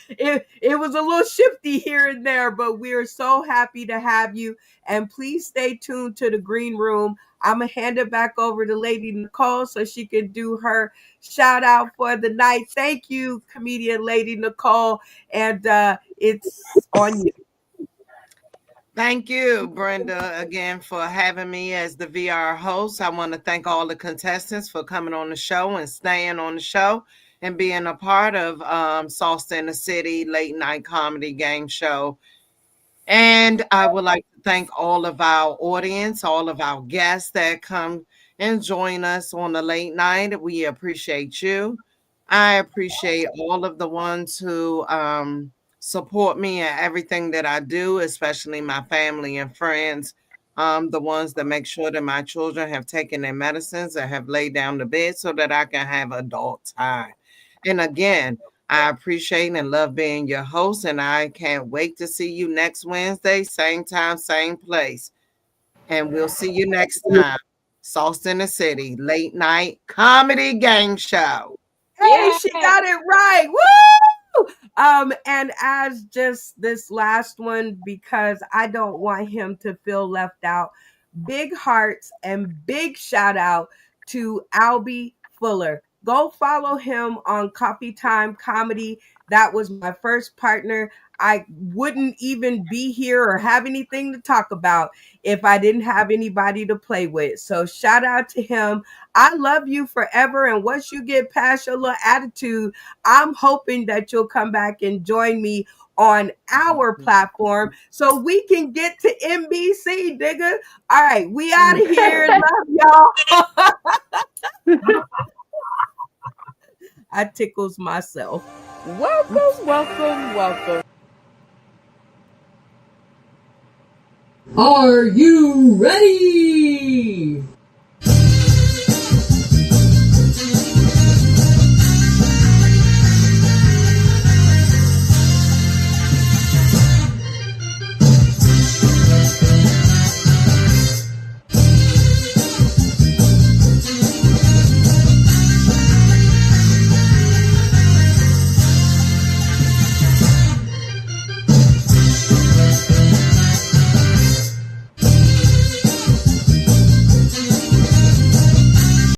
It was a little shifty here and there, but we are so happy to have you. And please stay tuned to the green room. I'm going to hand it back over to Lady Nicole so she can do her shout out for the night. Thank you, comedian Lady Nicole. And it's on you. Thank you, Brenda, again for having me as the VR host. I want to thank all the contestants for coming on the show and staying on the show and being a part of Sauce in the City late night comedy game show. And I would like to thank all of our audience, all of our guests that come and join us on the late night. We appreciate you. I appreciate all of the ones who support me in everything that I do, especially my family and friends. The ones that make sure that my children have taken their medicines and have laid down the bed so that I can have adult time. And again, I appreciate and love being your host, and I can't wait to see you next Wednesday, same time, same place. And we'll see you next time. Sauce in the City, late night comedy game show. Hey, Yeah. she got it right. Woo! And as just this last one, because I don't want him to feel left out, big hearts and big shout out to Albie Fuller. Go follow him on Coffee Time Comedy. That was my first partner. I wouldn't even be here or have anything to talk about if I didn't have anybody to play with. So shout out to him. I love you forever. And once you get past your little attitude, I'm hoping that you'll come back and join me on our platform so we can get to NBC, nigga. All right, we out of here. Love y'all. I tickles myself. Welcome, welcome, welcome. Are you ready?